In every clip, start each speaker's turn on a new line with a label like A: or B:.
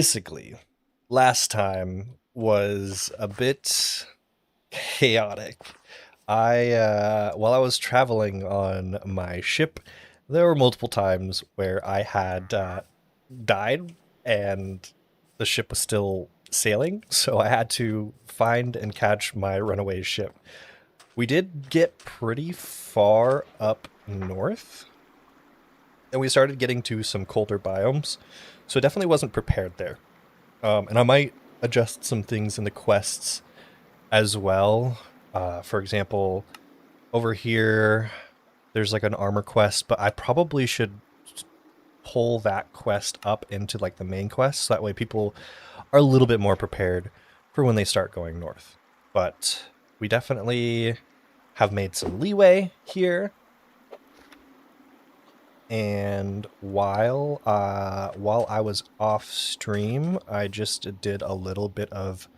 A: Basically, last time was a bit chaotic. While I was traveling on my ship, there were multiple times where I had died and the ship was still sailing, so I had to find and catch my runaway ship. We did get pretty far up north, and we started getting to some colder biomes, so I definitely wasn't prepared there. And I might adjust some things in the quests as well. For example, over here, there's like an armor quest, but I probably should pull that quest up into like the main quest, so that way people are a little bit more prepared for when they start going north. But we definitely have made some leeway here. And while I was off stream, I just did a little bit of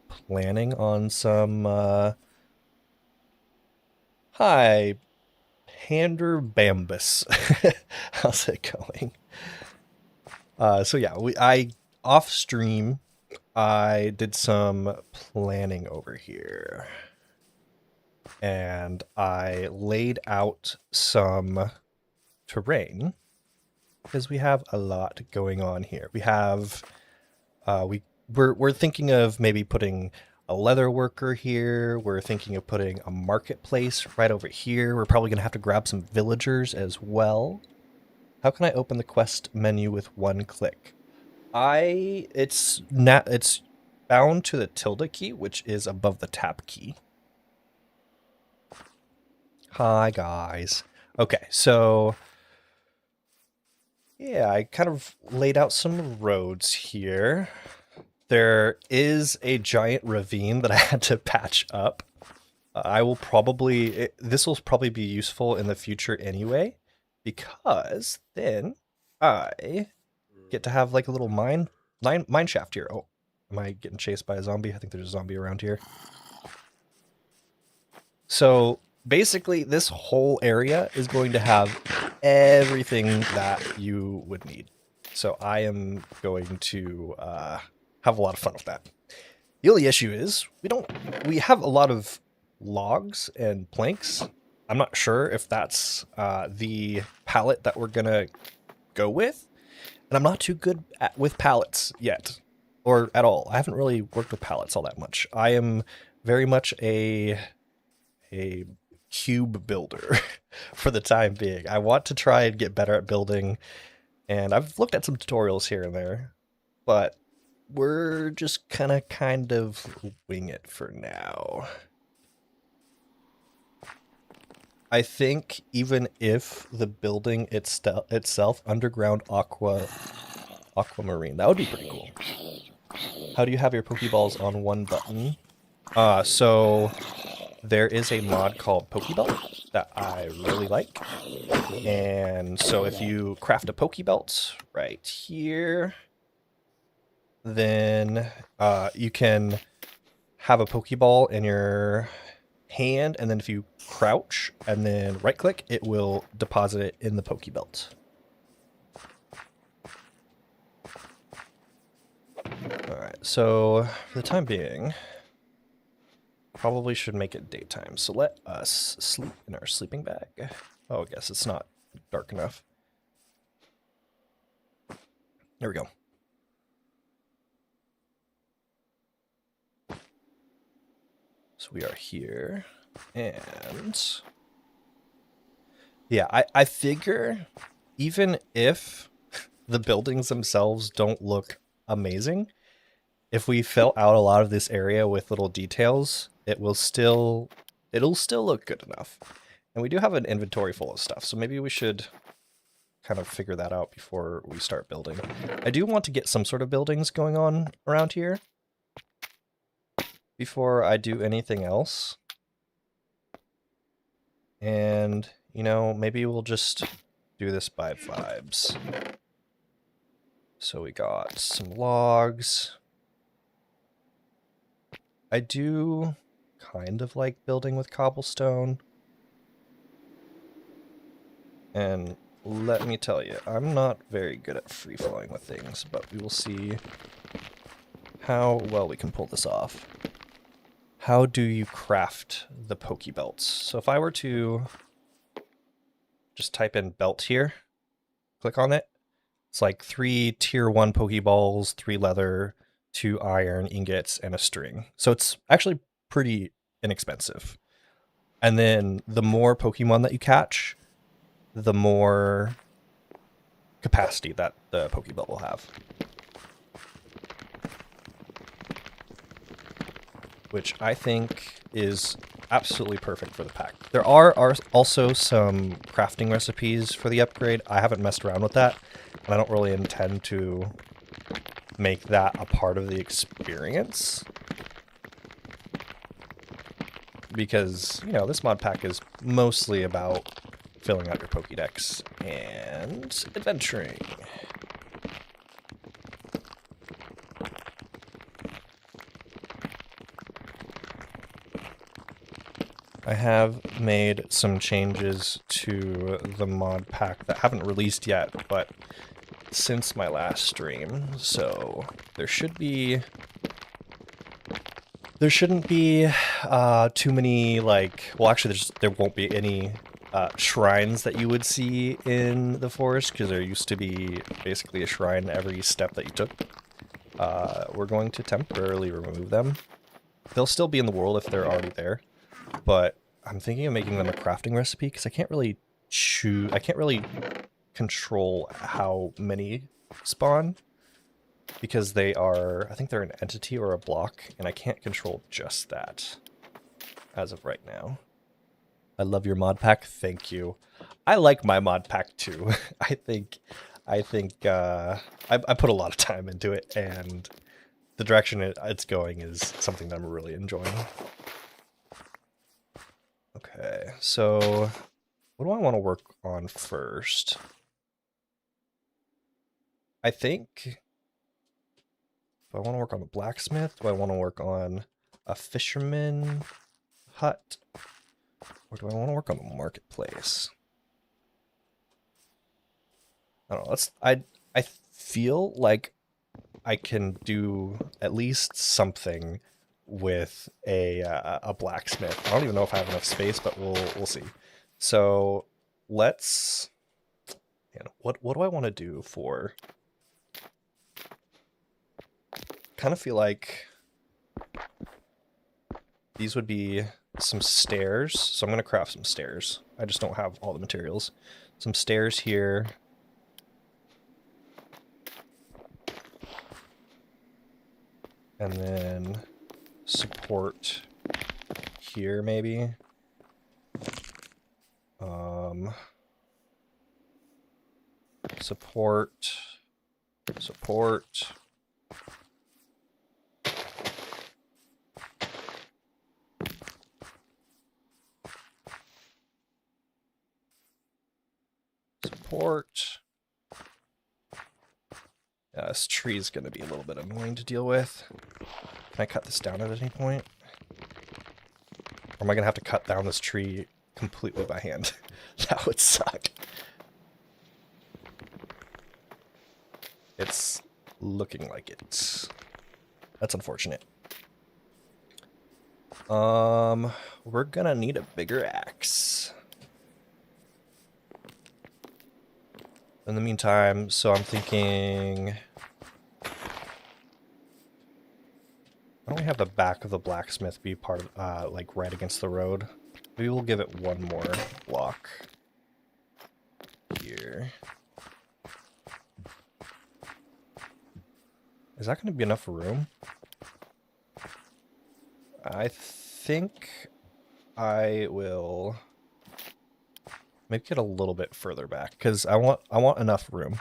A: planning on some hi Pander Bambus. How's it going? So yeah, I off stream I did some planning over here. And I laid out some terrain because we have a lot going on here. We have we're thinking of maybe putting a leather worker here. We're thinking of putting a marketplace right over here. We're probably gonna have to grab some villagers as well. How can I open the quest menu with one click? It's bound to the tilde key, which is above the tab key. Hi guys. Okay, so yeah, I kind of laid out some roads here. There is a giant ravine that I had to patch up. This will probably be useful in the future anyway, because then I get to have like a little mine shaft here. Oh, am I getting chased by a zombie? I think there's a zombie around here. So basically, this whole area is going to have everything that you would need. So I am going to have a lot of fun with that. The only issue is we have a lot of logs and planks. I'm not sure if that's the palette that we're gonna go with, and I'm not too good with pallets yet, or at all. I haven't really worked with pallets all that much. I am very much a cube builder for the time being. I want to try and get better at building, and I've looked at some tutorials here and there, but we're just gonna kind of wing it for now. I think even if the building itself underground aquamarine, that would be pretty cool. How do you have your Pokeballs on one button? So there is a mod called Pokebelt that I really like. And so if you craft a Pokebelt right here, then you can have a Pokeball in your hand, and then if you crouch and then right click, it will deposit it in the Pokebelt. Alright, so for the time being, probably should make it daytime. So let us sleep in our sleeping bag. Oh, I guess it's not dark enough. There we go. So we are here, and yeah, I figure even if the buildings themselves don't look amazing, if we fill out a lot of this area with little details, it'll still look good enough. And we do have an inventory full of stuff, so maybe we should kind of figure that out before we start building. I do want to get some sort of buildings going on around here before I do anything else. And, you know, maybe we'll just do this by vibes. So we got some logs. I do kind of like building with cobblestone. And let me tell you, I'm not very good at free-flowing with things, but we will see how well we can pull this off. How do you craft the Pokebelts? So if I were to just type in belt here, click on it, it's like 3 tier 1 Pokeballs, 3 leather, 2 iron ingots, and a string. So it's actually pretty inexpensive. And then the more Pokemon that you catch, the more capacity that the Pokeball will have. Which I think is absolutely perfect for the pack. There are also some crafting recipes for the upgrade. I haven't messed around with that, and I don't really intend to make that a part of the experience. Because, you know, this mod pack is mostly about filling out your Pokédex and adventuring. I have made some changes to the mod pack that haven't released yet, but since my last stream, so there shouldn't be too many, like, well, actually there won't be any shrines that you would see in the forest, because there used to be basically a shrine every step that you took. We're going to temporarily remove them. They'll still be in the world if they're already there, but I'm thinking of making them a crafting recipe, because I can't really control how many spawn, because they are, I think they're an entity or a block, and I can't control just that as of right now. I love your mod pack. Thank you. I like my mod pack too. I think I put a lot of time into it, and the direction it's going is something that I'm really enjoying. Okay, so what do I want to work on first? I think, do I want to work on the blacksmith? Do I want to work on a fisherman hut? Or do I want to work on the marketplace? I don't know. I feel like I can do at least something with a blacksmith. I don't even know if I have enough space, but we'll see. So let's, what do I want to do for? Kind of feel like these would be some stairs, so I'm going to craft some stairs. I just don't have all the materials. Some stairs here. And then support here, maybe. Support. This tree is going to be a little bit annoying to deal with. Can I cut this down at any point? Or am I going to have to cut down this tree completely by hand? That would suck. It's looking like it. That's unfortunate. We're going to need a bigger axe. In the meantime, so I'm thinking, why don't we have the back of the blacksmith be part of, like right against the road? Maybe we'll give it one more block here. Is that going to be enough room? I think I will maybe get a little bit further back, because I want enough room.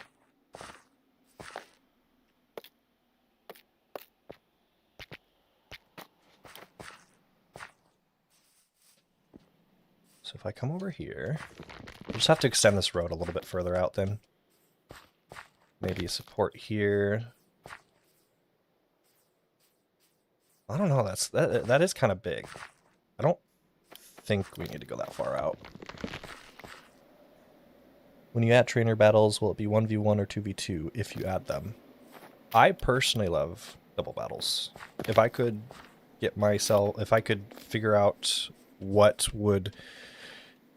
A: So if I come over here, I just have to extend this road a little bit further out then. Maybe support here. I don't know, that is kind of big. I don't think we need to go that far out. When you add trainer battles, will it be 1v1 or 2v2 if you add them? I personally love double battles. If I could if I could figure out what would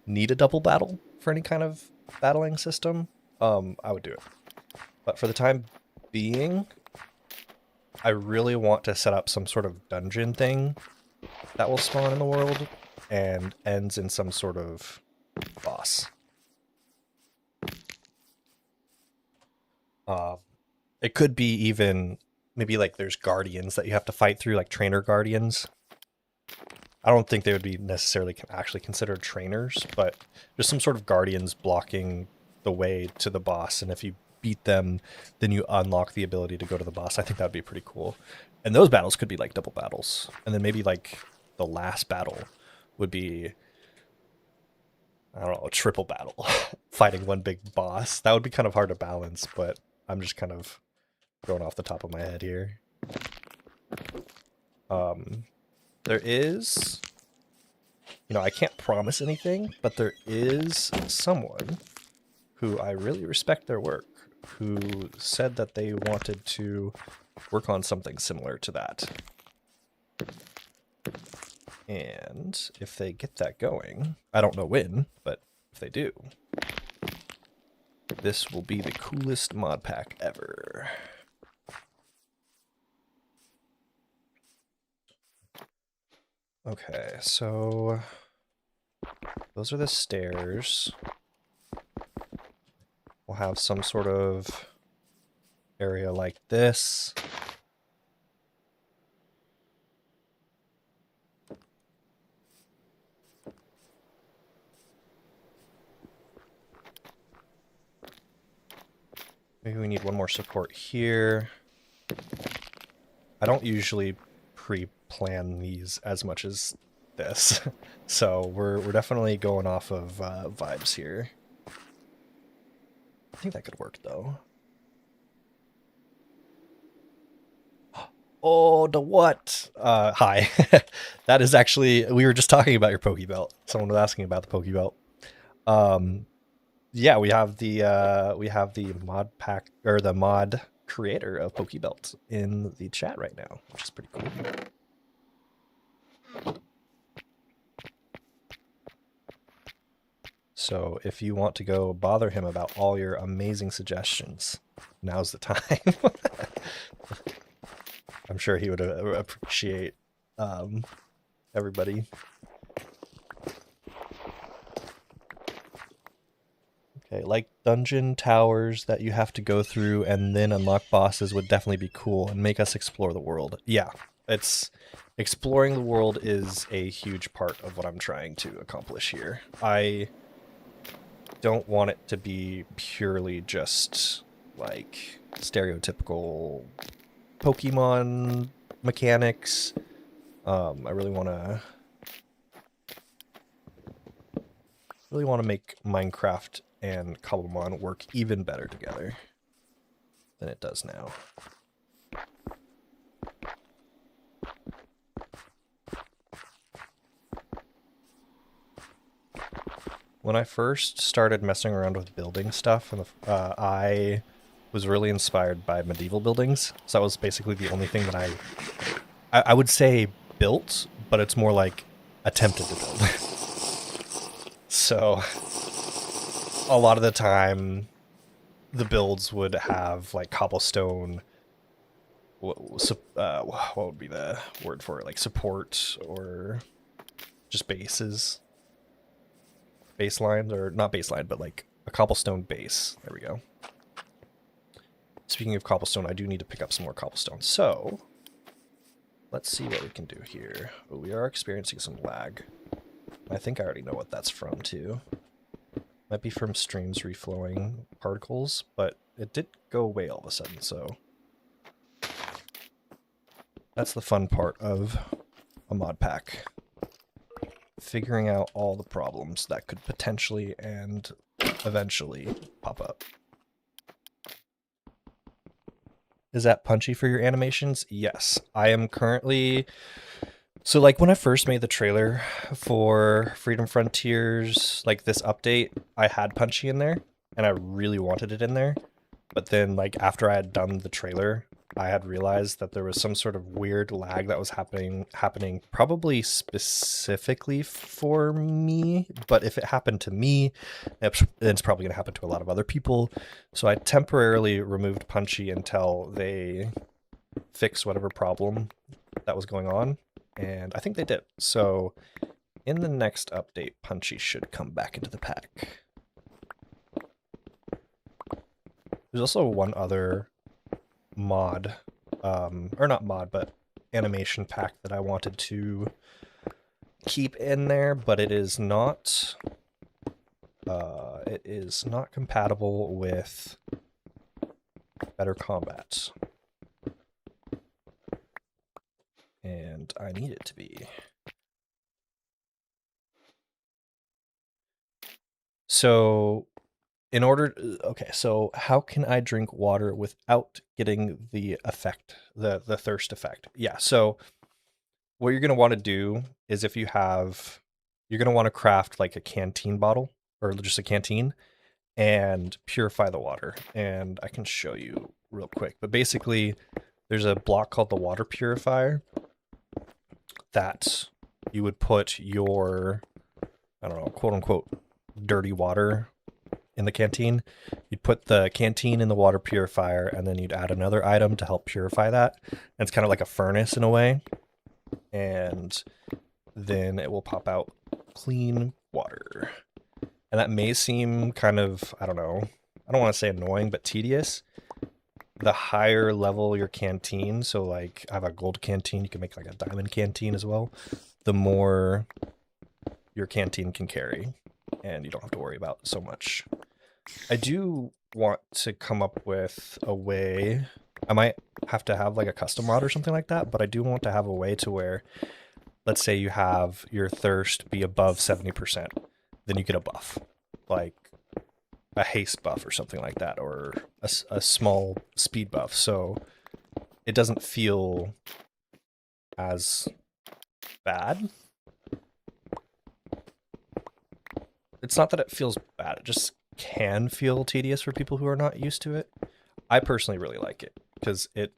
A: need a double battle for any kind of battling system, I would do it. But for the time being, I really want to set up some sort of dungeon thing that will spawn in the world and ends in some sort of boss. It could be even maybe like there's guardians that you have to fight through, like trainer guardians. I don't think they would be necessarily actually considered trainers, but there's some sort of guardians blocking the way to the boss, and if you beat them, then you unlock the ability to go to the boss. I think that would be pretty cool. And those battles could be like double battles. And then maybe like the last battle would be, I don't know, a triple battle, fighting one big boss. That would be kind of hard to balance, but I'm just kind of going off the top of my head here. There is, you know, I can't promise anything, but there is someone who I really respect their work, who said that they wanted to work on something similar to that. And if they get that going, I don't know when, but if they do, this will be the coolest mod pack ever. Okay, so those are the stairs. We'll have some sort of area like this. Maybe we need one more support here. I don't usually pre-plan these as much as this, so we're definitely going off of vibes here. I think that could work though. Oh, the what? Hi. That is actually, we were just talking about your Pokebelt. Someone was asking about the Pokebelt. Yeah, we have the mod pack, or the mod creator of Pokebelt in the chat right now, which is pretty cool. So if you want to go bother him about all your amazing suggestions, now's the time. I'm sure he would appreciate everybody. Okay, like dungeon towers that you have to go through and then unlock bosses would definitely be cool and make us explore the world. Yeah, exploring the world is a huge part of what I'm trying to accomplish here. I don't want it to be purely just like stereotypical Pokemon mechanics. I really want to make Minecraft and Cobblemon work even better together than it does now. When I first started messing around with building stuff, and I was really inspired by medieval buildings. So that was basically the only thing that I would say built, but it's more like attempted to build. So a lot of the time, the builds would have like cobblestone. What would be the word for it? Like support or just bases. Baselines, or not baseline, but like a cobblestone base. There we go. Speaking of cobblestone, I do need to pick up some more cobblestone. So let's see what we can do here. Oh, we are experiencing some lag. I think I already know what that's from too. Might be from streams reflowing particles, but it did go away all of a sudden, so that's the fun part of a mod pack. Figuring out all the problems that could potentially and eventually pop up. Is that punchy for your animations? Yes. I am currently... So like when I first made the trailer for Freedom Frontiers, like this update, I had punchy in there. and I really wanted it in there. But then, like, after I had done the trailer, I had realized that there was some sort of weird lag that was happening probably specifically for me. But if it happened to me, it's probably going to happen to a lot of other people. So I temporarily removed Punchy until they fix whatever problem that was going on. And I think they did. So in the next update, Punchy should come back into the pack. There's also one other mod, or not mod, but animation pack that I wanted to keep in there, but it is not compatible with Better Combat. And I need it to be. So in order, okay, so how can I drink water without getting the effect, the thirst effect? Yeah, so what you're going to want to do is if you have, you're going to want to craft like a canteen bottle or just a canteen and purify the water. And I can show you real quick, but basically there's a block called the water purifier that you would put your, I don't know, quote unquote, dirty water in the canteen. You'd put the canteen in the water purifier and then you'd add another item to help purify that. And it's kind of like a furnace in a way. And then it will pop out clean water. And that may seem kind of, I don't know, I don't want to say annoying, but tedious. The higher level your canteen, so like I have a gold canteen, you can make like a diamond canteen as well, the more your canteen can carry and you don't have to worry about so much. I do want to come up with a way, I might have to have like a custom mod or something like that, but I do want to have a way to where, let's say you have your thirst be above 70%, then you get a buff, like a haste buff or something like that, or a small speed buff, so it doesn't feel as bad. It's not that it feels bad, it just can feel tedious for people who are not used to it. I personally really like it because it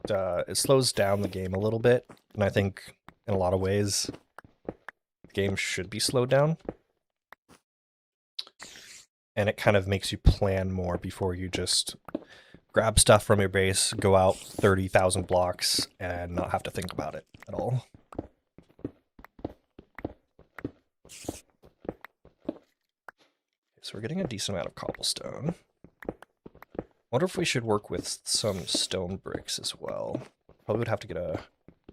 A: slows down the game a little bit, and I think in a lot of ways the game should be slowed down. And it kind of makes you plan more before you just grab stuff from your base, go out 30,000 blocks, and not have to think about it at all. So we're getting a decent amount of cobblestone. Wonder if we should work with some stone bricks as well. Probably would have to get a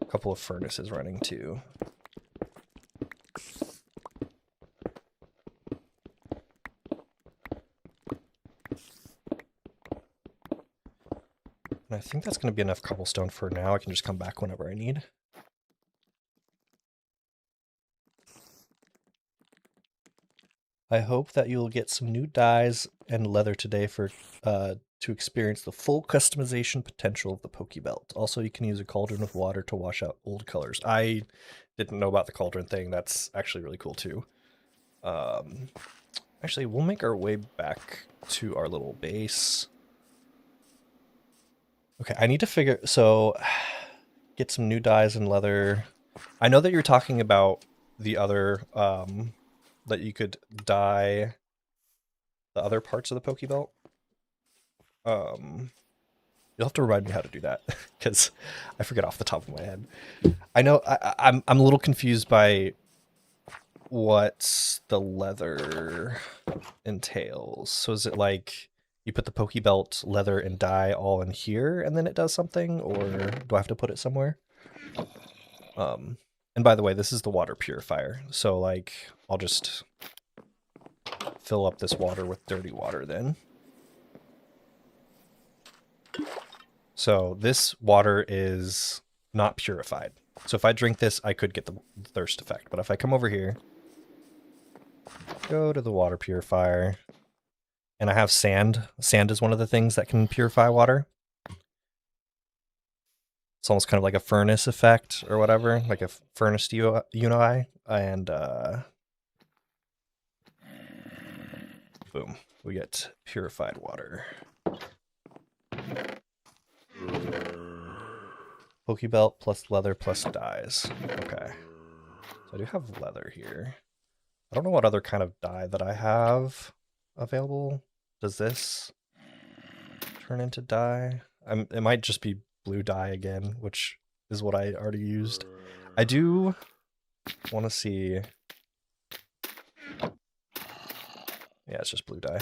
A: couple of furnaces running too. And I think that's going to be enough cobblestone for now. I can just come back whenever I need. I hope that you'll get some new dyes and leather today for to experience the full customization potential of the Pokebelt. Also, you can use a cauldron of water to wash out old colors. I didn't know about the cauldron thing. That's actually really cool too. Actually, we'll make our way back to our little base. Okay, I need to figure, so get some new dyes and leather. I know that you're talking about the other, that you could dye the other parts of the Pokebelt. You'll have to remind me how to do that because I forget off the top of my head. I know I'm a little confused by what the leather entails. So is it like you put the Pokebelt leather and dye all in here and then it does something, or do I have to put it somewhere? And by the way, this is the water purifier. So like I'll just fill up this water with dirty water then. So this water is not purified. So if I drink this, I could get the thirst effect. But if I come over here, go to the water purifier, and I have sand. Sand is one of the things that can purify water. It's almost kind of like a furnace effect or whatever, like a furnace UI. And boom. We get purified water. Pokebelt plus leather plus dyes. Okay. So I do have leather here. I don't know what other kind of dye that I have available. Does this turn into dye? It might just be blue dye again, which is what I already used. I do want to see. Yeah, it's just blue dye.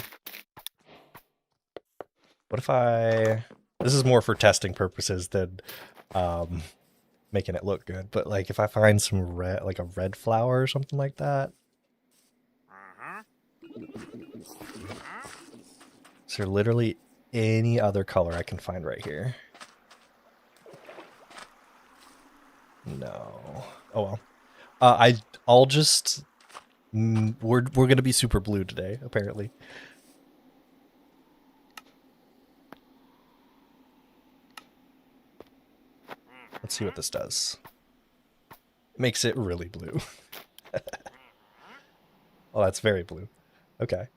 A: What if I... This is more for testing purposes than making it look good. But like if I find some red, like a red flower or something like that. Is there literally any other color I can find right here? No. Oh well. I'll just... we're gonna be super blue today, apparently. Let's see what this does. It makes it really blue. Oh, that's very blue. Okay.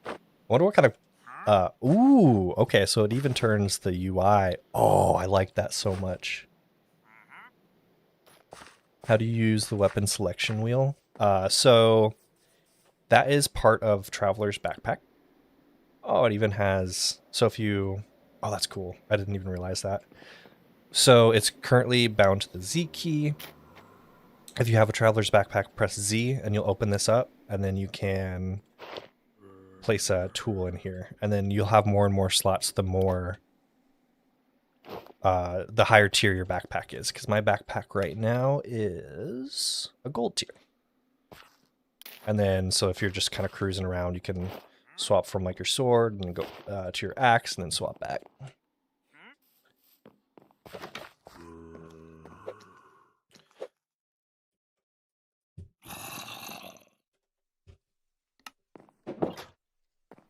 A: I wonder what kind of... ooh, okay, so it even turns the UI. Oh, I like that so much. How do you use the weapon selection wheel? So that is part of Traveler's Backpack. Oh, it even has... So if you... Oh, that's cool. I didn't even realize that. So it's currently bound to the Z key. If you have a Traveler's Backpack, press Z and you'll open this up, and then you can place a tool in here, and then you'll have more and more slots the more the higher tier your backpack is, because my backpack right now is a gold tier. And then so if you're just kind of cruising around, you can swap from like your sword and go to your axe and then swap back.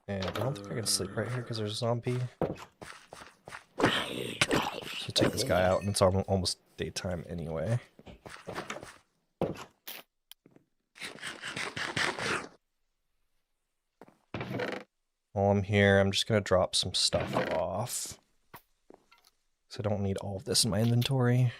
A: And I don't think I can sleep right here because there's a zombie. So take this guy out, and it's almost daytime anyway. While I'm here, I'm just going to drop some stuff off. So I don't need all of this in my inventory.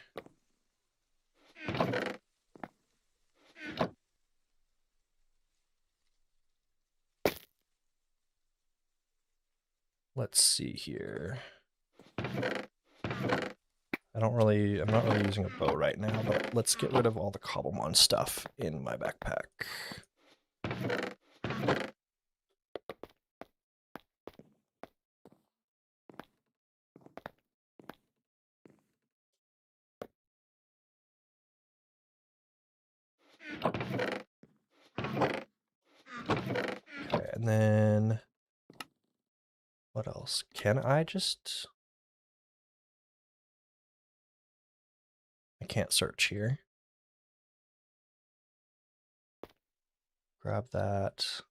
A: Let's see here. I'm not really using a bow right now, but let's get rid of all the Cobblemon stuff in my backpack. Okay, and then what else? Can I just... I can't search here. Grab that.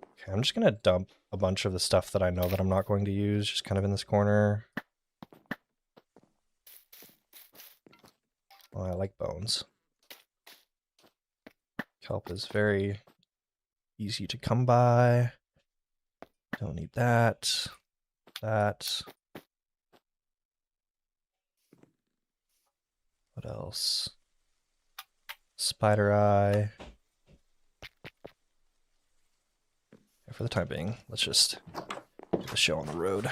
A: Okay, I'm just going to dump a bunch of the stuff that I know that I'm not going to use, just kind of in this corner. Oh, I like bones. Kelp is very easy to come by. Don't need that. That. What else? Spider eye. And for the time being, let's just get the show on the road.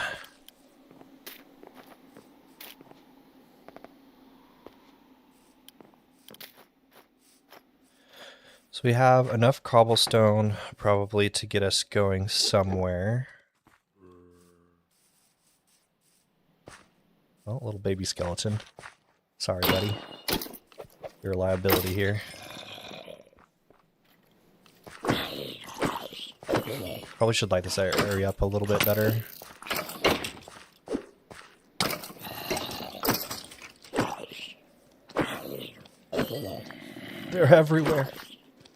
A: So we have enough cobblestone probably to get us going somewhere. Oh, little baby skeleton. Sorry, buddy. You're a liability here. Probably should light this area up a little bit better. They're everywhere.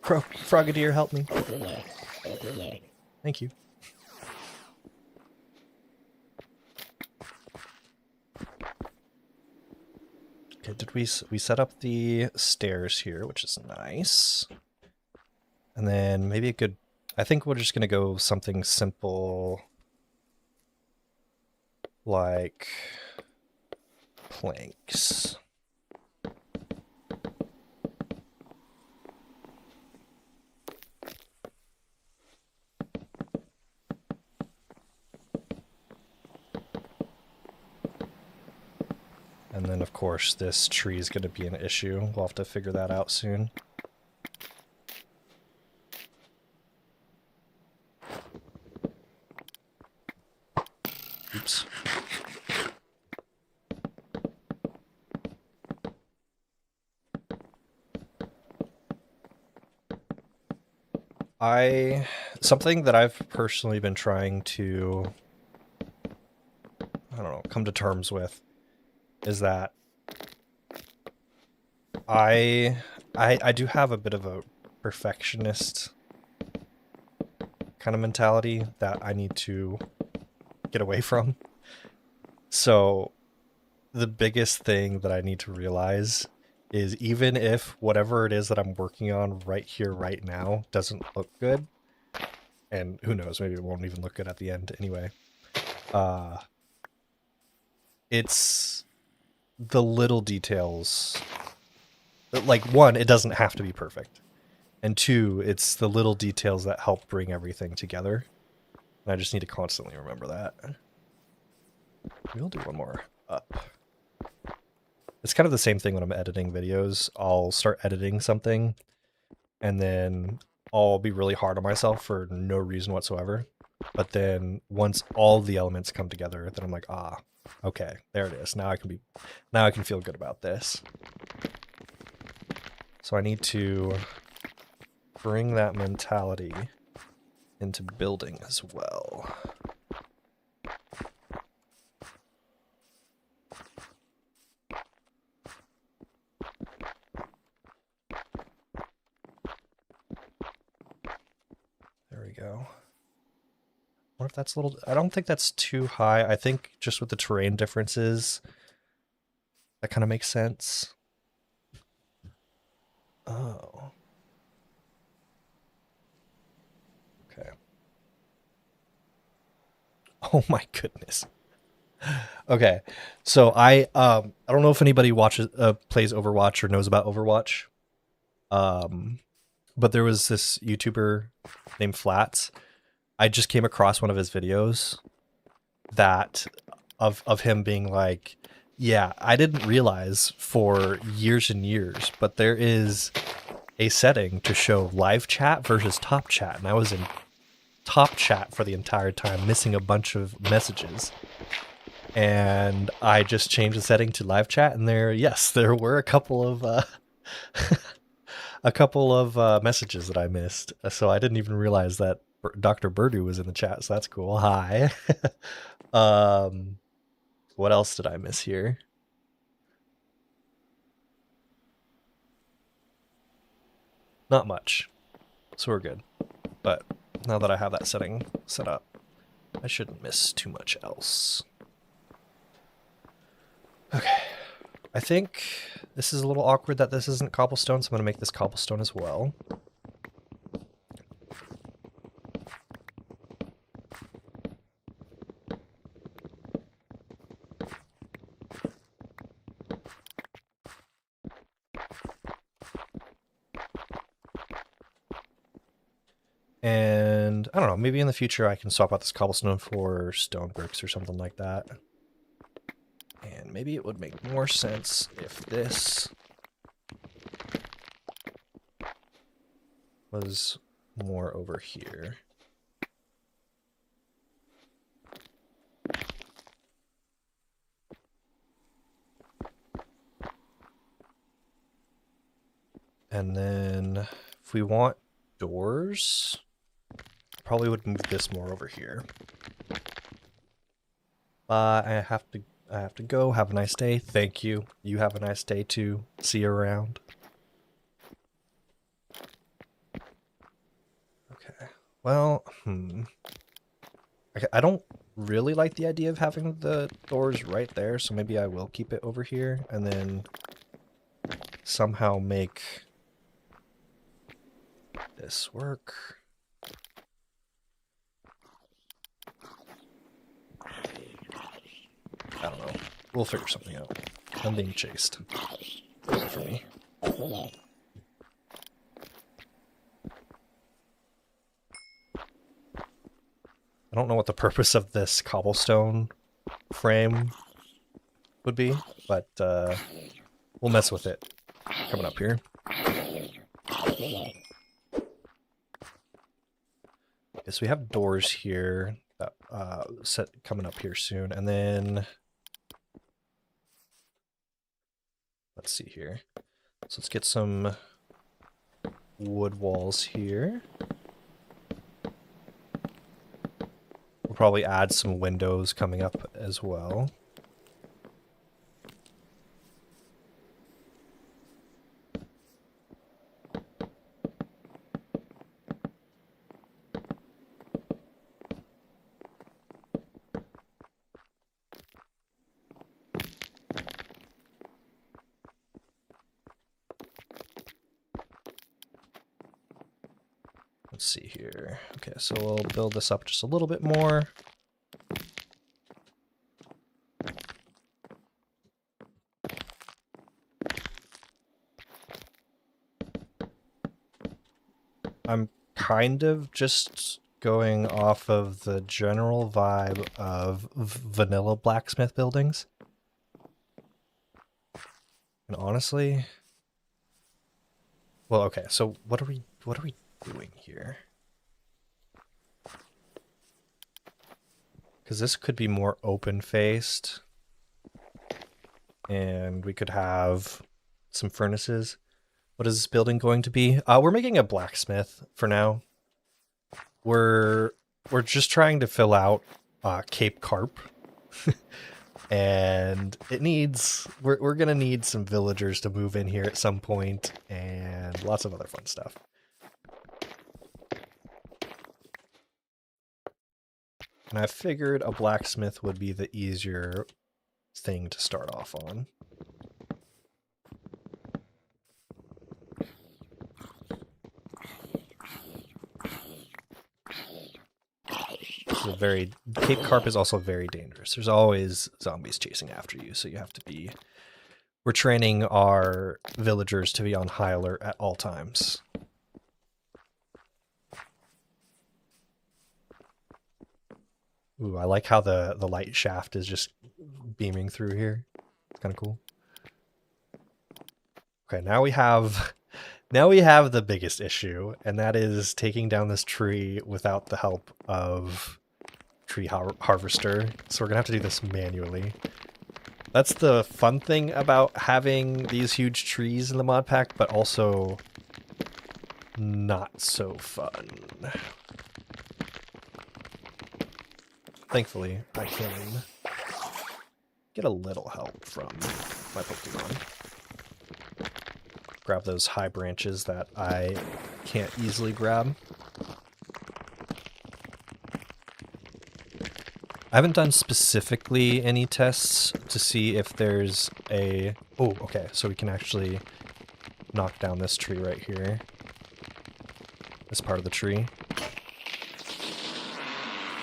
A: Frogadier, help me. Thank you. Okay, did we set up the stairs here, which is nice. And then maybe a good, I think we're just gonna go something simple like planks. And then, of course, this tree is going to be an issue. We'll have to figure that out soon. Oops. Something that I've personally been trying to, I don't know, come to terms with is that I do have a bit of a perfectionist kind of mentality that I need to get away from. So the biggest thing that I need to realize is even if whatever it is that I'm working on right here, right now, doesn't look good, and who knows, maybe it won't even look good at the end anyway, it's the little details. Like, one, it doesn't have to be perfect. And two, it's the little details that help bring everything together. And I just need to constantly remember that. We'll do one more up. It's kind of the same thing when I'm editing videos. I'll start editing something, and then I'll be really hard on myself for no reason whatsoever. But then once all the elements come together, then I'm like, ah, okay, there it is. Now I can feel good about this. So I need to bring that mentality into building as well. There we go. What if that's a little... I don't think that's too high. I think just with the terrain differences, that kind of makes sense. Oh. Okay. Oh my goodness. Okay. So I don't know if anybody watches plays Overwatch or knows about Overwatch. But there was this YouTuber named Flats. I just came across one of his videos that of him being like, yeah, I didn't realize for years and years, but there is a setting to show live chat versus top chat. And I was in top chat for the entire time, missing a bunch of messages. And I just changed the setting to live chat, and there were a couple of messages that I missed. So I didn't even realize that Dr. Birdu was in the chat, so that's cool. Hi. What else did I miss here? Not much. So we're good. But now that I have that setting set up, I shouldn't miss too much else. Okay. I think this is a little awkward that this isn't cobblestone, so I'm going to make this cobblestone as well. And I don't know, maybe in the future I can swap out this cobblestone for stone bricks or something like that. And maybe it would make more sense if this was more over here. And then if we want doors, probably would move this more over here. I have to go. Have a nice day. Thank you. You have a nice day too. See you around. Okay. Well, I don't really like the idea of having the doors right there, so maybe I will keep it over here, and then somehow make this work. I don't know. We'll figure something out. I'm being chased. Get away from me. I don't know what the purpose of this cobblestone frame would be, but we'll mess with it coming up here. Okay, so we have doors here that set coming up here soon, and then let's see here. So let's get some wood walls here. We'll probably add some windows coming up as well. Let's see here. Okay, so we'll build this up just a little bit more. I'm kind of just going off of the general vibe of vanilla blacksmith buildings. And honestly, well, okay, so what are we doing here? Because this could be more open-faced, and we could have some furnaces. What is this building going to be? We're making a blacksmith for now. We're just trying to fill out Cape Karp. And it needs, we're gonna need some villagers to move in here at some point, and lots of other fun stuff. And I figured a blacksmith would be the easier thing to start off on. Cape Karp is also very dangerous. There's always zombies chasing after you, so you have to be... We're training our villagers to be on high alert at all times. Ooh, I like how the light shaft is just beaming through here. It's kind of cool. Okay, now we have the biggest issue, and that is taking down this tree without the help of tree harvester. So we're gonna have to do this manually. That's the fun thing about having these huge trees in the mod pack, but also not so fun. Thankfully, I can get a little help from my Pokemon. Grab those high branches that I can't easily grab. I haven't done specifically any tests to see if there's a... Oh, okay, so we can actually knock down this tree right here. This part of the tree.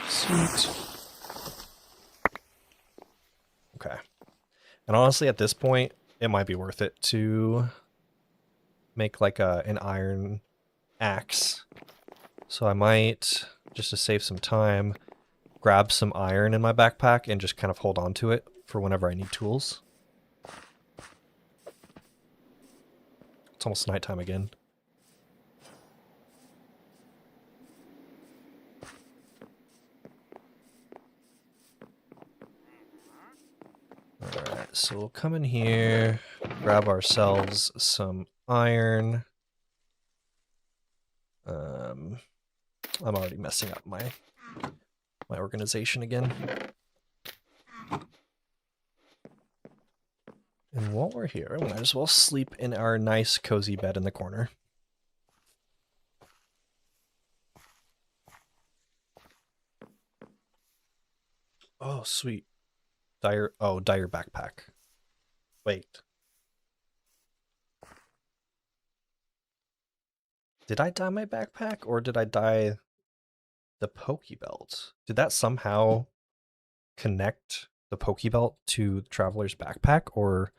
A: Sweet. Okay. And honestly, at this point, it might be worth it to make like an iron axe. So I might, just to save some time, grab some iron in my backpack and just kind of hold on to it for whenever I need tools. It's almost nighttime again. Alright, so we'll come in here, grab ourselves some iron. I'm already messing up my organization again. And while we're here, we might as well sleep in our nice cozy bed in the corner. Oh, sweet. Dire backpack. Wait. Did I dye my backpack or did I dye the Pokebelt? Did that somehow connect the Pokebelt to the Traveler's backpack, or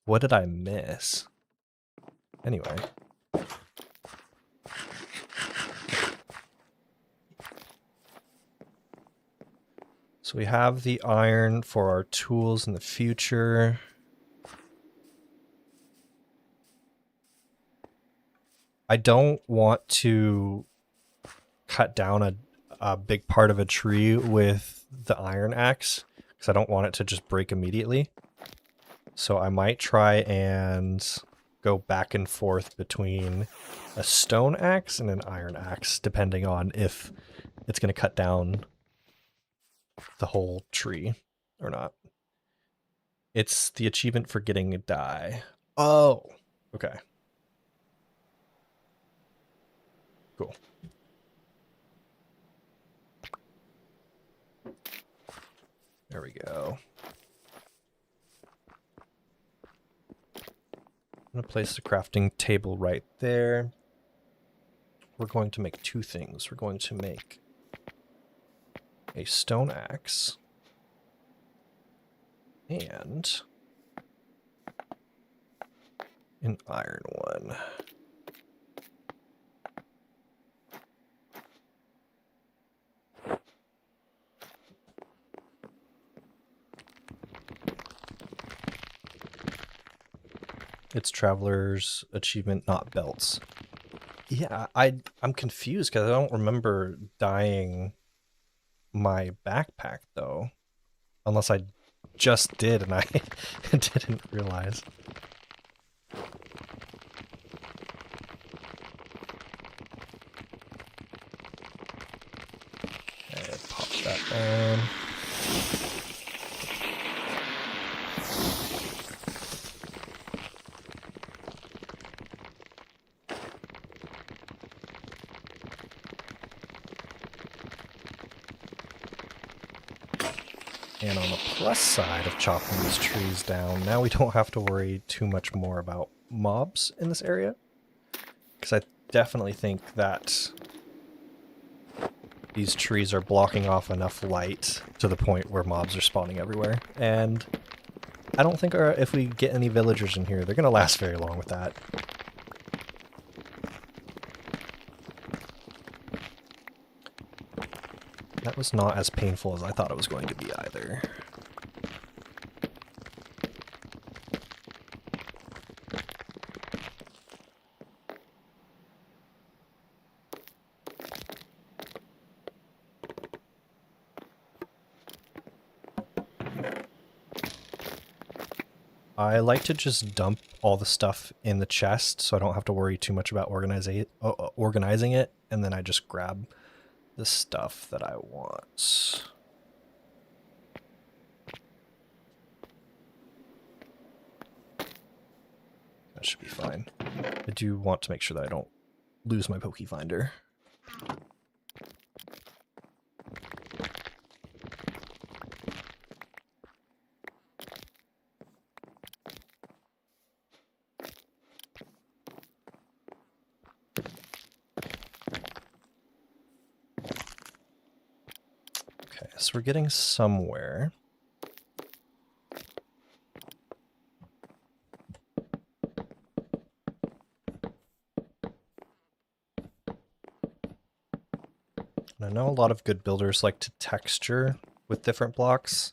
A: what did I miss? Anyway. So we have the iron for our tools in the future. I don't want to cut down a big part of a tree with the iron axe because I don't want it to just break immediately. So I might try and go back and forth between a stone axe and an iron axe, depending on if it's going to cut down the whole tree or not. It's the achievement for getting a dye. Oh, okay. Cool. There we go. I'm going to place the crafting table right there. We're going to make two things. We're going to make a stone axe and an iron one. It's Traveler's achievement, not belts. Yeah, I'm confused because I don't remember dyeing my backpack though. Unless I just did and I didn't realize. Okay, pop that down. And on the plus side of chopping these trees down, now we don't have to worry too much more about mobs in this area. Because I definitely think that these trees are blocking off enough light to the point where mobs are spawning everywhere. And I don't think if we get any villagers in here, they're going to last very long with that. That was not as painful as I thought it was going to be either. I like to just dump all the stuff in the chest so I don't have to worry too much about organizing it, and then I just grab the stuff that I want. That should be fine. I do want to make sure that I don't lose my Poke Finder. Okay, so we're getting somewhere. And I know a lot of good builders like to texture with different blocks.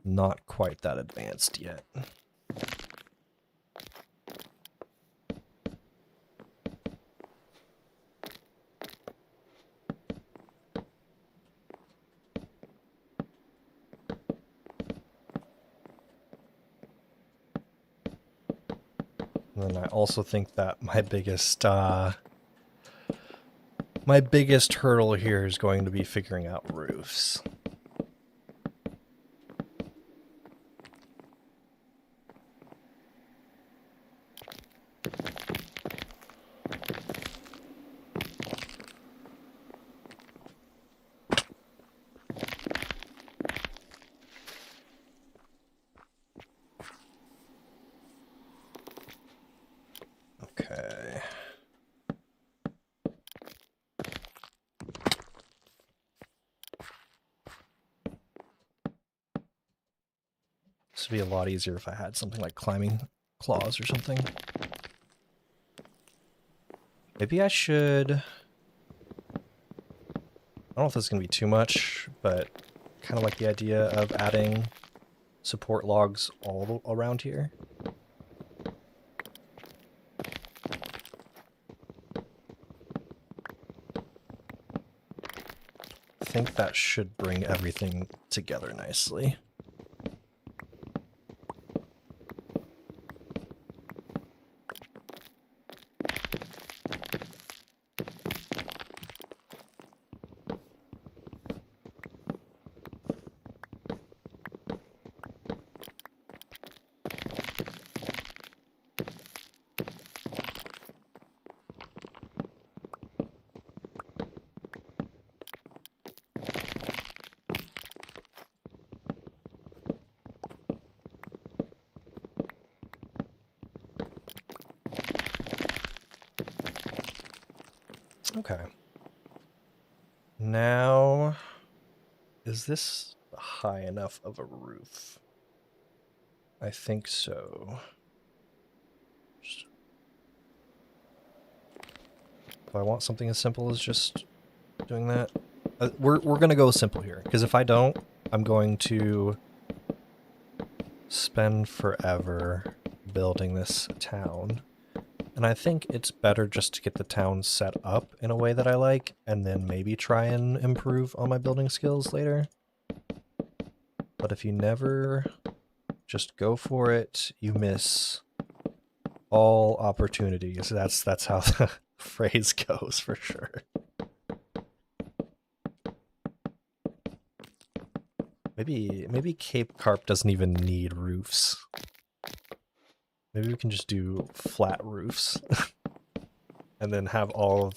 A: Not quite that advanced yet. And then I also think that my biggest hurdle here is going to be figuring out roofs. Okay. This would be a lot easier if I had something like climbing claws or something. Maybe I should... I don't know if this is going to be too much, but kind of like the idea of adding support logs all around here. I think that should bring everything together nicely. Okay. Now, is this high enough of a roof? I think so. Do I want something as simple as just doing that? We're gonna go simple here, because if I don't, I'm going to spend forever building this town. And I think it's better just to get the town set up in a way that I like, and then maybe try and improve on my building skills later. But if you never just go for it, you miss all opportunities. That's how the phrase goes for sure. Maybe Cape Karp doesn't even need roofs. Maybe we can just do flat roofs. And then have all of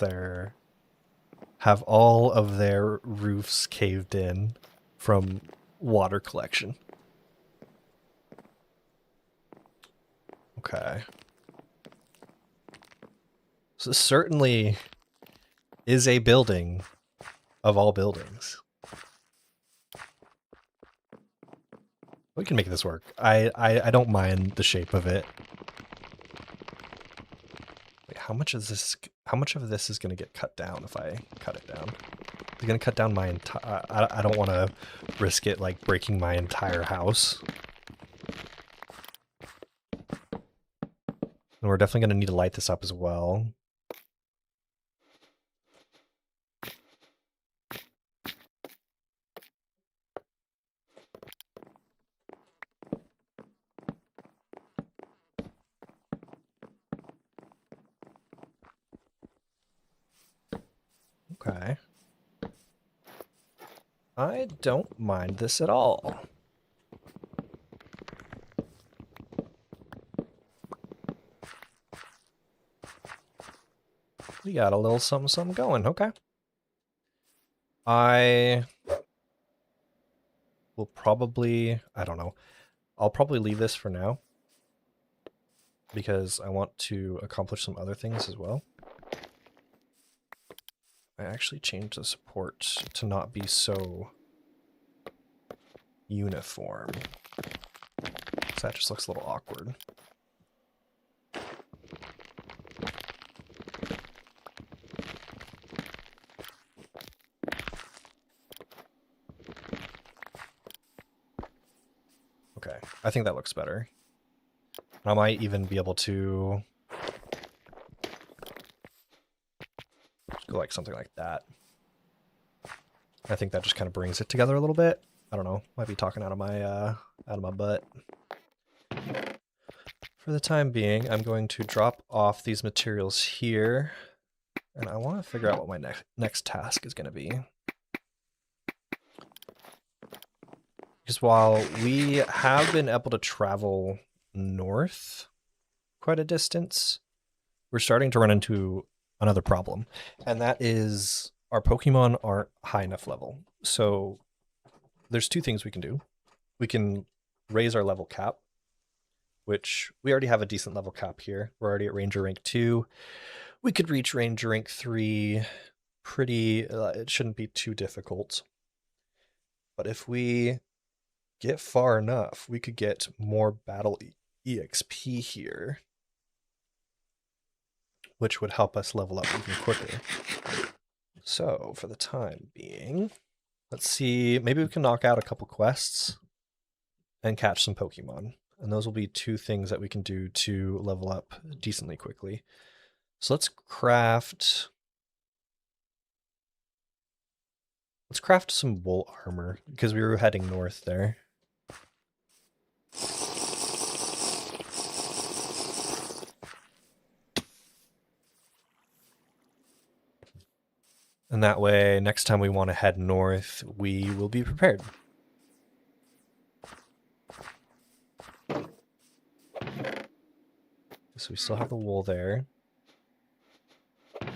A: their roofs caved in from water collection. Okay. So this certainly is a building of all buildings. We can make this work. I don't mind the shape of it. Wait, how much of this is going to get cut down if I cut it down? It's going to cut down my entire... I don't want to risk it, like, breaking my entire house. And we're definitely going to need to light this up as well. Okay. I don't mind this at all. We got a little something going, okay. I will probably, I don't know, I'll probably leave this for now because I want to accomplish some other things as well. I actually changed the support to not be so uniform. So that just looks a little awkward. Okay, I think that looks better. I might even be able to go like something like that. I think that just kind of brings it together a little bit. I don't know, might be talking out of my butt. For the time being, I'm going to drop off these materials here, and I want to figure out what my next task is going to be. Because while we have been able to travel north quite a distance, we're starting to run into another problem, and that is our Pokemon aren't high enough level. So there's two things we can do. We can raise our level cap, which we already have a decent level cap here. We're already at Ranger rank 2. We could reach Ranger rank 3 pretty, it shouldn't be too difficult. But if we get far enough, we could get more battle EXP here, which would help us level up even quicker. So for the time being, let's see, maybe we can knock out a couple quests and catch some Pokemon. And those will be two things that we can do to level up decently quickly. So let's craft some wool armor because we were heading north there. And that way, next time we want to head north, we will be prepared. So we still have the wool there. Do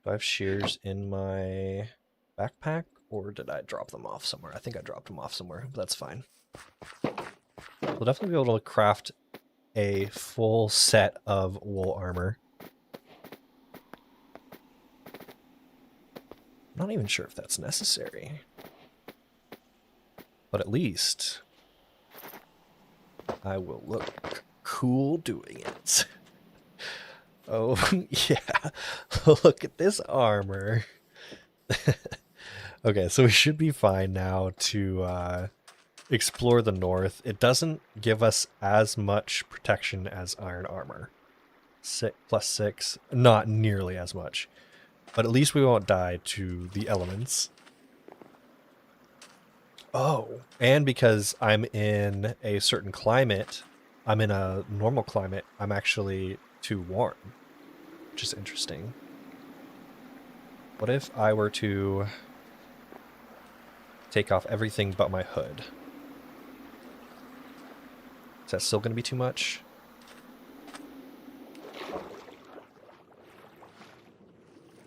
A: I have shears in my backpack, or did I drop them off somewhere? I think I dropped them off somewhere, but that's fine. We'll definitely be able to craft a full set of wool armor. I'm not even sure if that's necessary. But at least I will look cool doing it. Oh, yeah. Look at this armor. Okay, so we should be fine now to explore the north. It doesn't give us as much protection as iron armor. +6, not nearly as much. But at least we won't die to the elements. Oh, and because I'm in a certain climate, I'm in a normal climate, I'm actually too warm, which is interesting. What if I were to take off everything but my hood? Is that still going to be too much?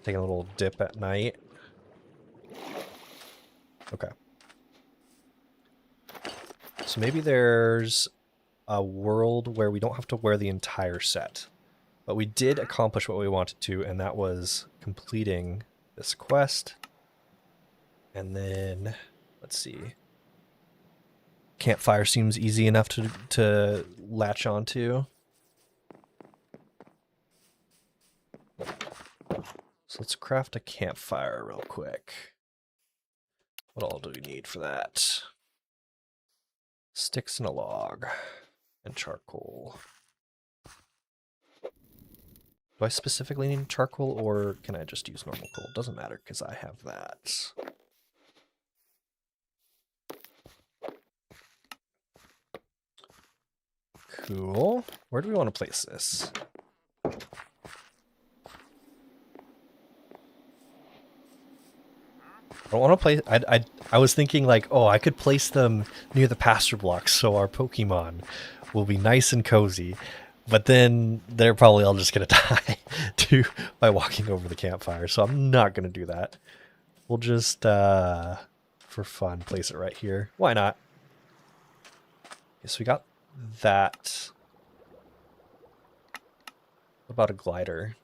A: Taking a little dip at night. Okay. So maybe there's a world where we don't have to wear the entire set. But we did accomplish what we wanted to, and that was completing this quest. And then, let's see. Campfire seems easy enough to latch onto. So let's craft a campfire real quick. What all do we need for that? Sticks and a log. And charcoal. Do I specifically need charcoal, or can I just use normal coal? Doesn't matter, because I have that. Cool. Where do we want to place this? I don't want to place... I was thinking like, oh, I could place them near the pasture blocks so our Pokemon will be nice and cozy. But then they're probably all just going to die by walking over the campfire. So I'm not going to do that. We'll just, for fun, place it right here. Why not? Okay, so we got that. What about a glider?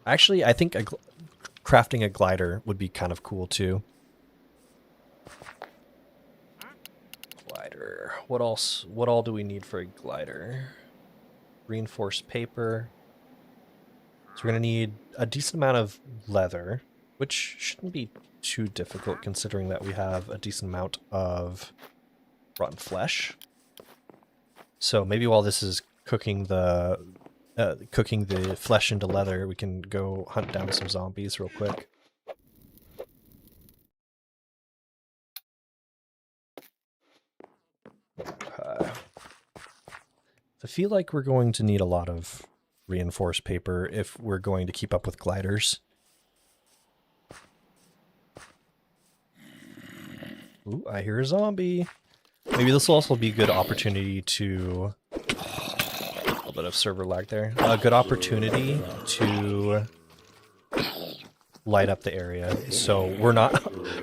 A: Actually, I think crafting a glider would be kind of cool too. Glider. What else? What all do we need for a glider? Reinforced paper. So we're going to need a decent amount of leather, which shouldn't be too difficult considering that we have a decent amount of rotten flesh. So maybe while this is cooking the flesh into leather, we can go hunt down some zombies real quick. I feel like we're going to need a lot of reinforced paper if we're going to keep up with gliders. Ooh, I hear a zombie. Maybe this will also be a good opportunity to... A little bit of server lag there. A good opportunity to light up the area so we're not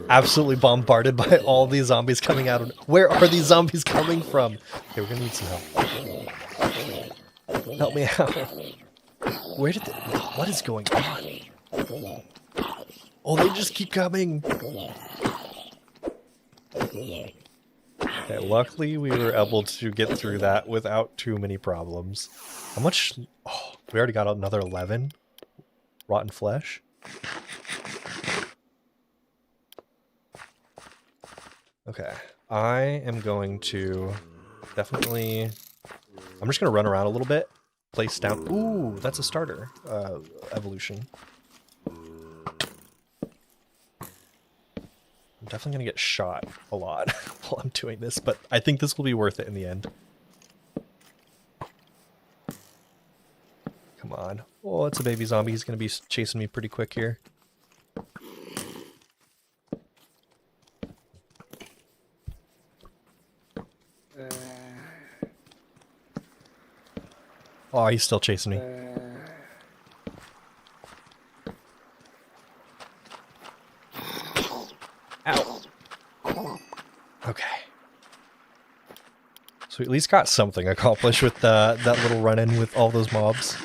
A: absolutely bombarded by all these zombies coming out of... Where are these zombies coming from? Okay, we're gonna need some help. Help me out. Where did what is going on? Oh, they just keep coming. Okay, luckily we were able to get through that without too many problems. How much? Oh, we already got another 11. Rotten flesh. Okay, I am going to definitely... I'm just going to run around a little bit. Place down... Ooh, that's a starter evolution. I'm definitely going to get shot a lot while I'm doing this, but I think this will be worth it in the end. Come on. Oh, it's a baby zombie. He's going to be chasing me pretty quick here. Oh, he's still chasing me. Ow. Okay. So we at least got something accomplished with that little run-in with all those mobs.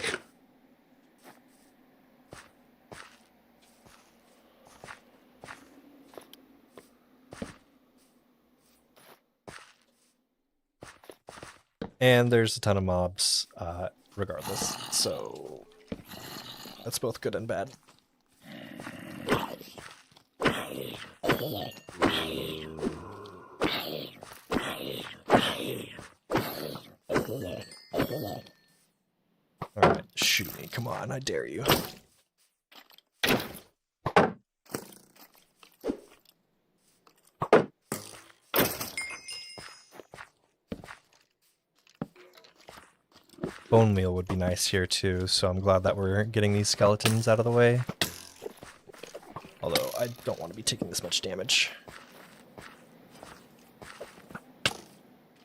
A: And there's a ton of mobs, regardless. So that's both good and bad. Alright, shoot me. Come on, I dare you. Bone meal would be nice here too, so I'm glad that we're getting these skeletons out of the way. Although I don't want to be taking this much damage.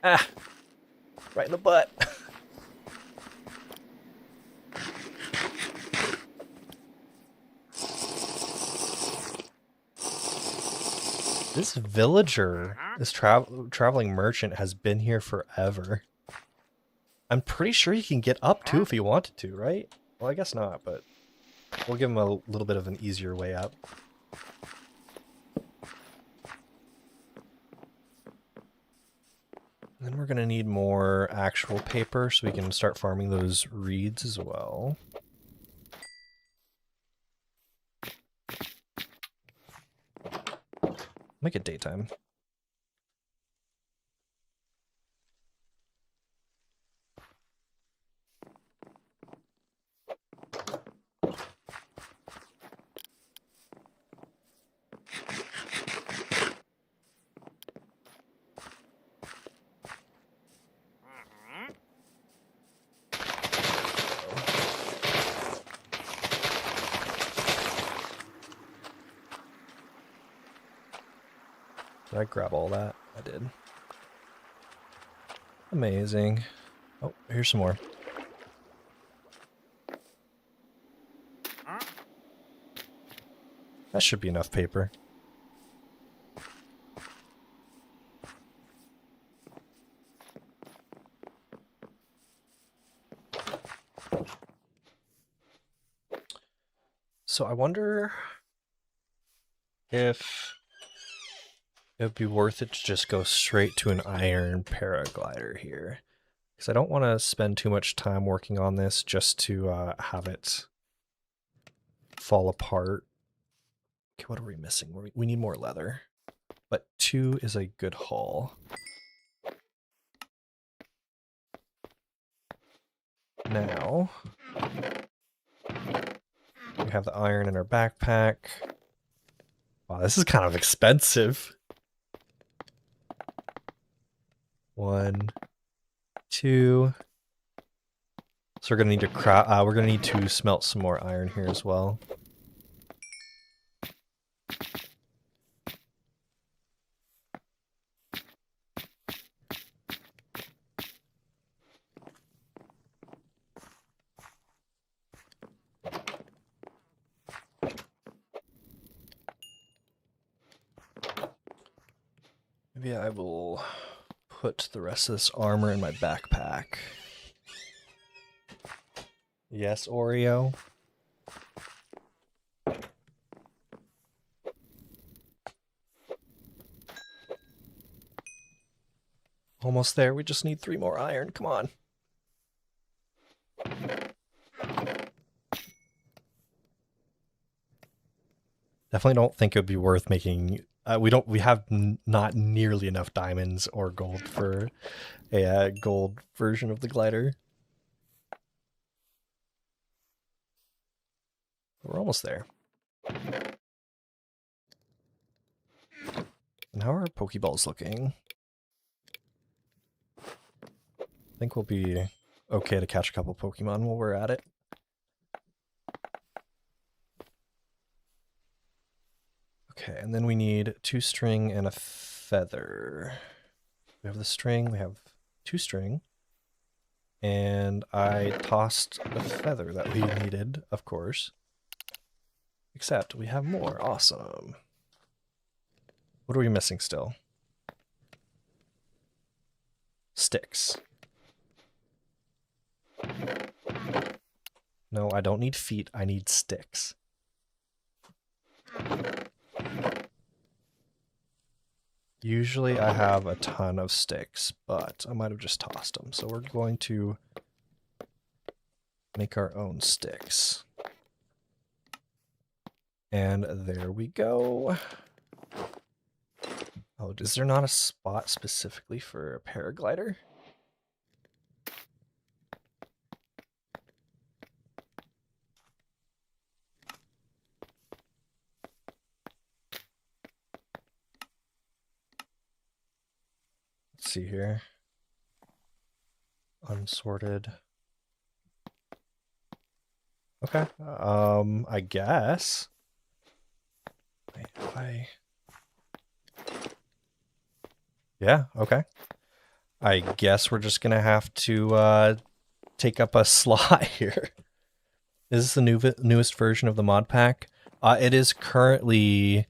A: Ah! Right in the butt. This villager, this traveling merchant has been here forever. I'm pretty sure he can get up too if he wanted to, right? Well, I guess not, but we'll give him a little bit of an easier way up. And then we're going to need more actual paper so we can start farming those reeds as well. Make it daytime. Did I grab all that? I did. Amazing. Oh, here's some more. That should be enough paper. So I wonder if it would be worth it to just go straight to an iron paraglider here. Because I don't want to spend too much time working on this just to have it fall apart. Okay, what are we missing? We need more leather. But 2 is a good haul. Now, we have the iron in our backpack. Wow, this is kind of expensive. 1, 2. So we're gonna need to smelt some more iron here as well. Maybe I will put the rest of this armor in my backpack. Yes, Oreo. Almost there. We just need 3 more iron. Come on. Definitely don't think it would be worth making. We have not nearly enough diamonds or gold for a gold version of the glider. We're almost there. And how are our Pokeballs looking? I think we'll be okay to catch a couple Pokemon while we're at it. Okay, and then we need 2 string and a feather. We have the string, we have 2 string. And I tossed the feather that we needed, of course. Except we have more. Awesome. What are we missing still? Sticks. No, I don't need feet. I need sticks. Usually I have a ton of sticks, but I might have just tossed them. So we're going to make our own sticks. And there we go. Oh, is there not a spot specifically for a paraglider? Let's see here. Unsorted. Okay. I guess. Wait, if I... Yeah, okay. I guess we're just gonna have to take up a slot here. Is this the newest version of the mod pack? It is currently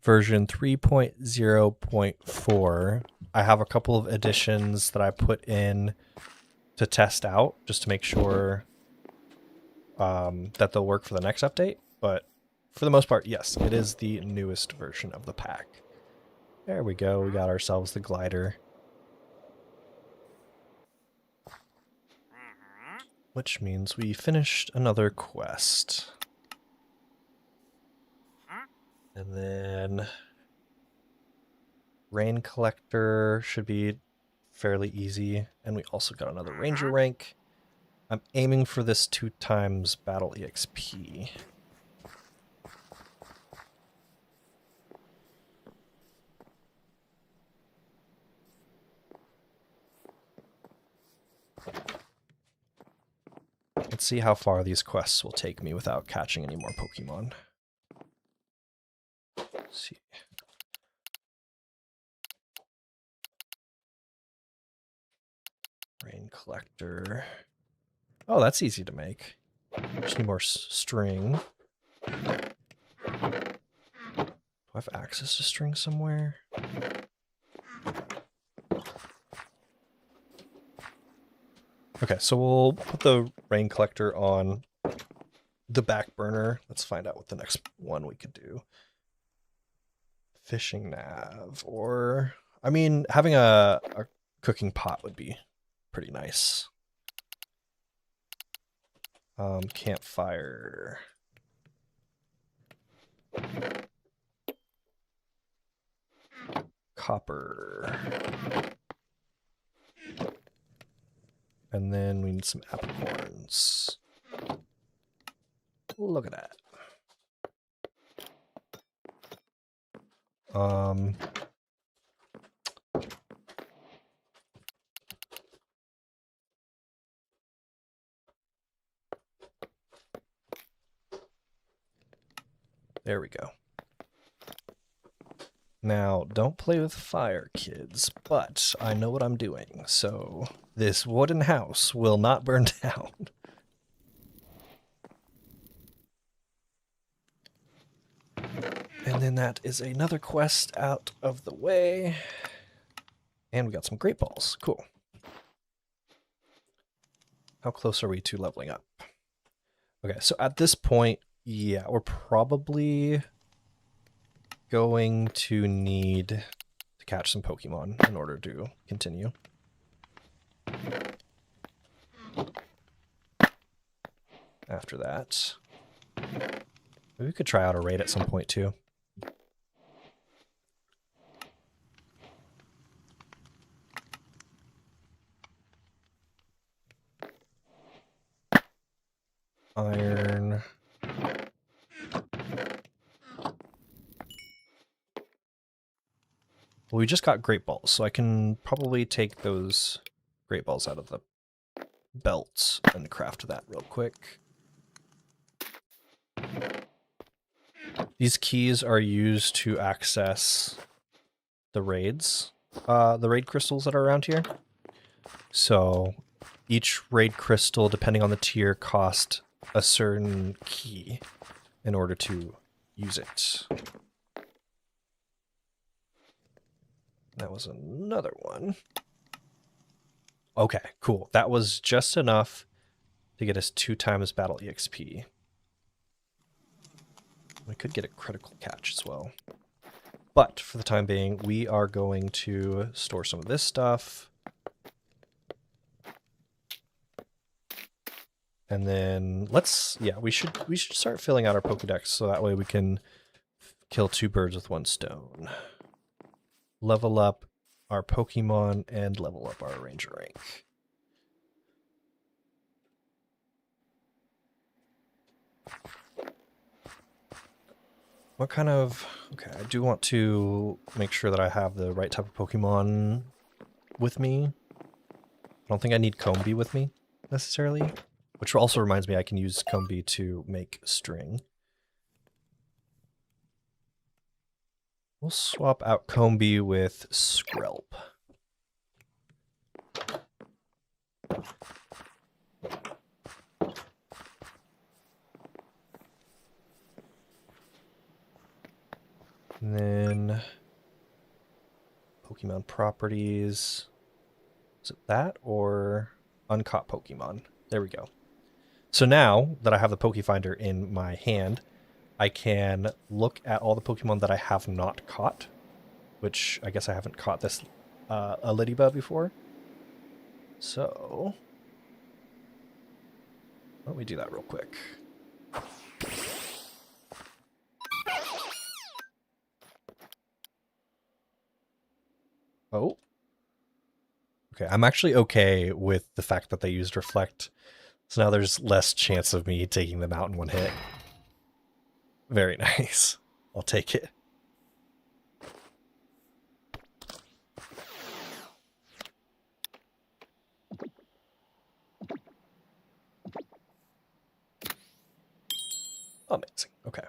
A: version 3.0.4. I have a couple of additions that I put in to test out just to make sure that they'll work for the next update. But for the most part, yes, it is the newest version of the pack. There we go. We got ourselves the glider. Which means we finished another quest. And then rain collector should be fairly easy. And we also got another ranger rank. I'm aiming for this 2 times battle EXP. Let's see how far these quests will take me without catching any more Pokemon. Let's see. Rain collector. Oh, that's easy to make. Just need more string. Do I have access to string somewhere? Okay, so we'll put the rain collector on the back burner. Let's find out what the next one we could do. Fishing nav, or... I mean, having a cooking pot would be pretty nice. Campfire. Copper. And then we need some apricorns. Look at that. There we go. Now, don't play with fire, kids, but I know what I'm doing, so this wooden house will not burn down. And then that is another quest out of the way. And we got some great balls. Cool. How close are we to leveling up? Okay, so at this point, yeah, we're probably going to need to catch some Pokemon in order to continue. After that, maybe we could try out a raid at some point too. Iron. Well, we just got Great Balls, so I can probably take those Great Balls out of the belts and craft that real quick. These keys are used to access the raids, the raid crystals that are around here. So each raid crystal, depending on the tier, cost a certain key in order to use it. That was another one. Okay, cool. That was just enough to get us 2 times battle EXP. We could get a critical catch as well. But for the time being, we are going to store some of this stuff. And then we should start filling out our Pokedex so that way we can kill 2 birds with 1 stone. Level up our Pokemon and level up our Ranger rank. What kind of... Okay, I do want to make sure that I have the right type of Pokemon with me. I don't think I need Combee with me, necessarily. Which also reminds me I can use Combee to make string. We'll swap out Combee with Skrelp. And then Pokemon properties. Is it that or uncaught Pokemon? There we go. So now that I have the Pokefinder in my hand, I can look at all the Pokemon that I have not caught, which I guess I haven't caught this Alidiba before. So let me do that real quick. Oh. Okay, I'm actually okay with the fact that they used Reflect. So now there's less chance of me taking them out in 1 hit. Very nice. I'll take it. Amazing. Okay.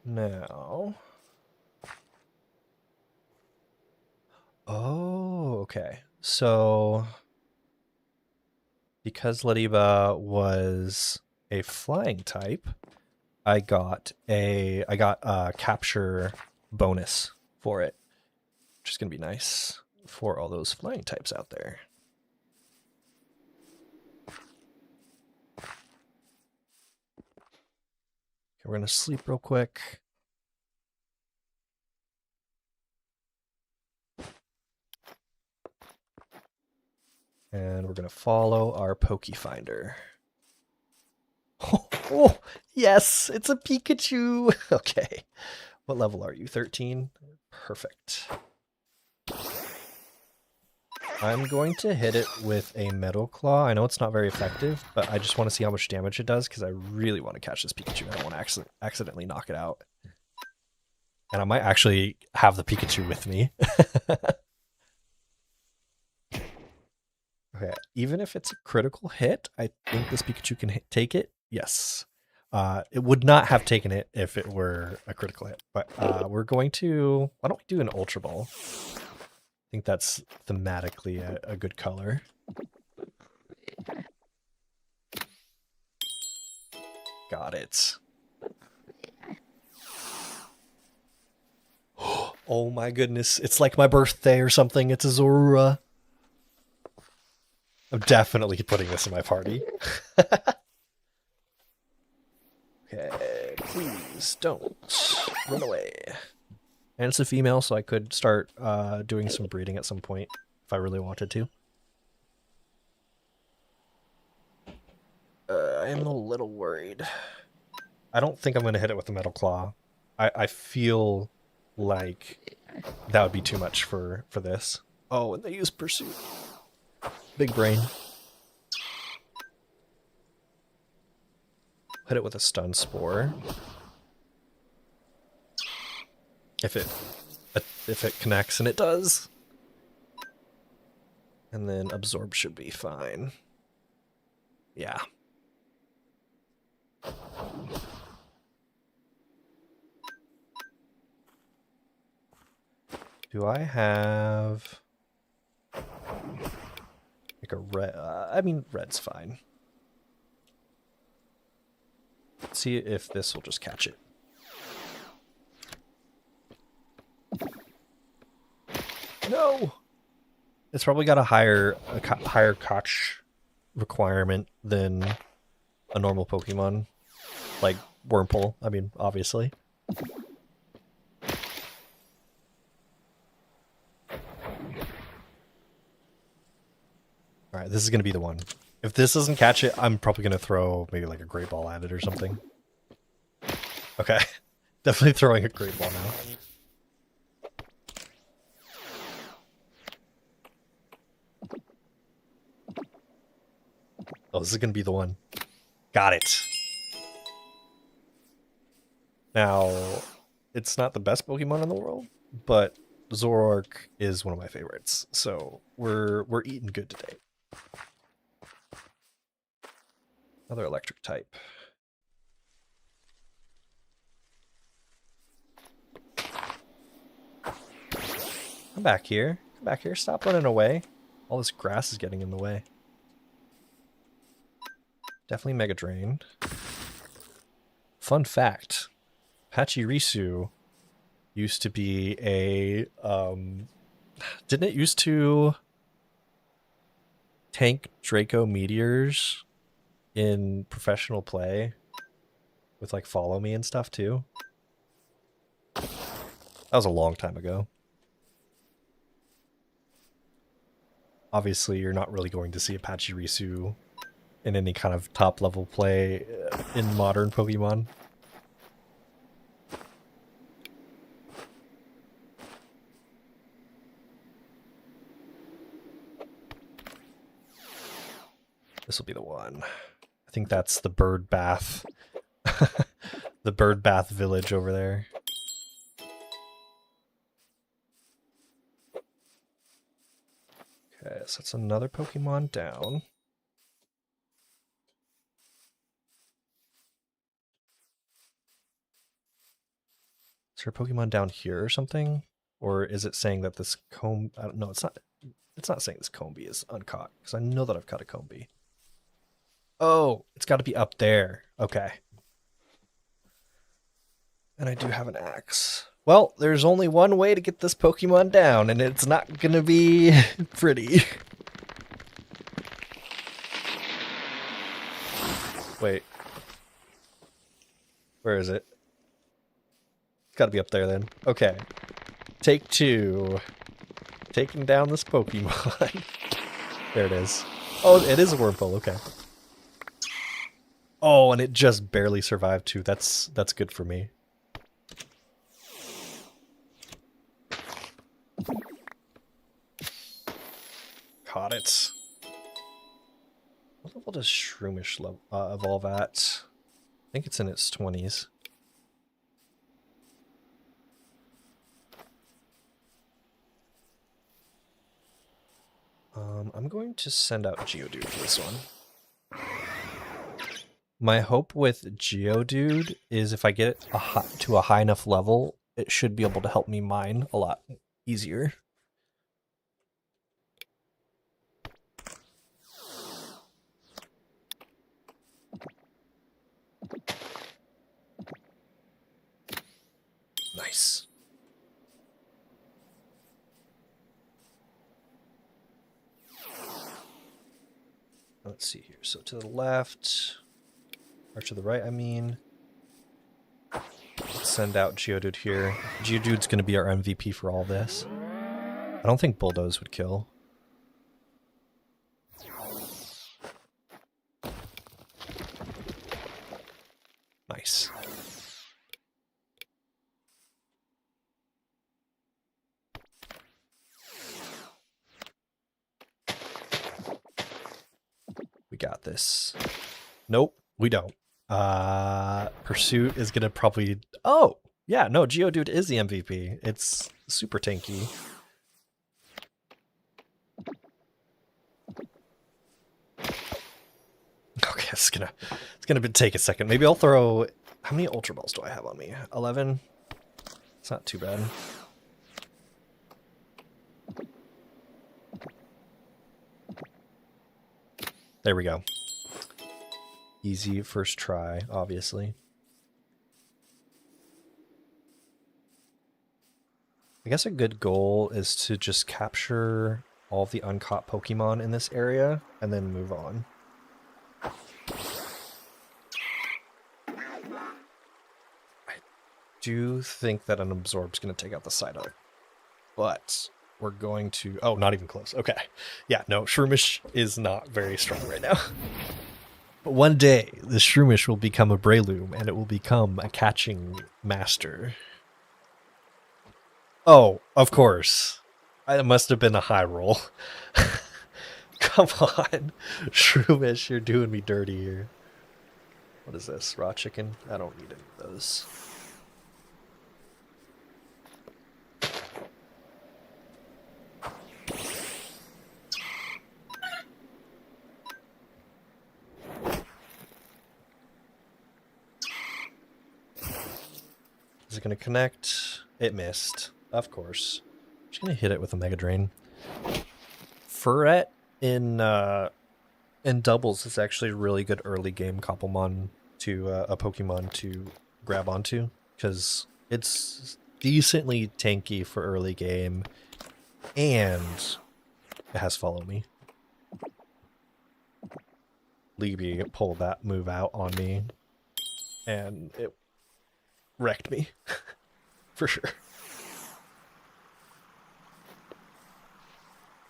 A: Now... Oh, okay. So... because Lediba was a flying type, I got a capture bonus for it, which is going to be nice for all those flying types out there. Okay, we're going to sleep real quick. And we're going to follow our Pokefinder. Oh, yes, it's a Pikachu. Okay. What level are you? 13? Perfect. I'm going to hit it with a Metal Claw. I know it's not very effective, but I just want to see how much damage it does because I really want to catch this Pikachu. I don't want to accidentally knock it out. And I might actually have the Pikachu with me. Okay, even if it's a critical hit, I think this Pikachu can take it. Yes. It would not have taken it if it were a critical hit. But we're going to... Why don't we do an Ultra Ball? I think that's thematically a good color. Got it. Oh my goodness. It's like my birthday or something. It's Azura. I'm definitely putting this in my party. Okay. Please don't run away. And it's a female, so I could start doing some breeding at some point if I really wanted to. I'm a little worried. I don't think I'm going to hit it with the metal claw. I feel like that would be too much for this. Oh, and they use pursuit. Big brain. Hit it with a stun spore. If it connects, and it does. And then absorb should be fine. Yeah. Do I have like a red? I mean, red's fine. Let's see if this will just catch it. No! It's probably got a higher catch requirement than a normal Pokemon. Like Wurmple, I mean, obviously. Alright, this is going to be the one. If this doesn't catch it, I'm probably going to throw maybe like a Great Ball at it or something. Okay. Definitely throwing a Great Ball now. Oh, this is going to be the one. Got it. Now, it's not the best Pokemon in the world, but Zoroark is one of my favorites. So we're eating good today. Another electric type. Come back here. Come back here. Stop running away. All this grass is getting in the way. Definitely Mega Drained. Fun fact. Pachirisu used to be a... didn't it used to tank Draco Meteors in professional play with like Follow Me and stuff too? That was a long time ago. Obviously, you're not really going to see a Pachirisu in any kind of top level play in modern Pokemon. This will be the one. I think that's the bird bath. The bird bath village over there. Okay, so that's another Pokemon down. Is there a Pokemon down here or something? Or is it saying that this comb... I don't know, it's not saying this Combee is uncaught, because I know that I've caught a Combee. Oh, it's got to be up there. Okay. And I do have an axe. Well, there's only one way to get this Pokemon down, and it's not going to be pretty. Wait. Where is it? It's got to be up there then. Okay. Take 2. Taking down this Pokemon. There it is. Oh, it is a Wurmple. Okay. Oh, and it just barely survived too. That's good for me. Caught it. What level does Shroomish evolve at? I think it's in its 20s. I'm going to send out Geodude for this one. My hope with Geodude is if I get it to a high enough level, it should be able to help me mine a lot easier. Nice. Let's see here. So to the left, or to the right, I mean. send out Geodude here. Geodude's going to be our MVP for all this. I don't think Bulldoze would kill. Nice. We got this. Nope, we don't. Pursuit is gonna probably... Oh! Yeah, no, Geodude is the MVP. It's super tanky. Okay, it's gonna take a second. Maybe I'll throw... How many Ultra Balls do I have on me? 11? It's not too bad. There we go. Easy first try, obviously. I guess a good goal is to just capture all the uncaught Pokemon in this area and then move on. I do think that an Absorb's going to take out the Psyduck, but we're going to... Oh, not even close. Okay. Yeah, no, Shroomish is not very strong right now. But one day, the Shroomish will become a Breloom, and it will become a catching master. Oh, of course. It must have been a high roll. Come on. Shroomish, you're doing me dirty here. What is this? Raw chicken? I don't need any of those. Is it going to connect? It missed. Of course. I'm just going to hit it with a Mega Drain. Furret in doubles is actually a really good early game Cobblemon to a Pokemon to grab onto, because it's decently tanky for early game, and it has Follow Me. Libby pulled that move out on me, and it wrecked me, for sure.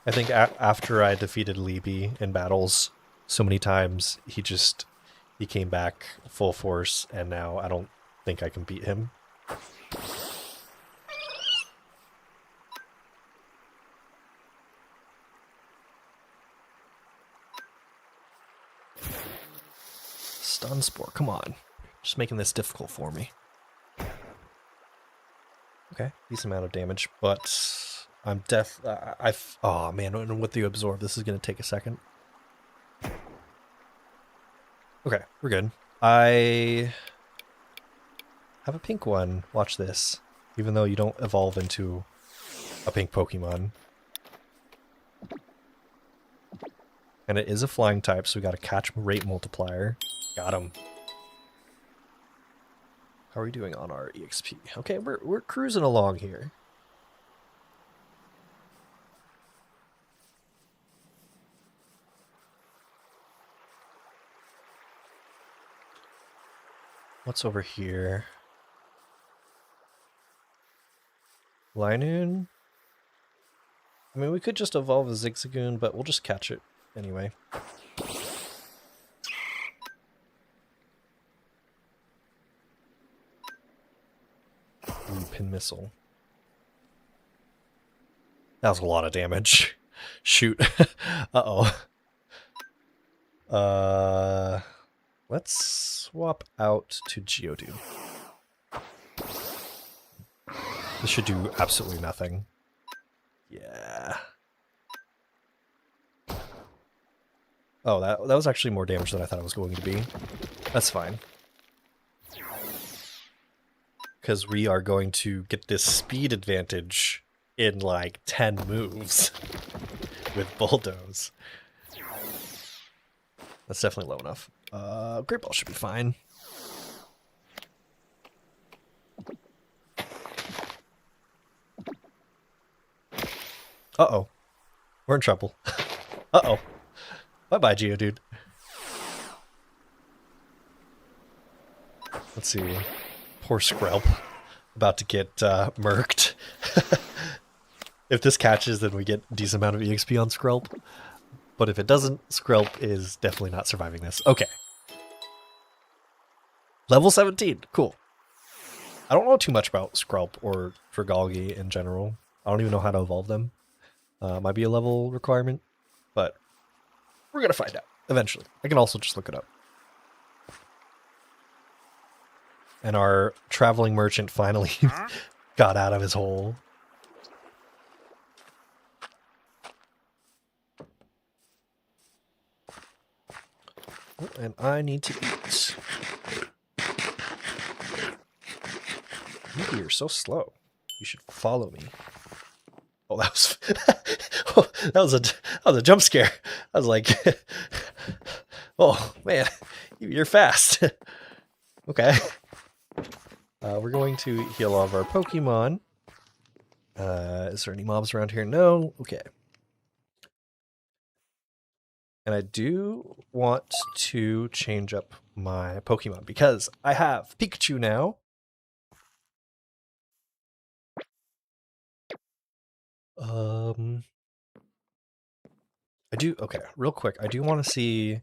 A: I think after I defeated Libby in battles so many times, he came back full force, and now I don't think I can beat him. Stun Spore, come on. Just making this difficult for me. Okay, decent amount of damage, but I'm oh man, and with the Absorb, this is going to take a second. Okay, we're good. I have a pink one. Watch this. Even though you don't evolve into a pink Pokemon. And it is a flying type, so we got a catch rate multiplier. Got him. How are we doing on our EXP? Okay, we're cruising along here. What's over here? Linoon? I mean, we could just evolve a Zigzagoon, but we'll just catch it anyway. Ooh, Pin Missile. That was a lot of damage. Shoot. Uh-oh. Let's swap out to Geodude. This should do absolutely nothing. Yeah. Oh, that was actually more damage than I thought it was going to be. That's fine. Because we are going to get this speed advantage in like 10 moves with Bulldoze. That's definitely low enough. Great Ball should be fine. Uh-oh. We're in trouble. Uh-oh. Bye-bye, Geodude. Let's see. Poor Skrelp. about to get murked. If this catches, then we get a decent amount of EXP on Skrelp. But if it doesn't, Skrelp is definitely not surviving this. Okay. Level 17. Cool. I don't know too much about Skrelp or Dragalge in general. I don't even know how to evolve them. Might be a level requirement, but we're going to find out eventually. I can also just look it up. And our traveling merchant finally got out of his hole. Oh, and I need to eat. You're so slow. You should follow me. Oh, that was that was a jump scare. I was like, oh man, you're fast. Okay. We're going to heal all of our Pokemon. Is there any mobs around here? No. Okay. And I do want to change up my Pokemon because I have Pikachu now. I do, okay, real quick. I do want to see,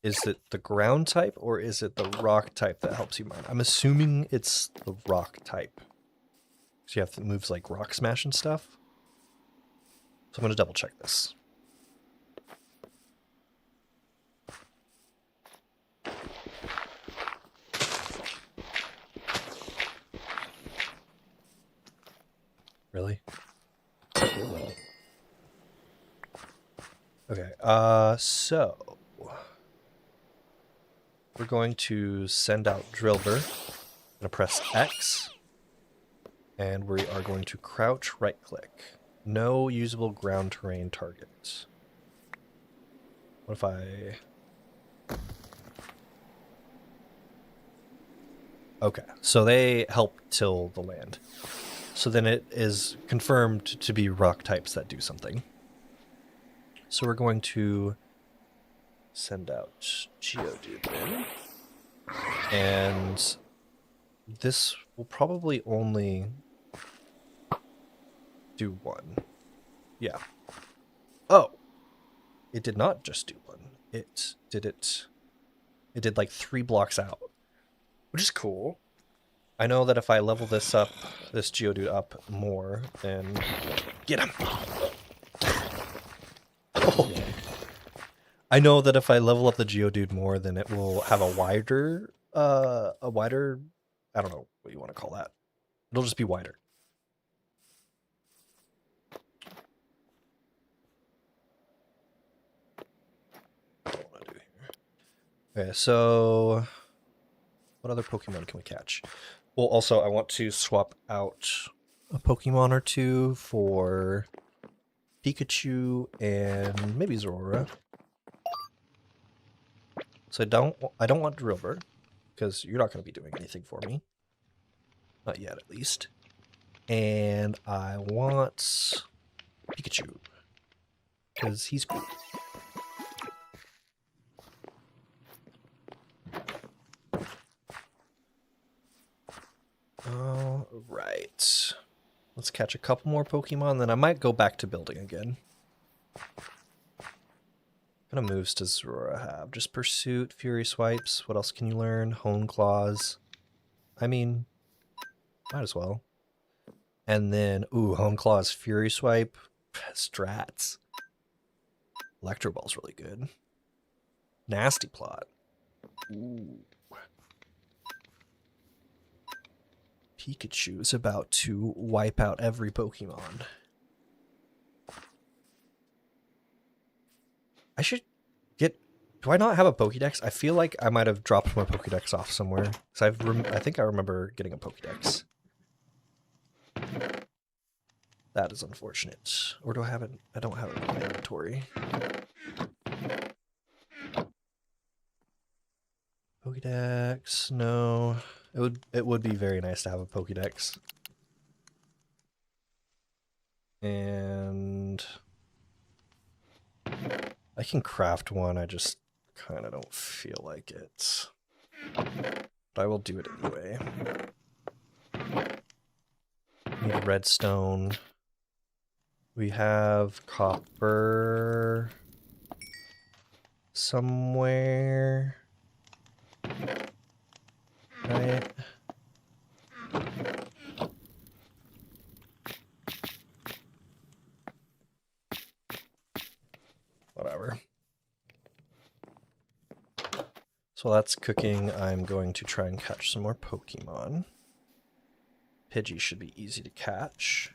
A: is it the ground type or is it the rock type that helps you mine? I'm assuming it's the rock type. So you have moves like rock smash and stuff. So I'm going to double check this. Really? Okay, so we're going to send out Drillbur. I'm going to press X, and we are going to crouch right-click. No usable ground terrain targets. What if I... Okay, so they help till the land. So then it is confirmed to be rock types that do something. So we're going to send out Geodude then. And this will probably only do one. Yeah. Oh! It did not just do one. It did like 3 blocks out. Which is cool. I know that if I level this up, this Geodude up more, then... Get him! Oh. I know that if I level up the Geodude more, then it will have a wider, I don't know what you want to call that. It'll just be wider. What do I want to do here? Okay, so what other Pokemon can we catch? Well, also, I want to swap out a Pokemon or two for Pikachu and maybe Zorora. So I don't want Drillbur, because you're not going to be doing anything for me. Not yet, at least. And I want Pikachu, because he's cool. All right. Let's catch a couple more Pokemon, then I might go back to building again. What kind of moves does Zorora have? Just Pursuit, Fury Swipes. What else can you learn? Hone Claws. I mean, might as well. And then, ooh, Hone Claws, Fury Swipe, Strats. Electro Ball's really good. Nasty Plot. Ooh. Pikachu is about to wipe out every Pokemon. I should get... Do I not have a Pokédex? I feel like I might have dropped my Pokédex off somewhere. Because I think I remember getting a Pokédex. That is unfortunate. Or do I have it? I don't have it in my inventory. Pokédex, no. It would be very nice to have a Pokédex. And I can craft one, I just kind of don't feel like it. But I will do it anyway. redstone. We have copper somewhere. Right. Whatever. So while that's cooking, I'm going to try and catch some more Pokemon. Pidgey should be easy to catch.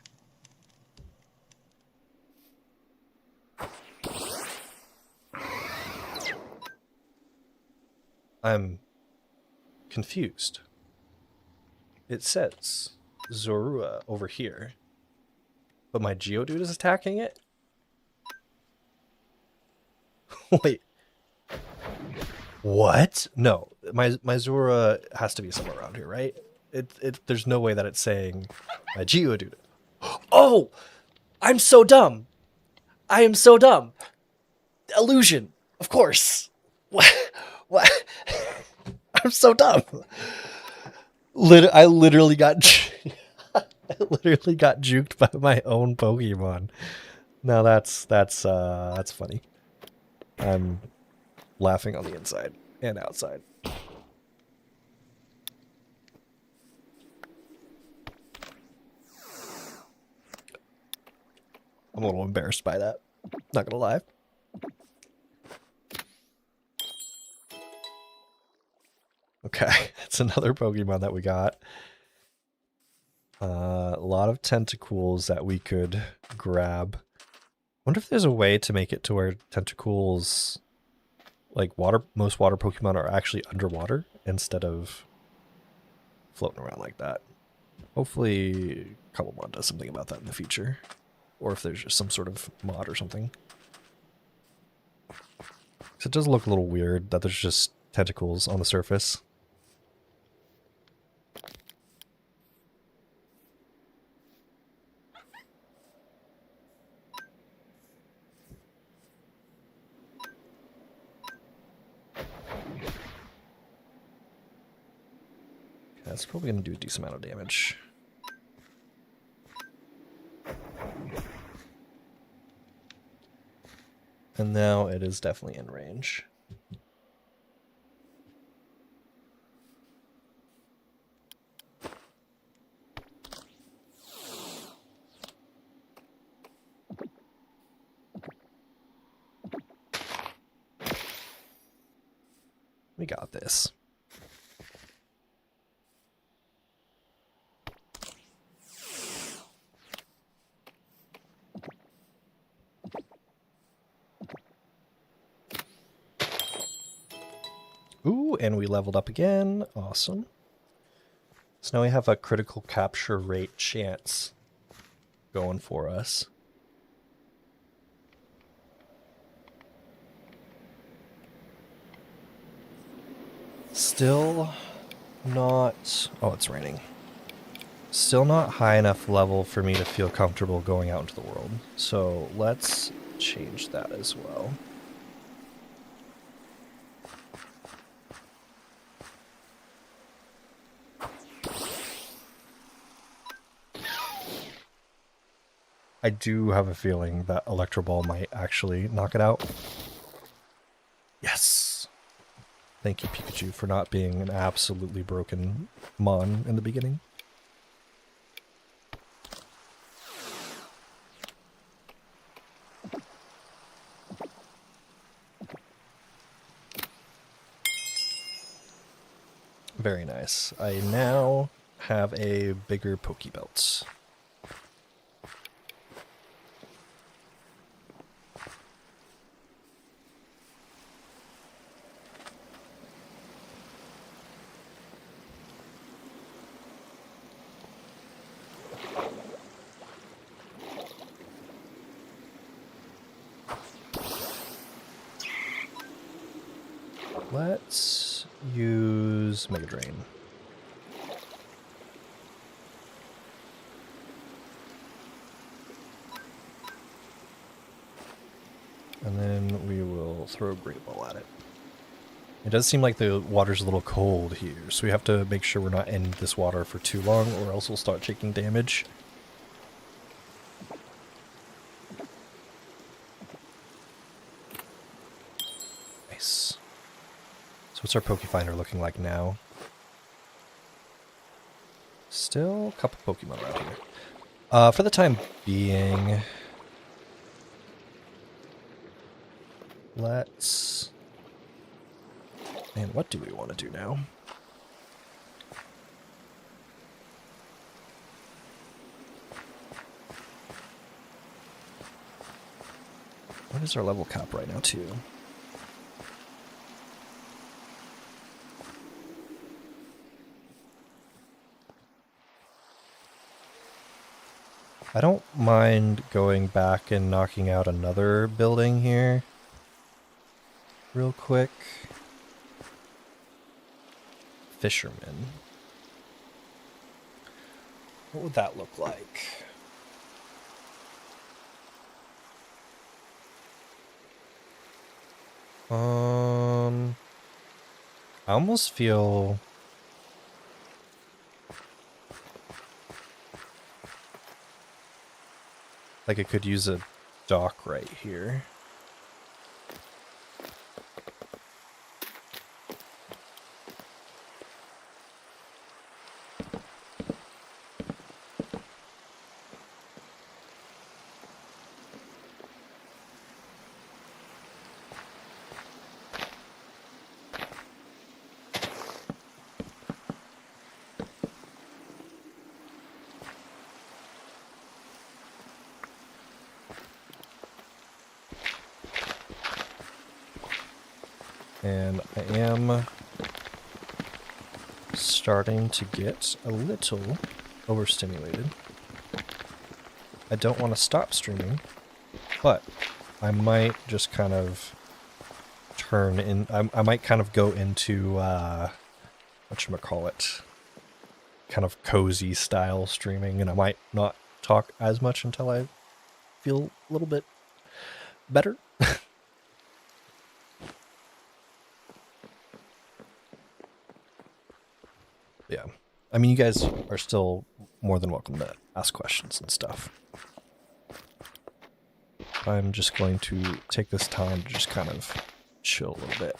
A: I'm confused. It says Zorua over here, but my Geodude is attacking it? Wait. What? No, my Zorua has to be somewhere around here, right? There's no way that it's saying my Geodude. Oh! I'm so dumb! I am so dumb! Illusion! Of course! What? What? I'm so dumb! I literally got juked by my own Pokemon. Now that's funny. I'm laughing on the inside and outside. I'm a little embarrassed by that. Not gonna lie. Okay, it's another Pokemon that we got. A lot of tentacles that we could grab. Wonder if there's a way to make it to where tentacles, like most water Pokemon are actually underwater instead of floating around like that. Hopefully Cobblemon does something about that in the future. Or if there's just some sort of mod or something. So it does look a little weird that there's just tentacles on the surface. That's probably going to do a decent amount of damage. And now it is definitely in range. We got this. Ooh, and we leveled up again. Awesome. So now we have a critical capture rate chance going for us. Still not... Oh, it's raining. Still not high enough level for me to feel comfortable going out into the world. So let's change that as well. I do have a feeling that Electro Ball might actually knock it out. Yes! Thank you, Pikachu, for not being an absolutely broken Mon in the beginning. Very nice. I now have a bigger Pokebelt. Let's use Mega Drain. And then we will throw a Great Ball at it. It does seem like the water's a little cold here, so we have to make sure we're not in this water for too long, or else we'll start taking damage. So what's our Pokefinder looking like now? Still a couple Pokemon around here. For the time being, let's... And what do we want to do now? What is our level cap right now, too? I don't mind going back and knocking out another building here real quick. Fisherman. What would that look like? I almost feel like I could use a dock right here. And I am starting to get a little overstimulated. I don't want to stop streaming, but I might just kind of turn in. I might kind of go into whatchamacallit, kind of cozy style streaming, and I might not talk as much until I feel a little bit better. Yeah. I mean, you guys are still more than welcome to ask questions and stuff. I'm just going to take this time to just kind of chill a little bit.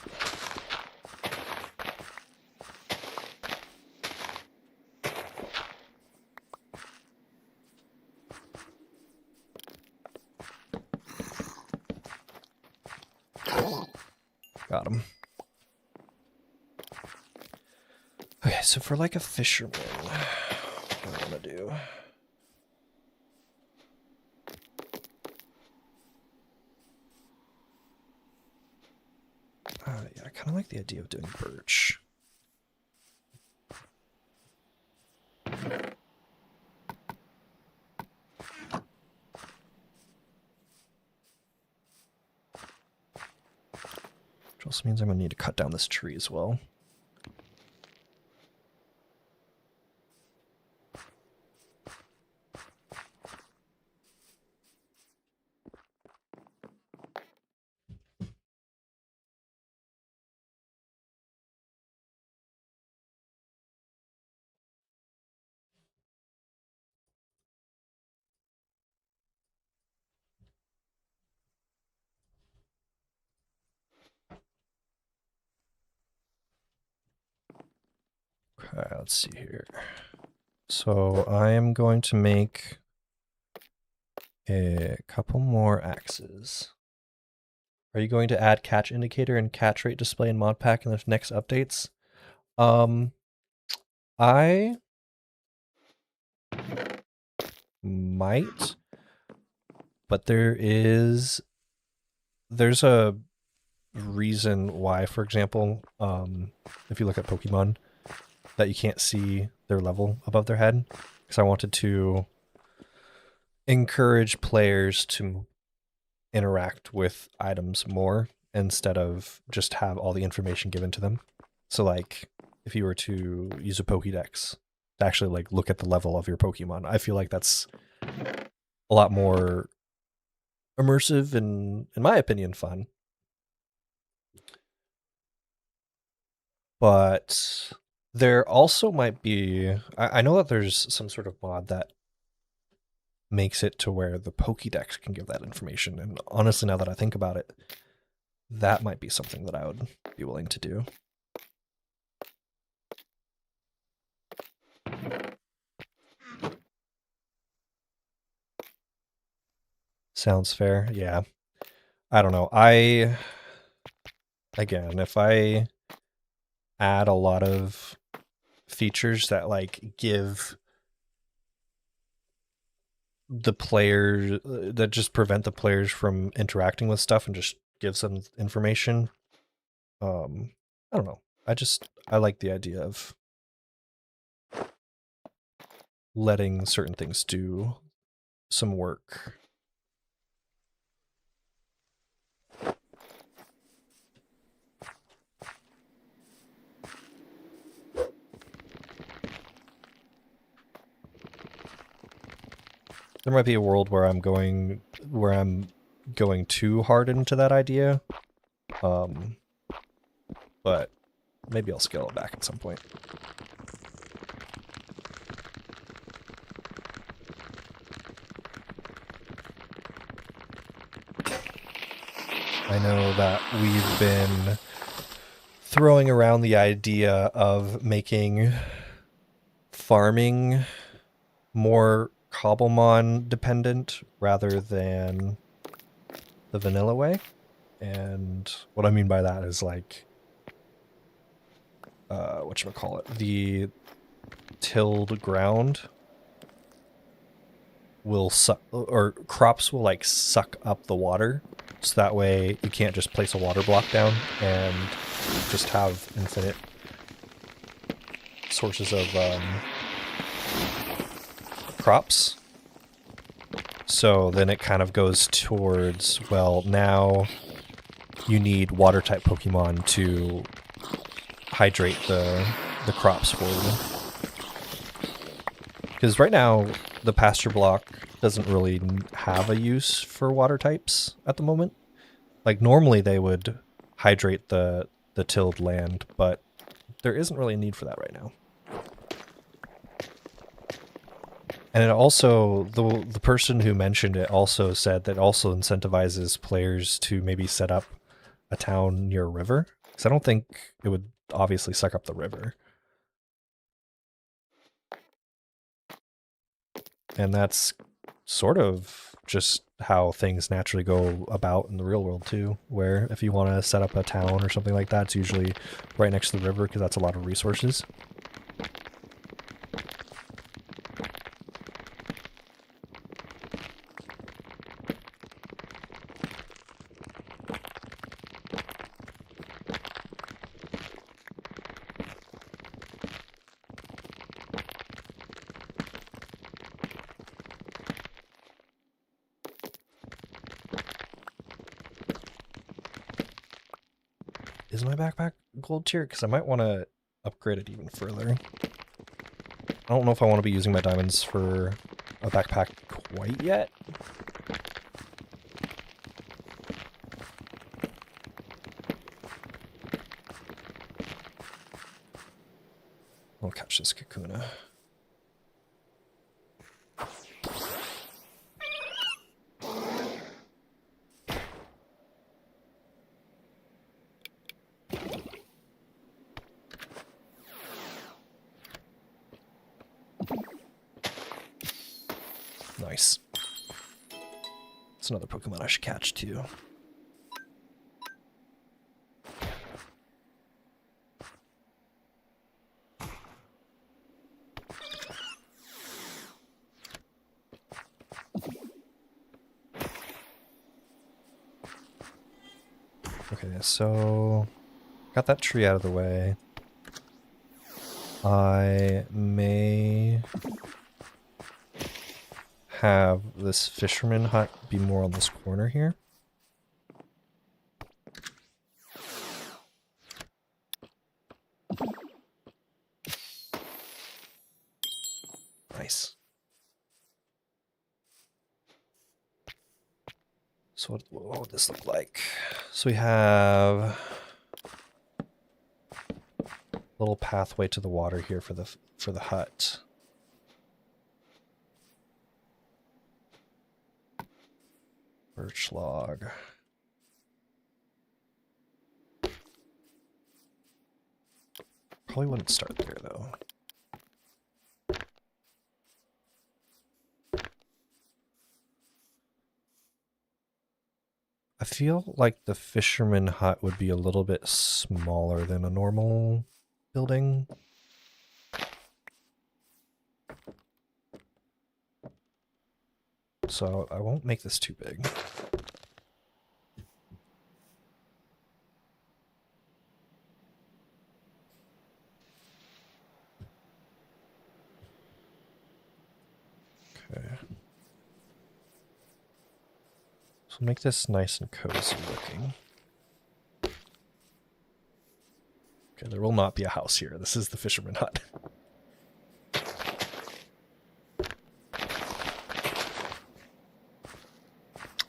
A: Got him. Okay, so for like a fisherman, what do I want to do? Yeah, I kind of like the idea of doing birch. Which also means I'm going to need to cut down this tree as well. Okay, let's see here. So I am going to make a couple more axes. Are you going to add catch indicator and catch rate display in modpack in the next updates? I might, but there's a reason why, for example, if you look at Pokemon, that you can't see their level above their head, because I wanted to encourage players to interact with items more instead of just have all the information given to them. So like if you were to use a Pokédex to actually like look at the level of your Pokemon, I feel like that's a lot more immersive and, in my opinion, fun. But there also might be, I know that there's some sort of mod that makes it to where the Pokédex can give that information. And honestly, now that I think about it, that might be something that I would be willing to do. Sounds fair. Yeah. I don't know. Again, if I add a lot of features that like give the player that just prevent the players from interacting with stuff and just gives them information, I don't know. I like the idea of letting certain things do some work. There might be a world where I'm going too hard into that idea. But maybe I'll scale it back at some point. I know that we've been throwing around the idea of making farming more Cobblemon dependent rather than the vanilla way. And what I mean by that is like, whatchamacallit, the tilled ground will suck, or crops will like suck up the water. So that way you can't just place a water block down and just have infinite sources of crops. So then it kind of goes towards, well, now you need water type Pokemon to hydrate the crops for you. Because right now the pasture block doesn't really have a use for water types at the moment. Like normally they would hydrate the tilled land, but there isn't really a need for that right now. And it also, the person who mentioned it also said that also incentivizes players to maybe set up a town near a river. Because I don't think it would obviously suck up the river. And that's sort of just how things naturally go about in the real world too, where if you want to set up a town or something like that, it's usually right next to the river because that's a lot of resources. Is my backpack gold tier? Because I might want to upgrade it even further. I don't know if I want to be using my diamonds for a backpack quite yet. I'll catch this Kakuna. Nice. It's another Pokemon I should catch too. Okay, so got that tree out of the way. I may have this fisherman hut be more on this corner here. Nice. So what would this look like? So we have a little pathway to the water here for the hut. Birch log. Probably wouldn't start there though. I feel like the fisherman hut would be a little bit smaller than a normal building. So I won't make this too big. Okay. So make this nice and cozy looking. Okay, there will not be a house here. This is the fisherman hut.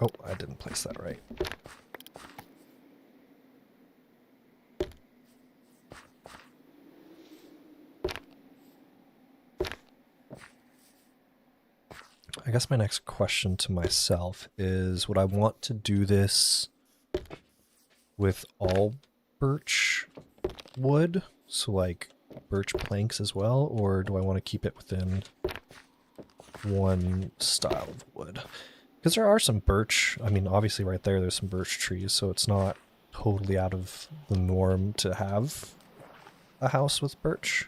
A: Oh, I didn't place that right. I guess my next question to myself is, would I want to do this with all birch wood? So like birch planks as well? Or do I want to keep it within one style of wood? Because there are some birch. I mean, obviously right there's some birch trees, so it's not totally out of the norm to have a house with birch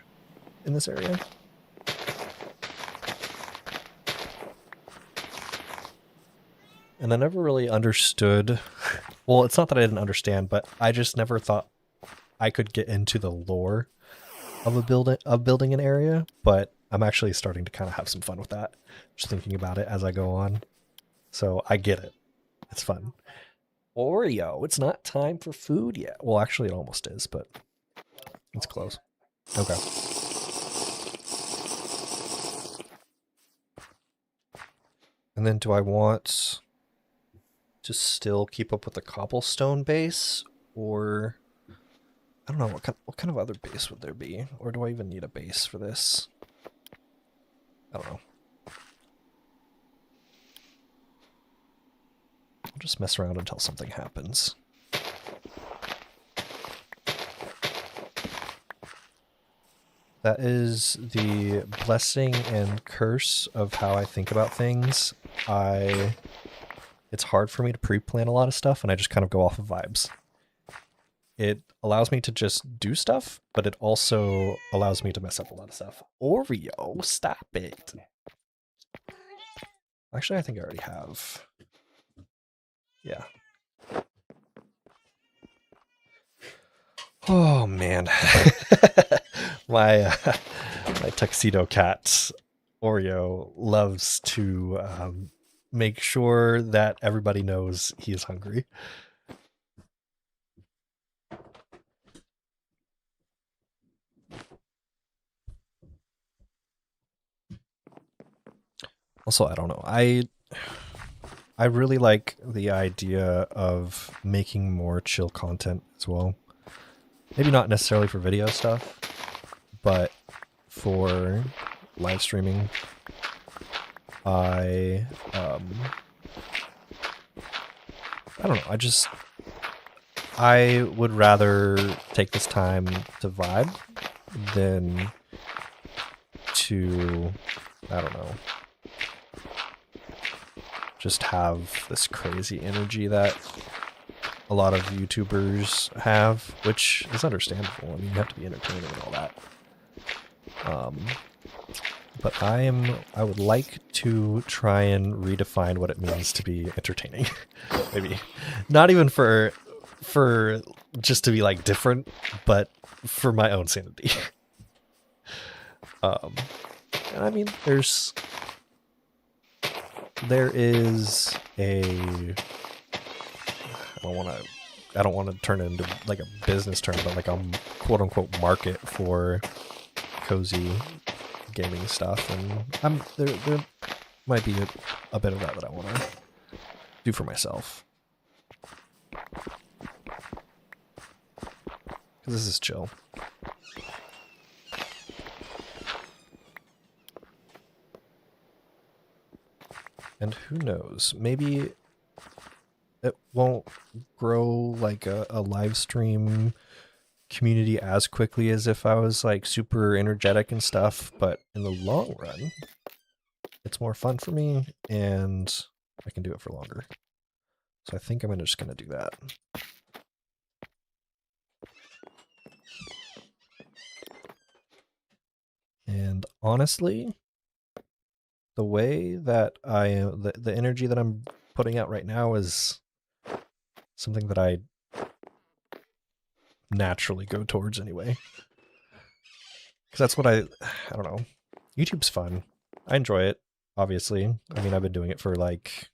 A: in this area. And I never really understood, well, it's not that I didn't understand, but I just never thought I could get into the lore of building an area, but I'm actually starting to kind of have some fun with that, just thinking about it as I go on. So I get it. It's fun. Oreo, it's not time for food yet. Well, actually it almost is, but it's close. Okay. And then do I want to still keep up with the cobblestone base, or I don't know, what kind of other base would there be? Or do I even need a base for this? I don't know. I'll just mess around until something happens. That is the blessing and curse of how I think about things. It's hard for me to pre-plan a lot of stuff, and I just kind of go off of vibes. It allows me to just do stuff, but it also allows me to mess up a lot of stuff. Oreo, stop it. Actually, I think I already have. Yeah. Oh, man. my tuxedo cat, Oreo, loves to make sure that everybody knows he is hungry. Also, I don't know. I really like the idea of making more chill content as well. Maybe not necessarily for video stuff, but for live streaming. I don't know. I would rather take this time to vibe than to, I don't know, just have this crazy energy that a lot of YouTubers have, which is understandable. I mean, you have to be entertaining and all that. But I would like to try and redefine what it means to be entertaining. Maybe not even for just to be like different, but for my own sanity. I mean, there is a, I don't want to turn it into like a business term, but like a quote unquote market for cozy gaming stuff, and there might be a bit of that I want to do for myself, because this is chill. And who knows, maybe it won't grow like a live stream community as quickly as if I was like super energetic and stuff, but in the long run, it's more fun for me and I can do it for longer. So I think I'm just going to do that. And honestly, the way that the energy that I'm putting out right now is something that I naturally go towards anyway. Because that's what I don't know. YouTube's fun. I enjoy it, obviously. I mean, I've been doing it for like,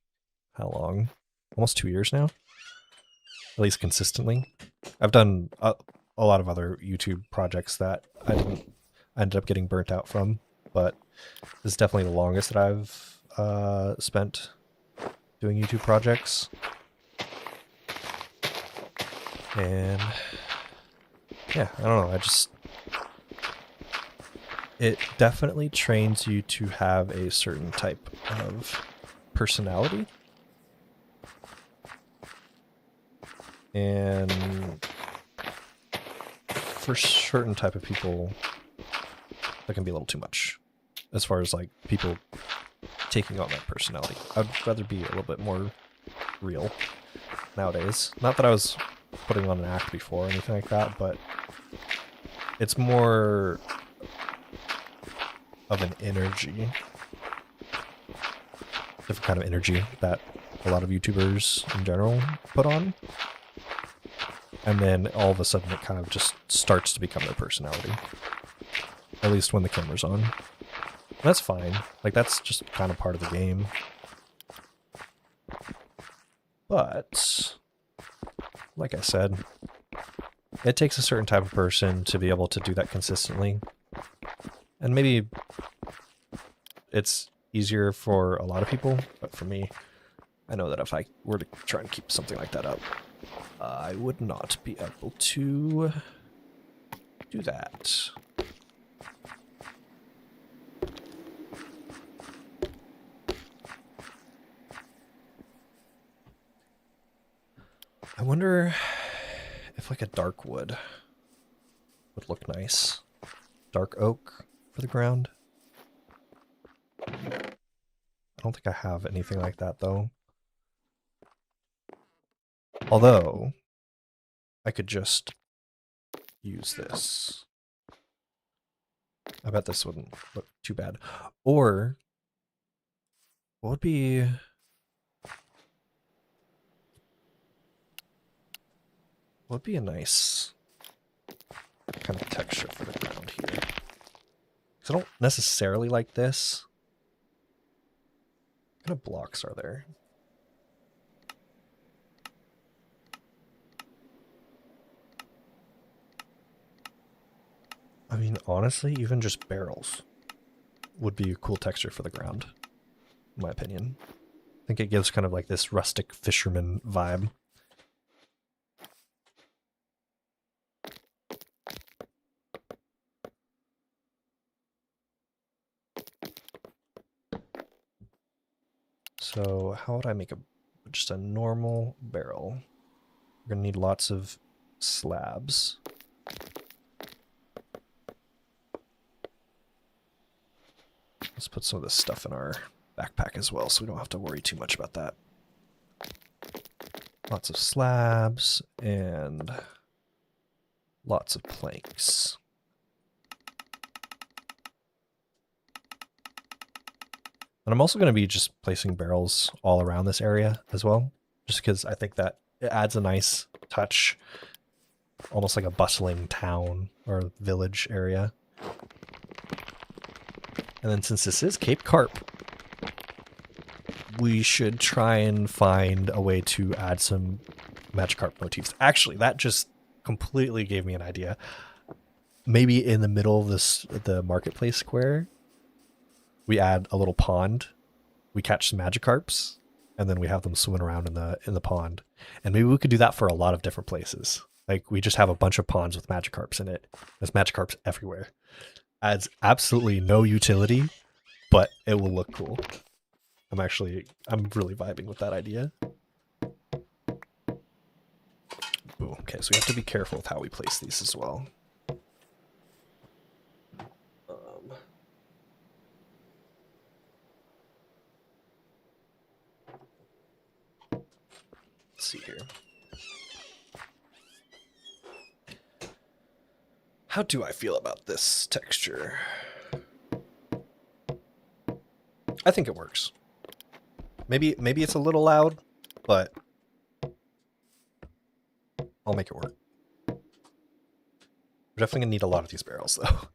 A: how long? Almost 2 years now? At least consistently. I've done a lot of other YouTube projects that I ended up getting burnt out from, but this is definitely the longest that I've spent doing YouTube projects. And yeah, I don't know. It definitely trains you to have a certain type of personality. And for certain type of people, that can be a little too much. As far as like people taking on that personality. I'd rather be a little bit more real nowadays. Not that I was putting on an act before or anything like that, but it's more of an energy. Different kind of energy that a lot of YouTubers in general put on. And then all of a sudden it kind of just starts to become their personality. At least when the camera's on. That's fine. Like, that's just kind of part of the game. But, like I said, it takes a certain type of person to be able to do that consistently. And maybe it's easier for a lot of people, but for me, I know that if I were to try and keep something like that up, I would not be able to do that. I wonder if like a dark wood would look nice. Dark oak for the ground. I don't think I have anything like that though. Although, I could just use this. I bet this wouldn't look too bad. Or, what would be... What would be a nice kind of texture for the ground here? Because I don't necessarily like this. What kind of blocks are there? I mean, honestly, even just barrels would be a cool texture for the ground, in my opinion. I think it gives kind of like this rustic fisherman vibe. So how would I make just a normal barrel? We're gonna need lots of slabs. Let's put some of this stuff in our backpack as well, so we don't have to worry too much about that. Lots of slabs and lots of planks. And I'm also going to be just placing barrels all around this area as well, just because I think that it adds a nice touch, almost like a bustling town or village area. And then since this is Cape Karp, we should try and find a way to add some Magikarp motifs. Actually, that just completely gave me an idea. Maybe in the middle of the marketplace square, we add a little pond. We catch some Magikarps, and then we have them swimming around in the pond. And maybe we could do that for a lot of different places. Like, we just have a bunch of ponds with Magikarps in it. There's Magikarps everywhere. Adds absolutely no utility, but it will look cool. I'm really vibing with that idea. Ooh, okay, so we have to be careful with how we place these as well. Let's see here. How do I feel about this texture? I think it works. Maybe it's a little loud, but I'll make it work. We're definitely gonna need a lot of these barrels, though.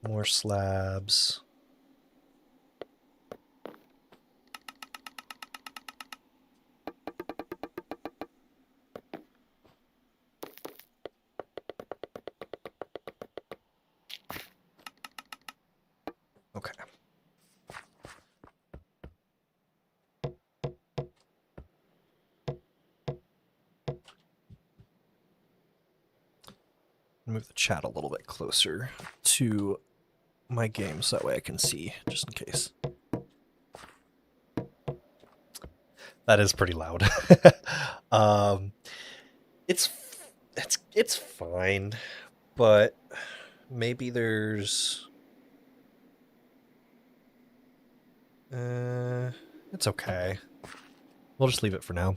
A: More slabs. Okay. Move the chat a little bit closer to my game so that way I can see, just in case. That is pretty loud. It's fine, but maybe there's it's okay. We'll just leave it for now.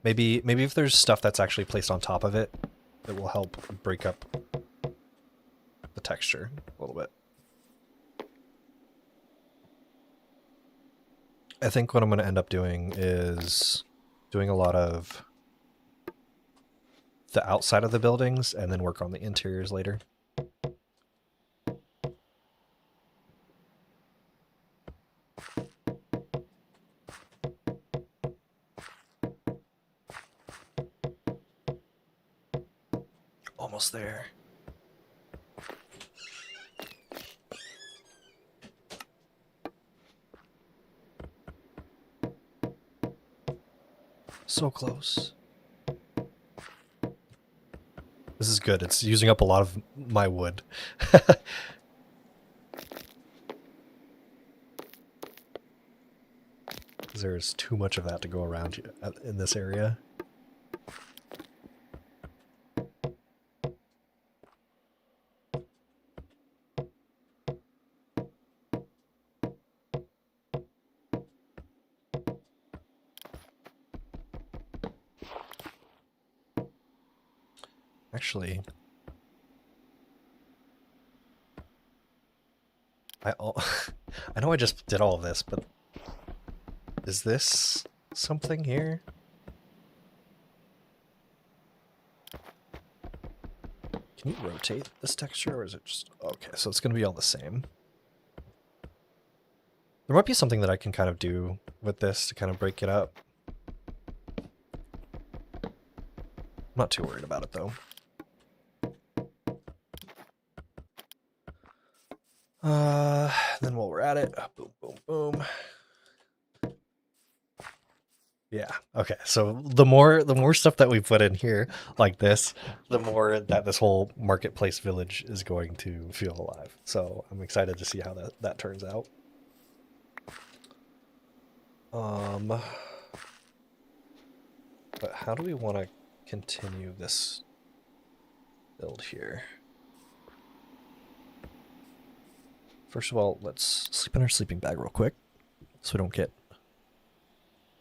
A: Maybe if there's stuff that's actually placed on top of it, it will help break up the texture a little bit. I think what I'm going to end up doing is doing a lot of the outside of the buildings and then work on the interiors later. Almost there. So close. This is good. It's using up a lot of my wood. There's too much of that to go around in this area. Actually, I know I just did all of this, but is this something here? Can you rotate this texture, or is it just... Okay, so it's going to be all the same. There might be something that I can kind of do with this to kind of break it up. I'm not too worried about it, though. Then while we're at it, boom, boom, boom. Yeah. Okay. So the more stuff that we put in here, like this, the more that this whole marketplace village is going to feel alive. So I'm excited to see how that turns out. But how do we want to continue this build here? First of all, let's sleep in our sleeping bag real quick so we don't get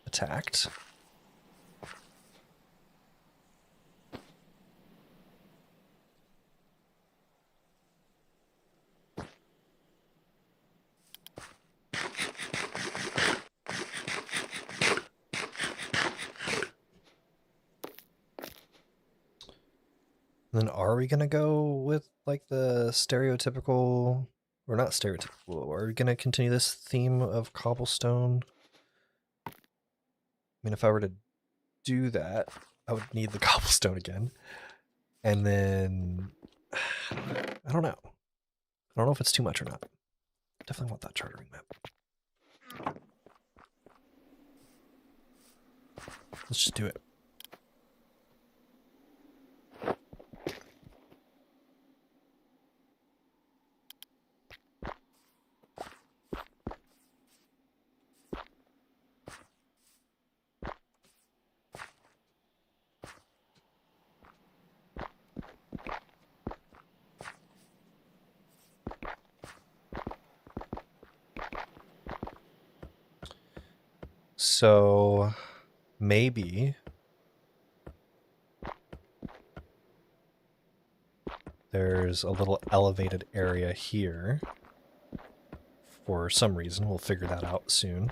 A: attacked. And then are we gonna go with like the stereotypical, or not stereotypical, are we gonna continue this theme of cobblestone? I mean, if I were to do that, I would need the cobblestone again. And then, I don't know. I don't know if it's too much or not. Definitely want that chartering map. Let's just do it. So maybe there's a little elevated area here. For some reason, we'll figure that out soon.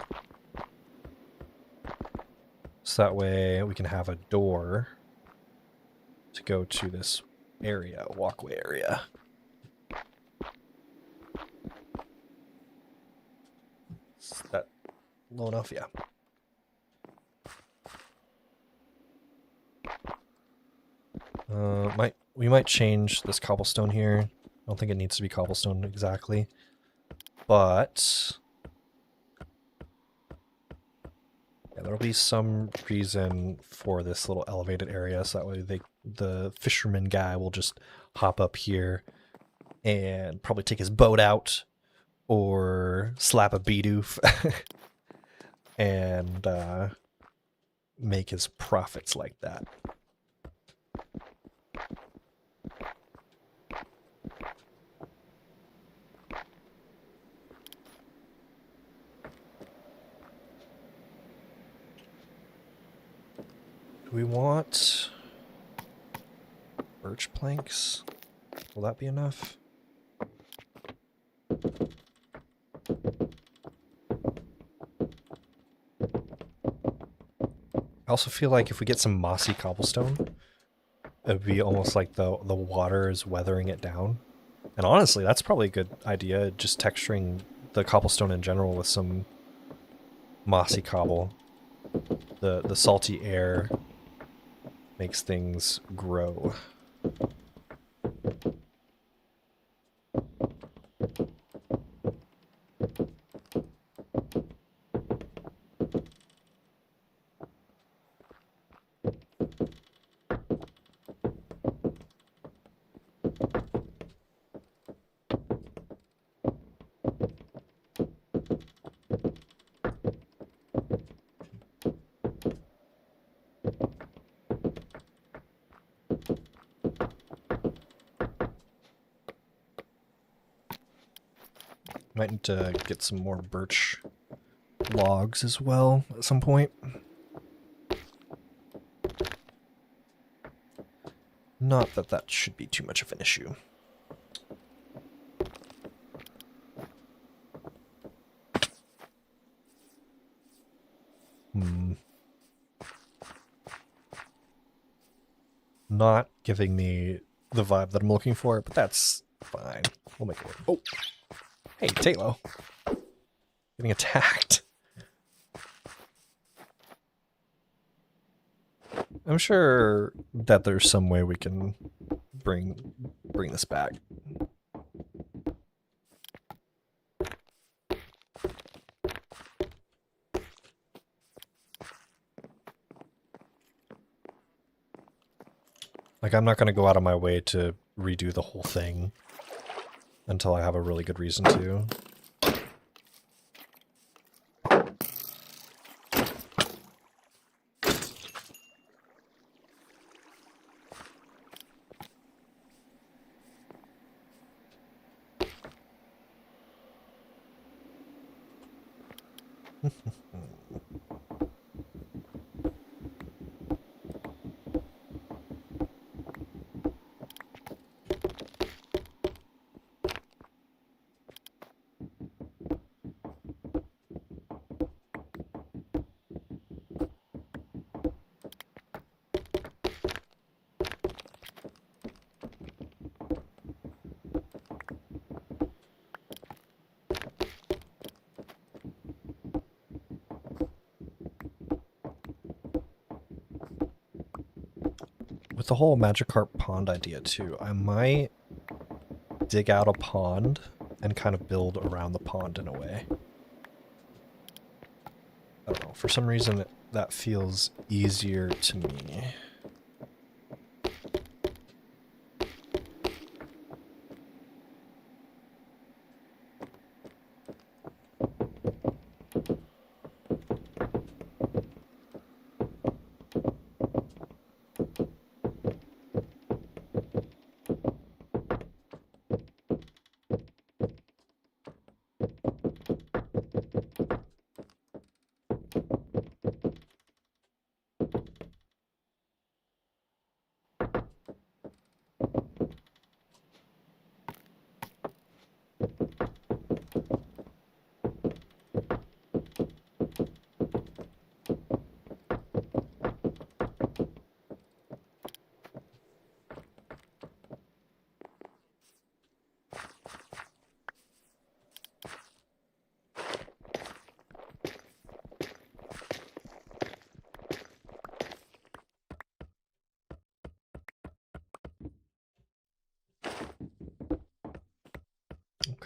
A: So that way we can have a door to go to this area, walkway area. Is that low enough? Yeah. We might change this cobblestone here. I don't think it needs to be cobblestone exactly, but yeah, there'll be some reason for this little elevated area, so that way the fisherman guy will just hop up here and probably take his boat out or slap a bidoof and make his profits like that. Do we want birch planks? Will that be enough? I also feel like if we get some mossy cobblestone, it would be almost like the water is weathering it down. And honestly, that's probably a good idea, just texturing the cobblestone in general with some mossy cobble. The salty air makes things grow. Might need to get some more birch logs as well at some point. Not that that should be too much of an issue. Not giving me the vibe that I'm looking for, but that's fine. We'll make it work. Oh! Hey, Talo. Getting attacked. I'm sure that there's some way we can bring this back. Like, I'm not going to go out of my way to redo the whole thing until I have a really good reason to. With the whole Magikarp pond idea too, I might dig out a pond and kind of build around the pond in a way. I don't know, for some reason that feels easier to me.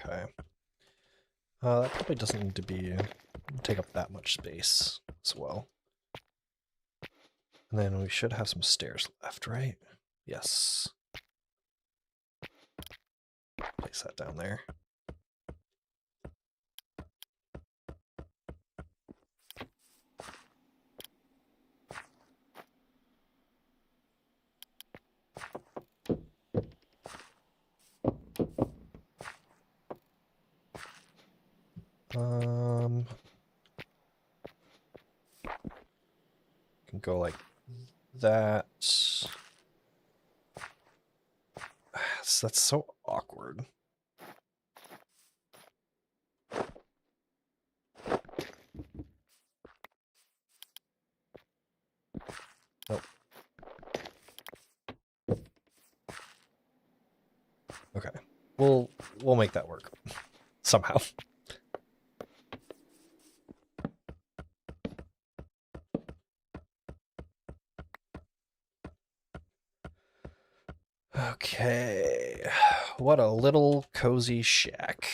A: Okay. That probably doesn't need to take up that much space as well. And then we should have some stairs left, right? Yes. Place that down there. Can go like that. That's so awkward. Nope. Okay. We'll make that work. Somehow. Okay. What a little cozy shack.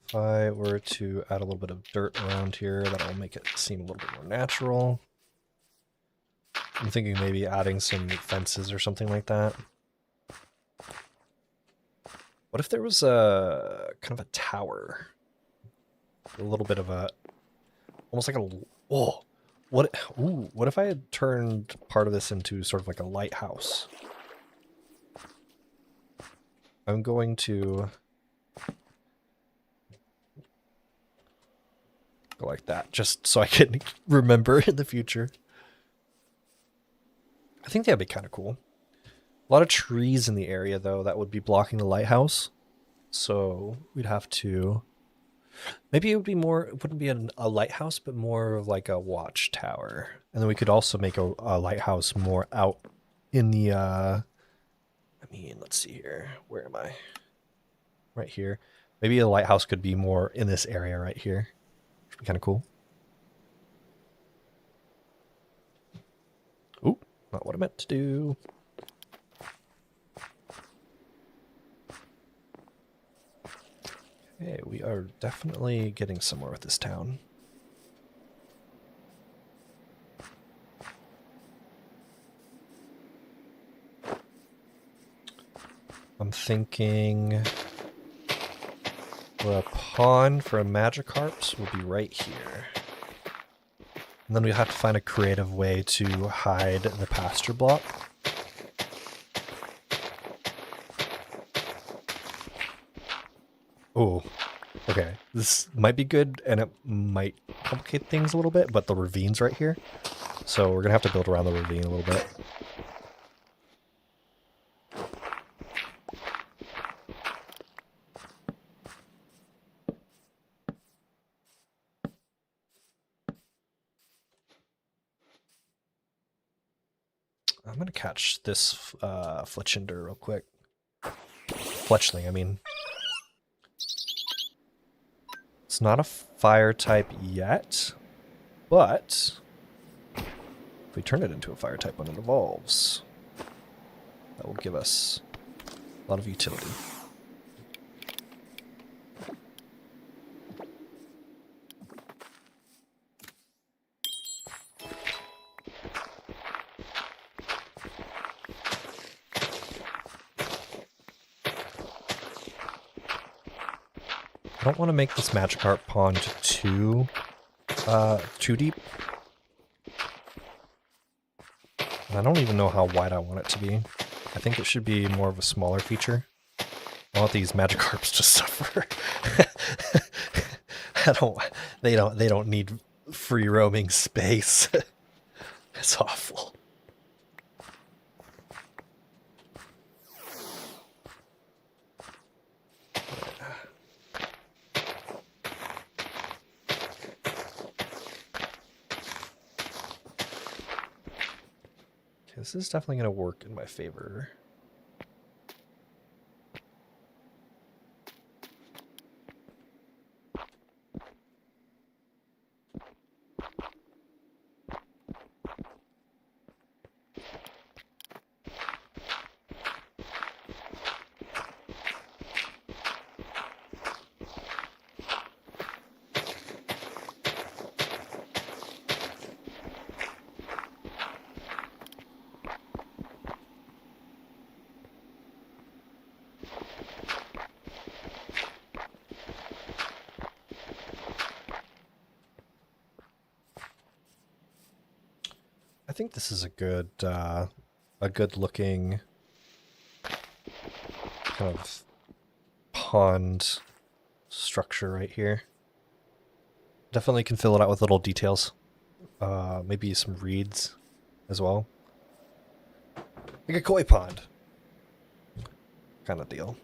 A: If I were to add a little bit of dirt around here, that'll make it seem a little bit more natural. I'm thinking maybe adding some fences or something like that. What if there was a kind of a tower? A little bit of a, almost like a, oh, what if I had turned part of this into sort of like a lighthouse? I'm going to go like that, just so I can remember in the future. I think that'd be kind of cool. A lot of trees in the area, though, that would be blocking the lighthouse. So we'd have to... Maybe it would be more... It wouldn't be a lighthouse, but more of like a watchtower. And then we could also make a lighthouse more out in the... I mean, let's see here. Where am I? Right here. Maybe a lighthouse could be more in this area right here. Which would be kind of cool. Ooh, not what I meant to do. Okay, we are definitely getting somewhere with this town. I'm thinking the pond for Magikarps will be right here. And then we have to find a creative way to hide the pasture block. Oh, okay. This might be good, and it might complicate things a little bit, but the ravine's right here. So we're going to have to build around the ravine a little bit. I'm going to catch this Fletchinder real quick. Fletchling, I mean. It's not a fire type yet, but if we turn it into a fire type when it evolves, that will give us a lot of utility. I don't want to make this Magikarp pond too deep. And I don't even know how wide I want it to be. I think it should be more of a smaller feature. I want these Magikarps to suffer. They don't need free roaming space. It's awful. this is definitely going to work in my favor. I think this is a good looking kind of pond structure right here. Definitely can fill it out with little details. Maybe some reeds as well. Like a koi pond kind of deal.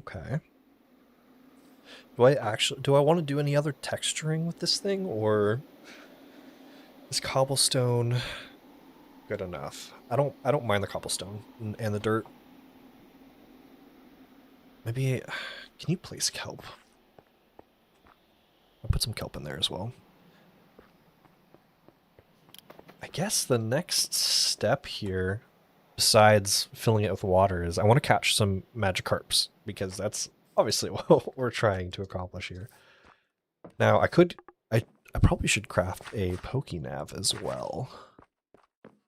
A: Okay. Do I want to do any other texturing with this thing, or is cobblestone good enough? I don't mind the cobblestone and the dirt. Maybe can you place kelp? I'll put some kelp in there as well. I guess the next step here, besides filling it with water, is I want to catch some magic carps, because that's obviously what we're trying to accomplish here. Now, I probably should craft a Pokenav as well,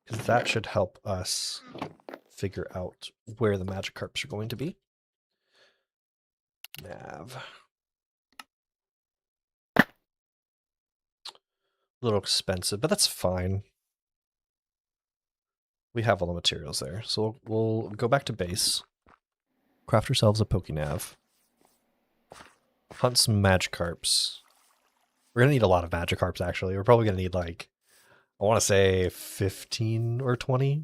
A: because that should help us figure out where the magic carps are going to be. Nav. A little expensive, but that's fine. We have all the materials there, so we'll go back to base, craft ourselves a Pokenav, hunt some Magikarps. We're gonna need a lot of Magikarps, actually. We're probably gonna need, like, I want to say 15 or 20.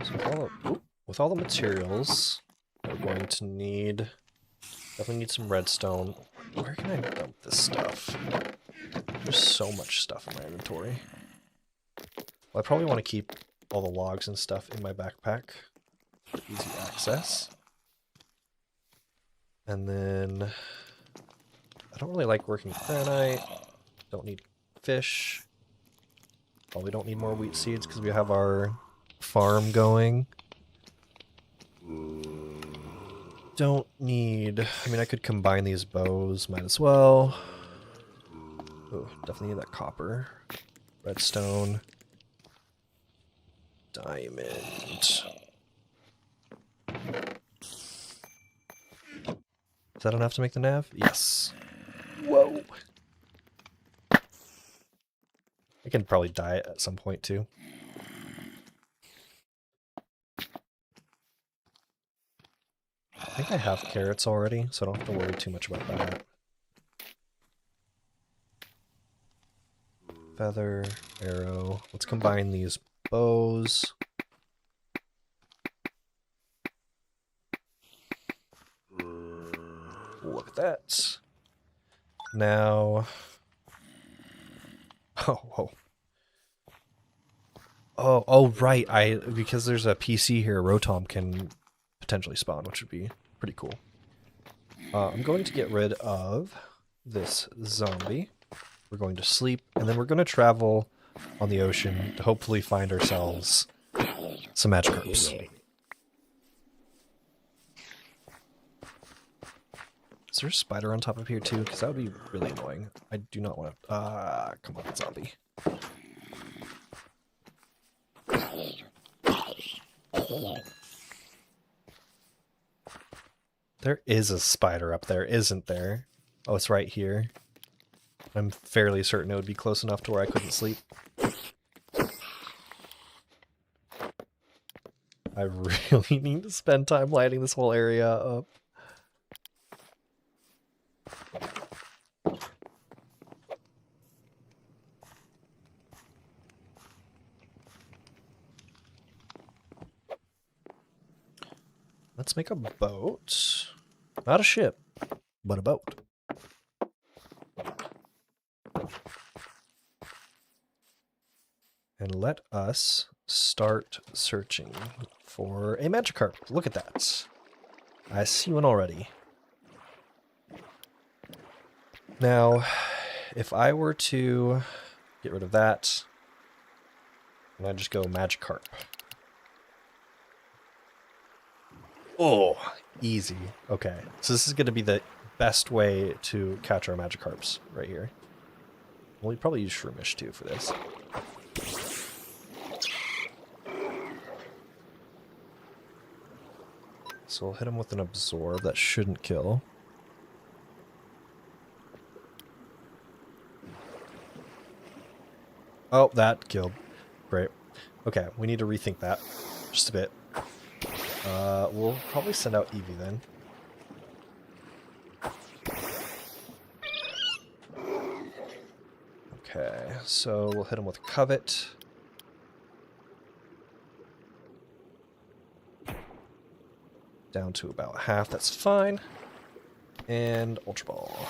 A: So with all the materials, we're going to need, definitely need some redstone. Where can I dump this stuff? There's so much stuff in my inventory. Well, I probably want to keep all the logs and stuff in my backpack for easy access. And then I don't really like working with granite. Don't need fish. Probably don't need more wheat seeds because we have our farm going. Don't need, I mean, I could combine these bows, might as well. Oh, definitely need that copper. Redstone. Diamond. Is that enough to make the nav? Yes. Whoa. I can probably die at some point too. I think I have carrots already, so I don't have to worry too much about that. Feather, arrow. Let's combine these bows. Look at that. Now... Oh, right. Because there's a PC here, Rotom can potentially spawn, which would be pretty cool. I'm going to get rid of this zombie. We're going to sleep, and then we're going to travel on the ocean to hopefully find ourselves some Magikarps. Is there a spider on top of here too? Because that would be really annoying. I do not want to... come on, zombie. There is a spider up there, isn't there? Oh, it's right here. I'm fairly certain it would be close enough to where I couldn't sleep. I really need to spend time lighting this whole area up. Let's make a boat. Not a ship, but a boat. And let us start searching for a Magikarp. Look at that. I see one already. Now, if I were to get rid of that, and I just go Magikarp. Oh, easy. Okay, so this is going to be the best way to catch our Magikarps right here. Well, we probably use Shroomish too for this. So we'll hit him with an Absorb. That shouldn't kill. Oh, that killed. Great. Okay, we need to rethink that just a bit. We'll probably send out Eevee then. Okay, so we'll hit him with Covet. Down to about half, that's fine. And Ultra Ball.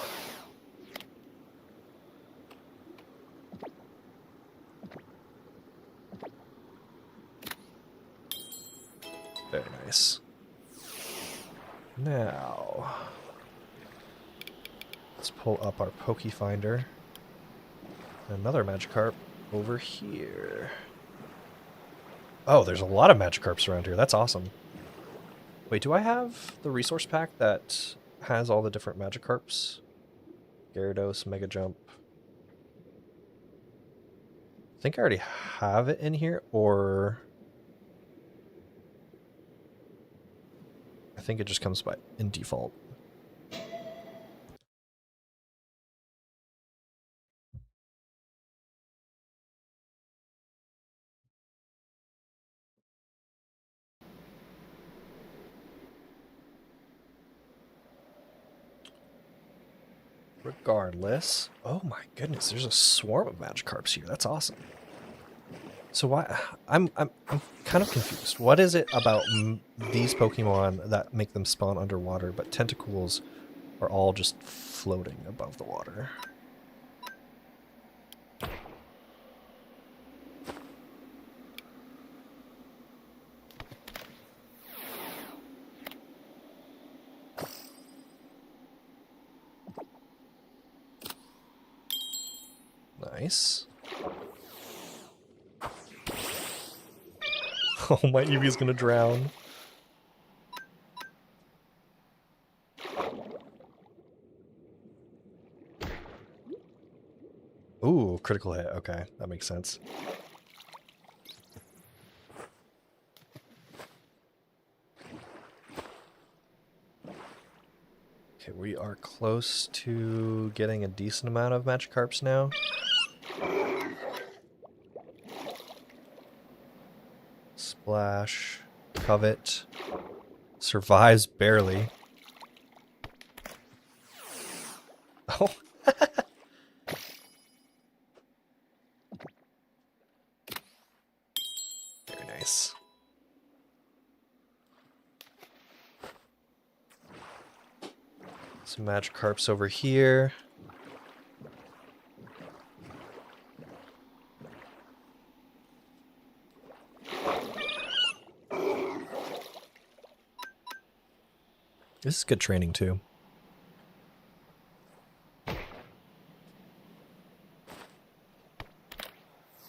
A: Very nice. Now, let's pull up our Poke Finder. Another Magikarp over here. Oh, there's a lot of Magikarps around here. That's awesome. Wait, do I have the resource pack that has all the different Magikarps? Gyarados, Mega Jump. I think I already have it in here, or I think it just comes by in default. Regardless, oh my goodness, there's a swarm of Magikarps here. That's awesome. So why I'm kind of confused. What is it about these Pokemon that make them spawn underwater, but Tentacools are all just floating above the water? Nice. Oh, my Eevee's gonna drown. Ooh, critical hit. Okay, that makes sense. Okay, we are close to getting a decent amount of Magikarps now. Splash, Covet, survives barely. Oh. Very nice. Some Magikarps over here. This is good training too.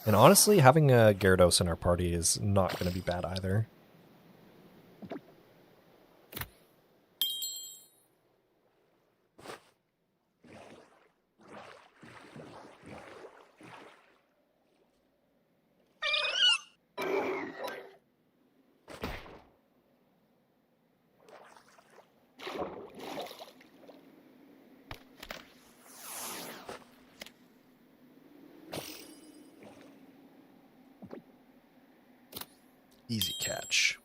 A: And honestly, having a Gyarados in our party is not going to be bad either. Easy catch.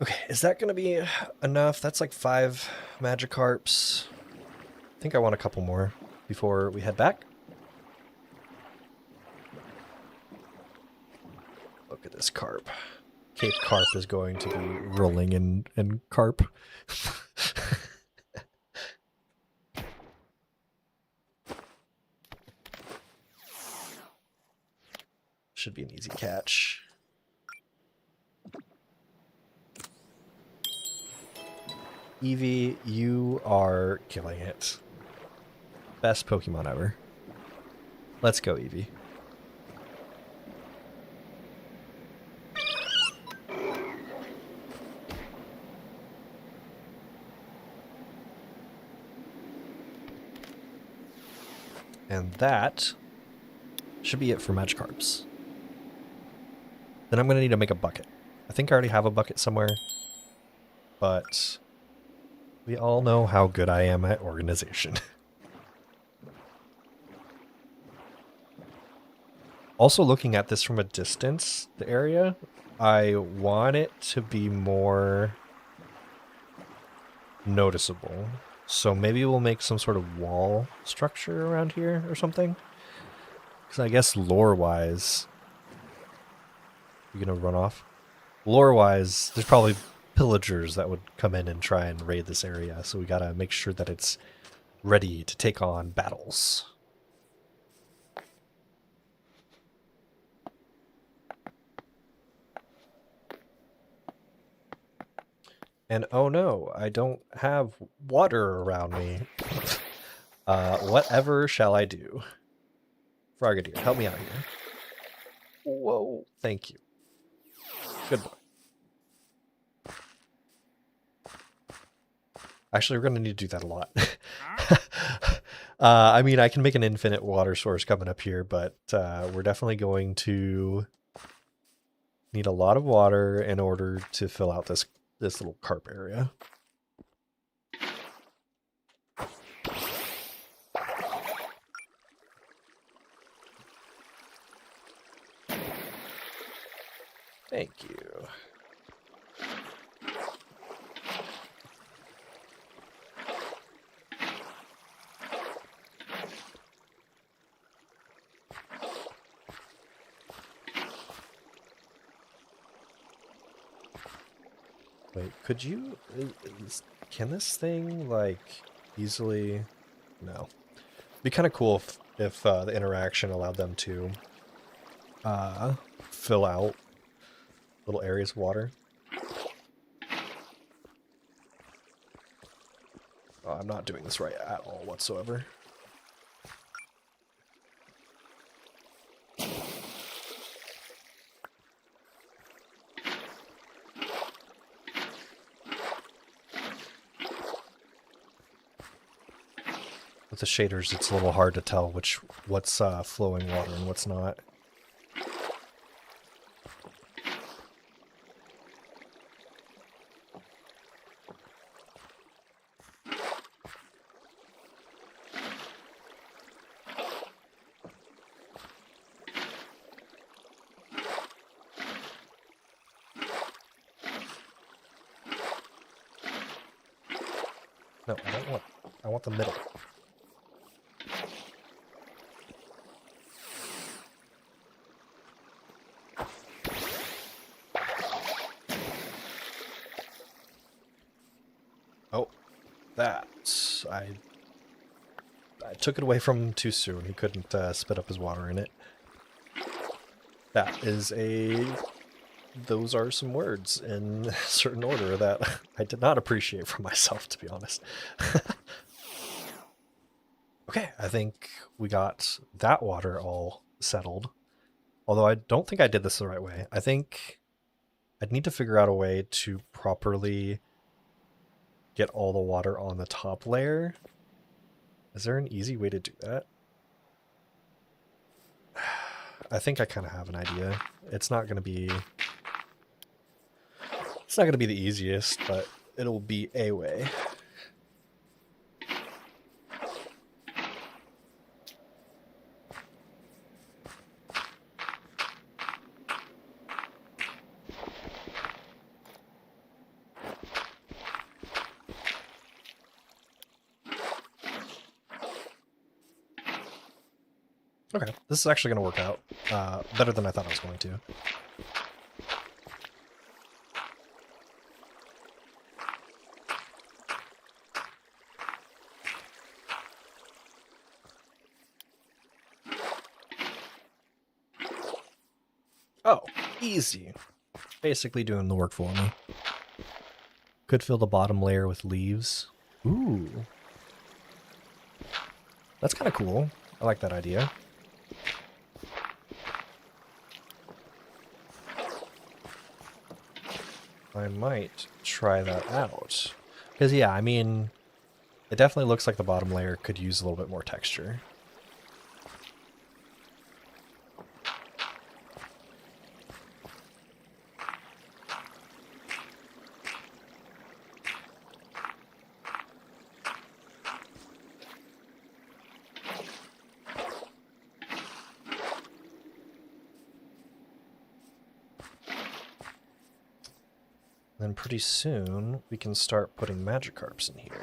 A: Okay, is that going to be enough? That's like 5 Magikarps. I think I want a couple more before we head back. Look at this Karp. Cape Karp is going to be rolling in Karp. Should be an easy catch. Eevee, you are killing it. Best Pokemon ever. Let's go, Eevee. And that should be it for Magikarps. Then I'm going to need to make a bucket. I think I already have a bucket somewhere, but we all know how good I am at organization. Also, looking at this from a distance, the area, I want it to be more noticeable. So maybe we'll make some sort of wall structure around here or something. Because I guess lore-wise... You gonna run off? Lore-wise, there's probably pillagers that would come in and try and raid this area, so we gotta make sure that it's ready to take on battles. And oh no, I don't have water around me. Whatever shall I do? Frogadier, help me out here. Whoa, thank you. Good boy. Actually, we're going to need to do that a lot. I mean, I can make an infinite water source coming up here, but we're definitely going to need a lot of water in order to fill out this little carp area. Thank you. Wait, could you... can this thing, like, easily... No. It'd be kind of cool if the interaction allowed them to fill out little areas of water. Oh, I'm not doing this right at all whatsoever. With the shaders, it's a little hard to tell what's flowing water and what's not. No, I don't want... I want the middle. Oh, that... I took it away from him too soon. He couldn't spit up his water in it. That is a... Those are some words in a certain order that I did not appreciate from myself, to be honest. Okay, I think we got that water all settled. Although I don't think I did this the right way. I think I'd need to figure out a way to properly get all the water on the top layer. Is there an easy way to do that? I think I kind of have an idea. It's not going to be the easiest, but it'll be a way. Okay, this is actually going to work out better than I thought it was going to. Oh, easy. Basically doing the work for me. Could fill the bottom layer with leaves. Ooh. That's kind of cool. I like that idea. I might try that out. Because, yeah, I mean, it definitely looks like the bottom layer could use a little bit more texture. Then pretty soon, we can start putting Magikarps in here.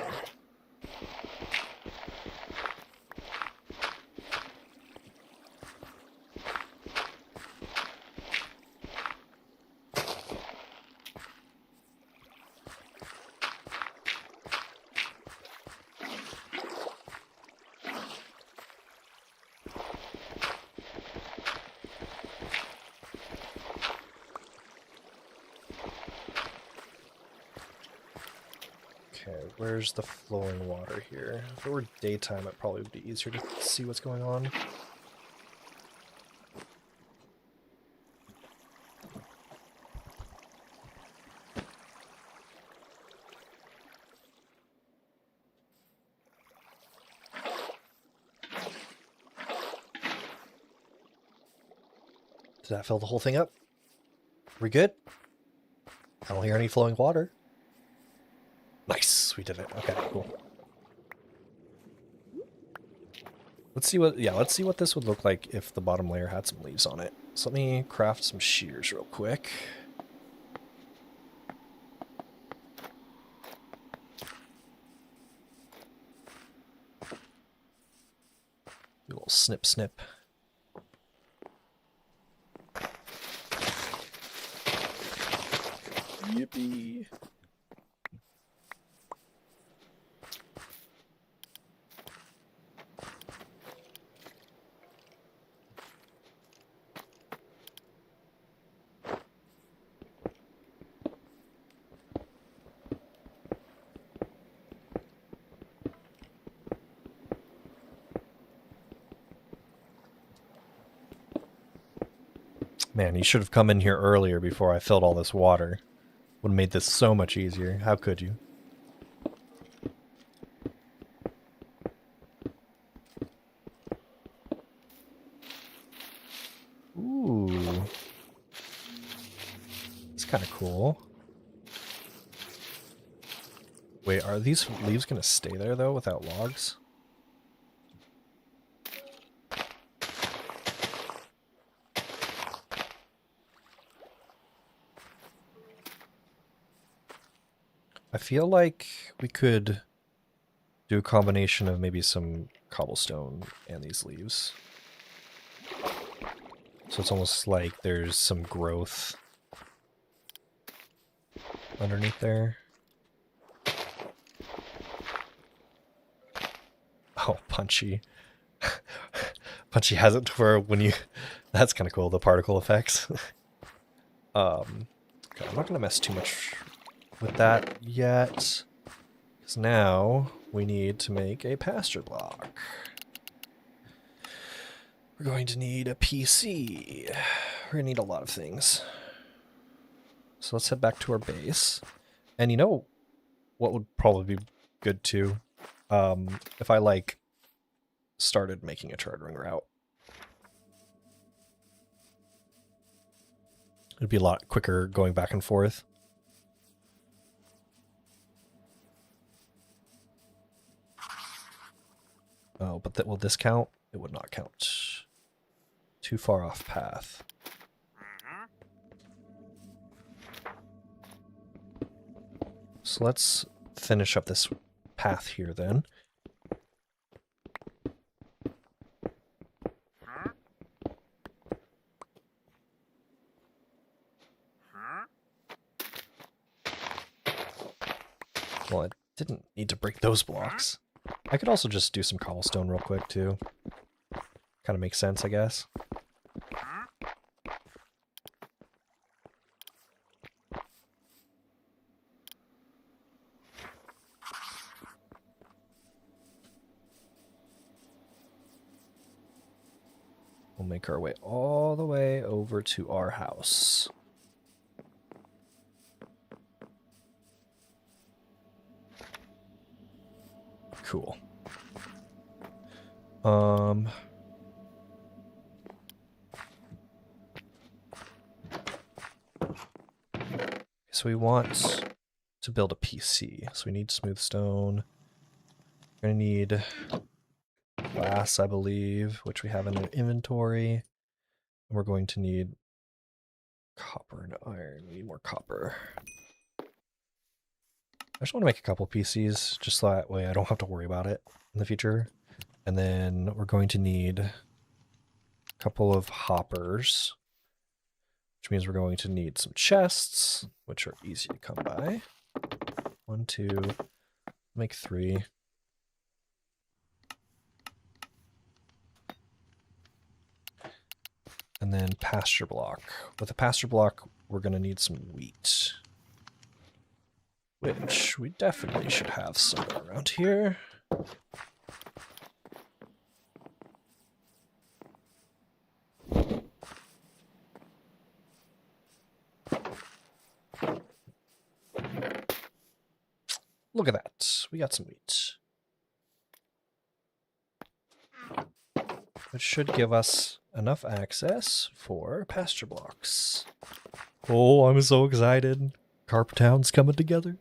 A: Okay, where's the flowing water here? If it were daytime, it probably would be easier to see what's going on. Did that fill the whole thing up? We good? I don't hear any flowing water. Nice, we did it. Okay, cool. Let's see what this would look like if the bottom layer had some leaves on it. So let me craft some shears real quick. Do a little snip snip. Yippee. Man, you should have come in here earlier before I filled all this water. Would have made this so much easier. How could you? Ooh. It's kind of cool. Wait, are these leaves going to stay there, though, without logs? I feel like we could do a combination of maybe some cobblestone and these leaves. So it's almost like there's some growth underneath there. Oh, Punchy. Punchy has it to where when you... That's kind of cool, the particle effects. Okay, I'm not going to mess too much with that yet. Because now we need to make a pasture block. We're going to need a PC. We're going to need a lot of things. So let's head back to our base. And you know what would probably be good too? If I, like, started making a chartering route. It'd be a lot quicker going back and forth. Oh, but will this count? It would not count. Too far off path. So let's finish up this path here then. Well, I didn't need to break those blocks. I could also just do some cobblestone real quick, too. Kind of makes sense, I guess. We'll make our way all the way over to our house. Cool. So we want to build a PC. So we need smooth stone. We're gonna need glass, I believe, which we have in our inventory. And we're going to need copper and iron. We need more copper. I just want to make a couple PCs, just so that way I don't have to worry about it in the future. And then we're going to need a couple of hoppers, which means we're going to need some chests, which are easy to come by. 1, 2, make 3. And then pasture block. With a pasture block, we're going to need some wheat, which we definitely should have somewhere around here. Look at that. We got some wheat, which should give us enough access for pasture blocks. Oh, I'm so excited. Karp Town's coming together.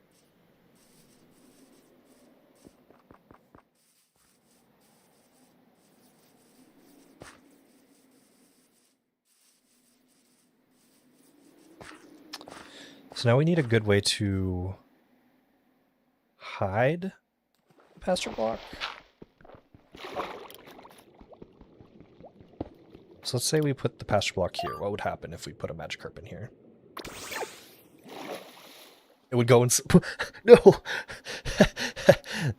A: So now we need a good way to hide the pasture block. So let's say we put the pasture block here. What would happen if we put a magic carp in here? It would go and... No!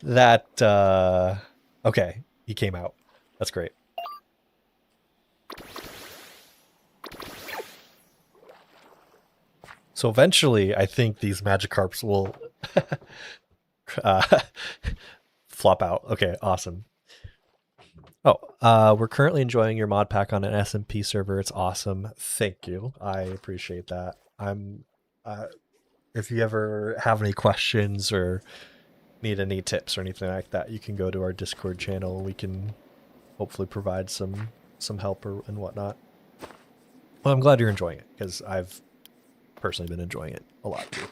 A: That, okay, he came out. That's great. So eventually, I think these magic carps will flop out. Okay, awesome. Oh, we're currently enjoying your mod pack on an SMP server. It's awesome. Thank you. I appreciate that. If you ever have any questions or need any tips or anything like that, you can go to our Discord channel. We can hopefully provide some help and whatnot. Well, I'm glad you're enjoying it, because I've personally been enjoying it a lot too.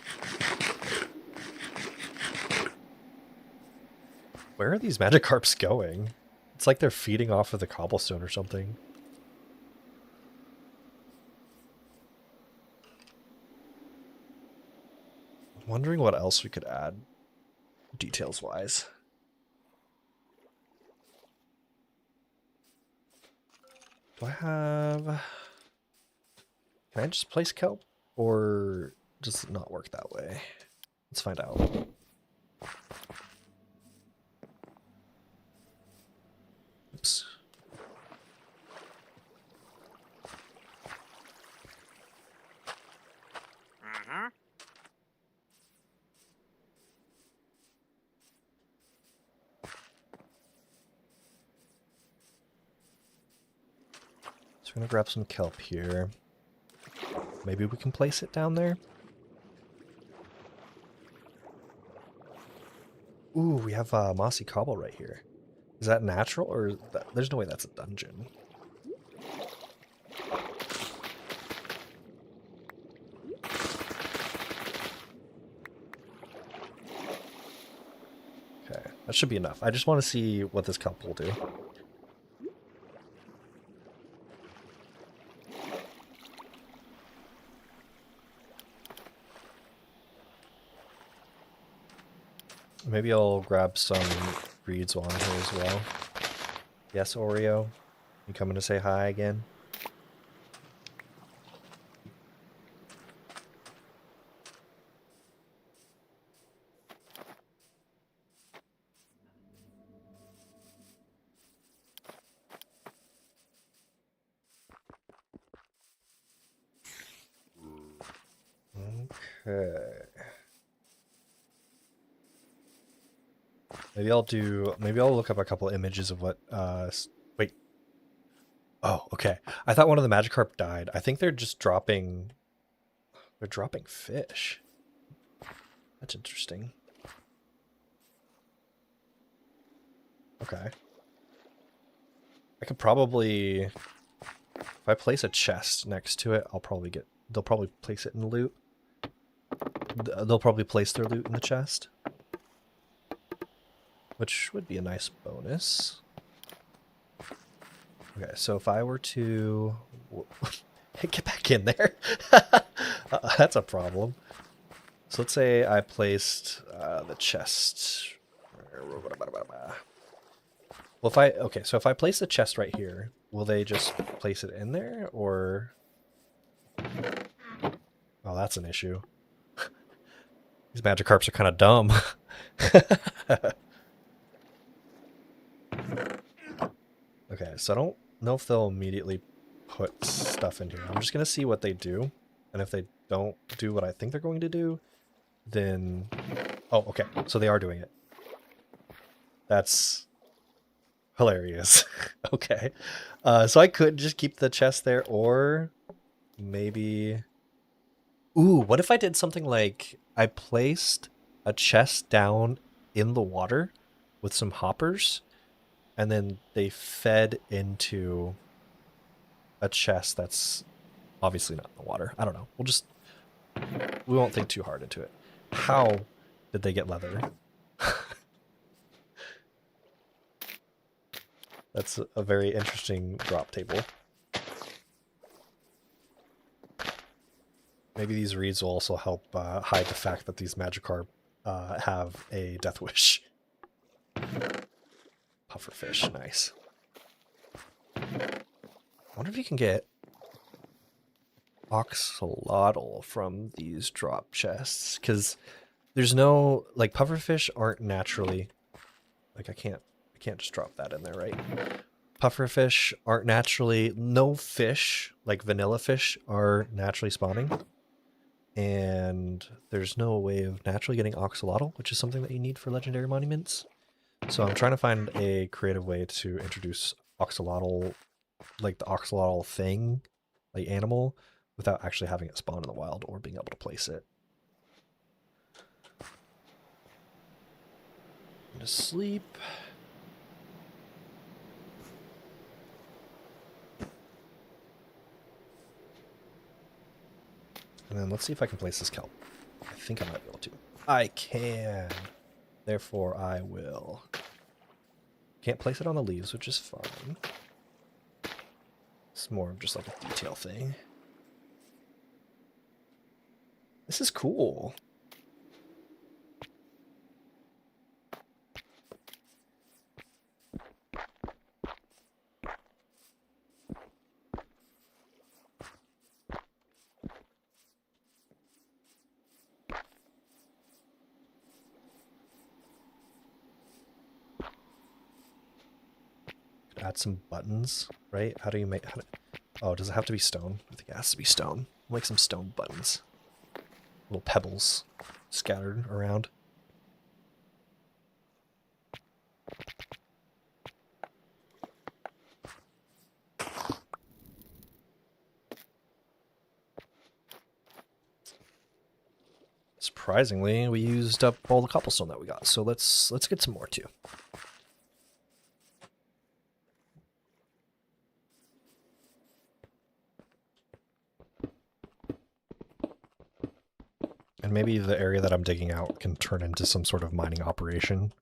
A: Where are these magic carps going? It's like they're feeding off of the cobblestone or something. I'm wondering what else we could add details wise. Do I have... Can I just place kelp? Or does it not work that way? Let's find out. Oops. So we're gonna grab some kelp here. Maybe we can place it down there? Ooh, we have mossy cobble right here. Is that natural, or there's no way that's a dungeon? Okay, that should be enough. I just want to see what this kelp will do. Maybe I'll grab some reeds while I'm here as well. Yes, Oreo? You coming to say hi again? Okay. Maybe I'll look up a couple images of what, wait. Oh, okay. I thought one of the Magikarp died. I think they're dropping fish. That's interesting. Okay. I could probably, if I place a chest next to it, they'll probably place it in the loot. They'll probably place their loot in the chest, which would be a nice bonus. Okay, so if I were to get back in there, that's a problem. So let's say I placed the chest. Well, so if I place the chest right here, will they just place it in there, or? Oh, that's an issue. These Magikarps are kind of dumb. Okay, so I don't know if they'll immediately put stuff in here. I'm just gonna see what they do, and if they don't do what I think they're going to do, then... Oh, okay, so they are doing it. That's hilarious. Okay. So I could just keep the chest there, or maybe... Ooh, what if I did something like I placed a chest down in the water with some hoppers, and then they fed into a chest that's obviously not in the water. I don't know. We won't think too hard into it. How did they get leather? That's a very interesting drop table. Maybe these reeds will also help hide the fact that these Magikarp have a death wish. Pufferfish, nice. I wonder if you can get Oxalotl from these drop chests, because there's no, like, pufferfish aren't naturally, like, I can't just drop that in there, right? Pufferfish aren't naturally, no fish, like vanilla fish, are naturally spawning. And there's no way of naturally getting Oxalotl, which is something that you need for legendary monuments. So I'm trying to find a creative way to introduce Oxalotl, like the Oxalotl thing, like animal, without actually having it spawn in the wild or being able to place it. I'm gonna sleep. And then let's see if I can place this kelp. I think I might be able to. I can. Therefore, I will. Can't place it on the leaves, which is fine. It's more of just like a detail thing. This is cool. Add some buttons, right? How do you make... Oh, does it have to be stone? I think it has to be stone. I'll make some stone buttons. Little pebbles scattered around. Surprisingly, we used up all the cobblestone that we got, so let's get some more too. And maybe the area that I'm digging out can turn into some sort of mining operation.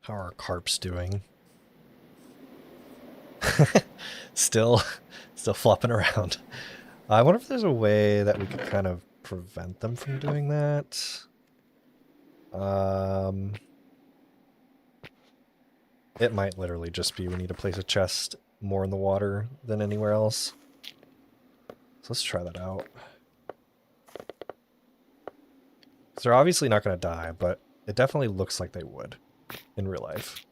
A: How are our carps doing? Still flopping around. I wonder if there's a way that we could kind of prevent them from doing that. It might literally just be we need to place a chest more in the water than anywhere else. So let's try that out. So they're obviously not going to die, but it definitely looks like they would in real life.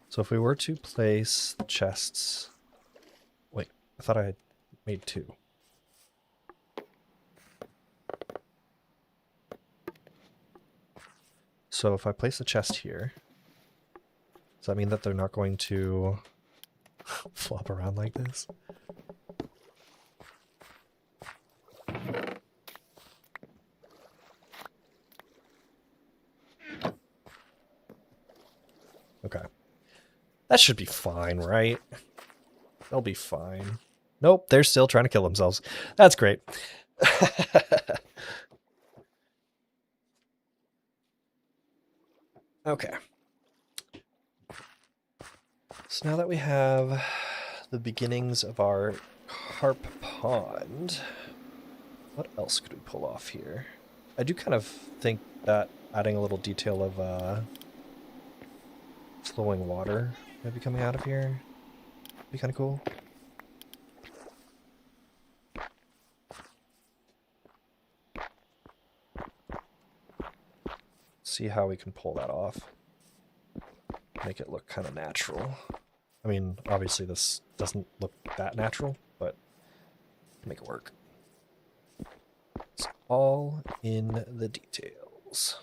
A: So if we were to place the chests... Wait, I thought I had made 2. So if I place the chest here, does that mean that they're not going to flop around like this? Okay. That should be fine, right? They'll be fine. Nope, they're still trying to kill themselves. That's great. Okay. So now that we have the beginnings of our carp pond, what else could we pull off here? I do kind of think that adding a little detail of flowing water maybe coming out of here would be kind of cool. See how we can pull that off. Make it look kind of natural. I mean, obviously this doesn't look that natural, but make it work. It's all in the details.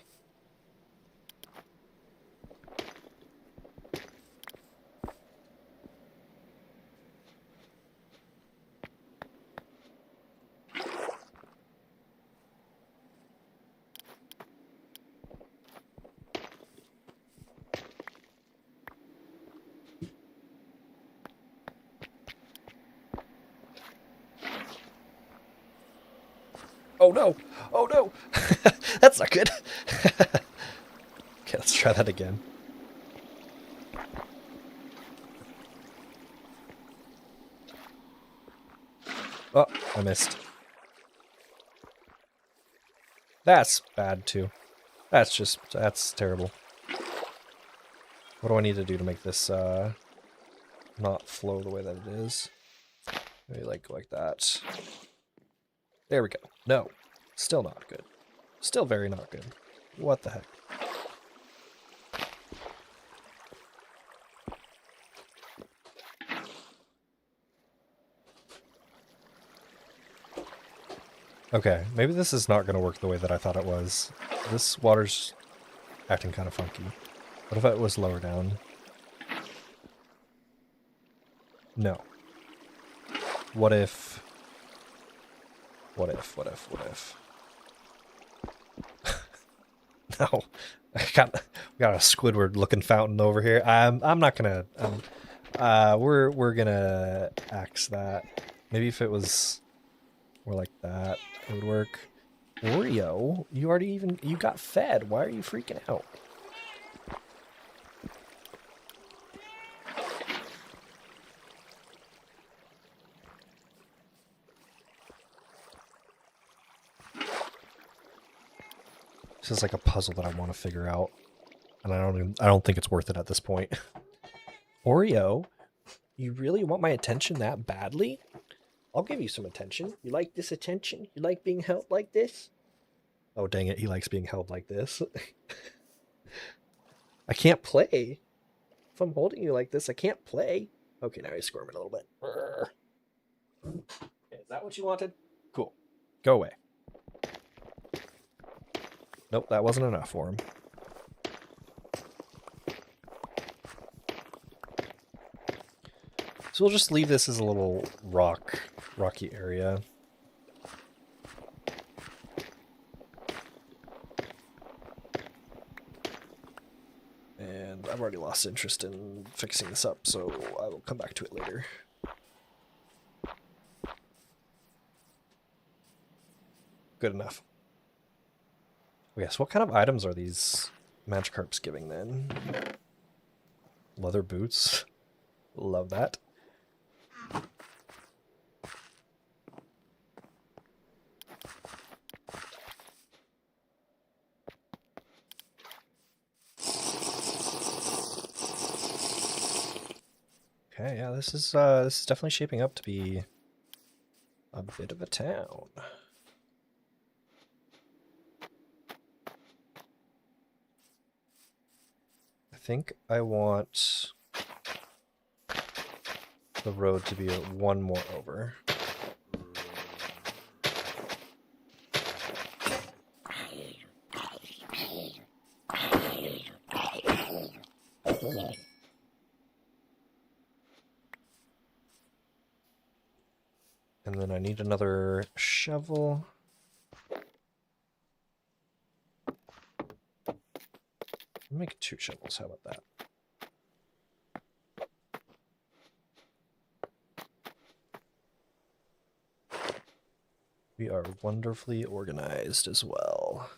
A: Oh no! Oh no! That's not good! Okay, let's try that again. Oh, I missed. That's bad too. That's terrible. What do I need to do to make this not flow the way that it is? Maybe like that. There we go. No. Still not good. Still very not good. What the heck? Okay, maybe this is not going to work the way that I thought it was. This water's acting kind of funky. What if it was lower down? No. What if... What if? No. We got a Squidward looking fountain over here. I'm not gonna we're gonna axe that. Maybe if it was more like that, it would work. Oreo, you got fed. Why are you freaking out? This is like a puzzle that I want to figure out, and I don't think it's worth it at this point. Oreo, you really want my attention that badly? I'll give you some attention. You like this attention? You like being held like this? Oh, dang it, he likes being held like this. I can't play. If I'm holding you like this, I can't play. Okay, now he's squirming a little bit. Is that what you wanted? Cool. Go away. Nope, that wasn't enough for him. So we'll just leave this as a little rocky area. And I've already lost interest in fixing this up, so I will come back to it later. Good enough. Oh yes, what kind of items are these Magikarp's giving then. Leather boots. Love that. Okay, yeah, this is definitely shaping up to be a bit of a town. I think I want the road to be one more over. And then I need another shovel. Make 2 shovels, how about that? We are wonderfully organized as well.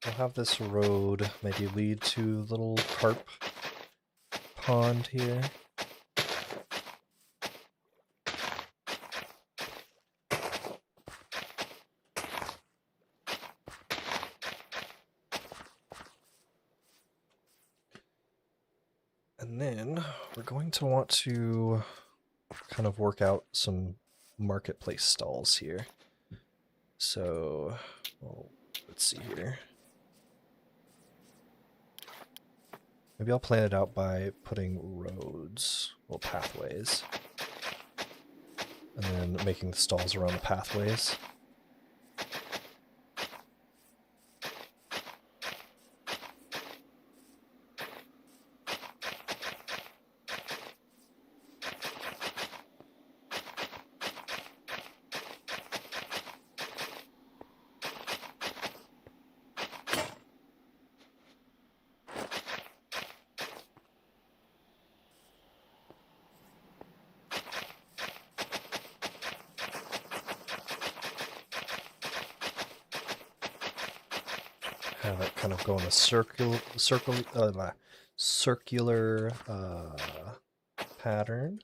A: We'll have this road maybe lead to little Karp pond here. And then we're going to want to kind of work out some marketplace stalls here. So, well, let's see here. Maybe I'll plan it out by putting roads, well, pathways, and then making the stalls around the pathways. Have it kind of go in a circular pattern.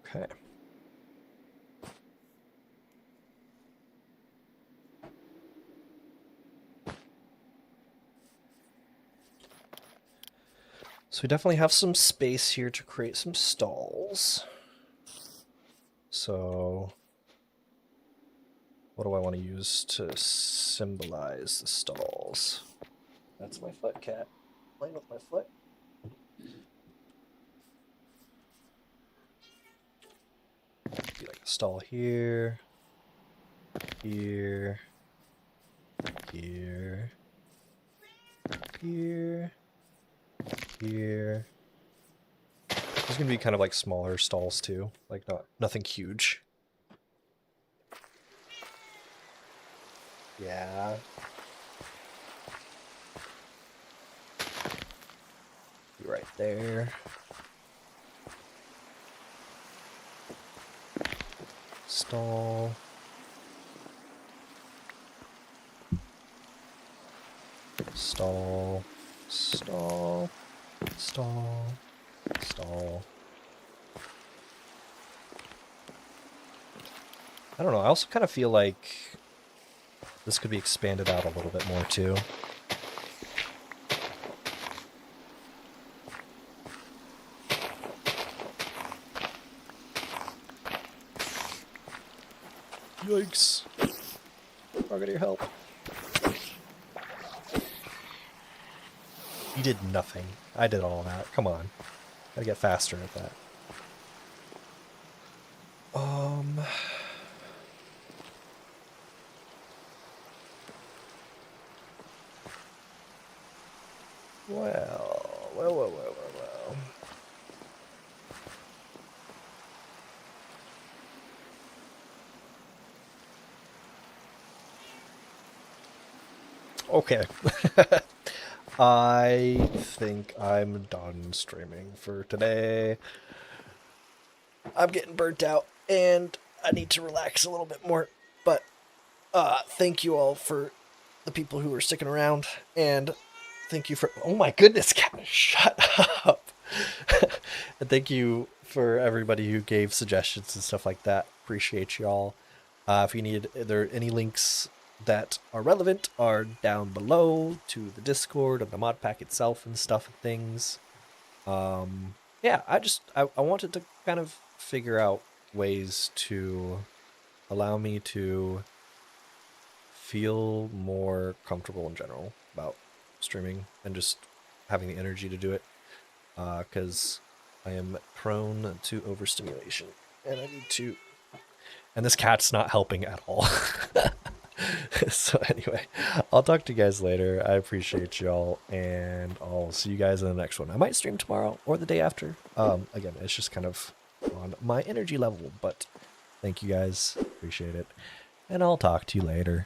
A: Okay. So we definitely have some space here to create some stalls. So what do I want to use to symbolize the stalls? That's my foot, cat. Playing with my foot. Be like a stall here, here, here, here, here. There's gonna be kind of like smaller stalls too, like nothing huge. Yeah. Be right there. Stall. Stall. Stall. Stall. Stall. I don't know, I also kind of feel like this could be expanded out a little bit more too. Yikes. I'll get your help. You did nothing. I did all that. Come on. Gotta get faster at that. Well. Okay. I think I'm done streaming for today. I'm getting burnt out and I need to relax a little bit more. But thank you all for the people who are sticking around, and thank you for, oh my goodness, Cat, shut up. And thank you for everybody who gave suggestions and stuff like that. Appreciate y'all. If you need, there any links that are relevant are down below to the Discord and the mod pack itself and stuff and things. Yeah, I wanted to kind of figure out ways to allow me to feel more comfortable in general about streaming and just having the energy to do it, because I am prone to overstimulation and I need to, and this cat's not helping at all. So anyway, I'll talk to you guys later. I appreciate y'all, and I'll see you guys in the next one. I might stream tomorrow or the day after. Again, it's just kind of on my energy level, but thank you guys. Appreciate it. And I'll talk to you later.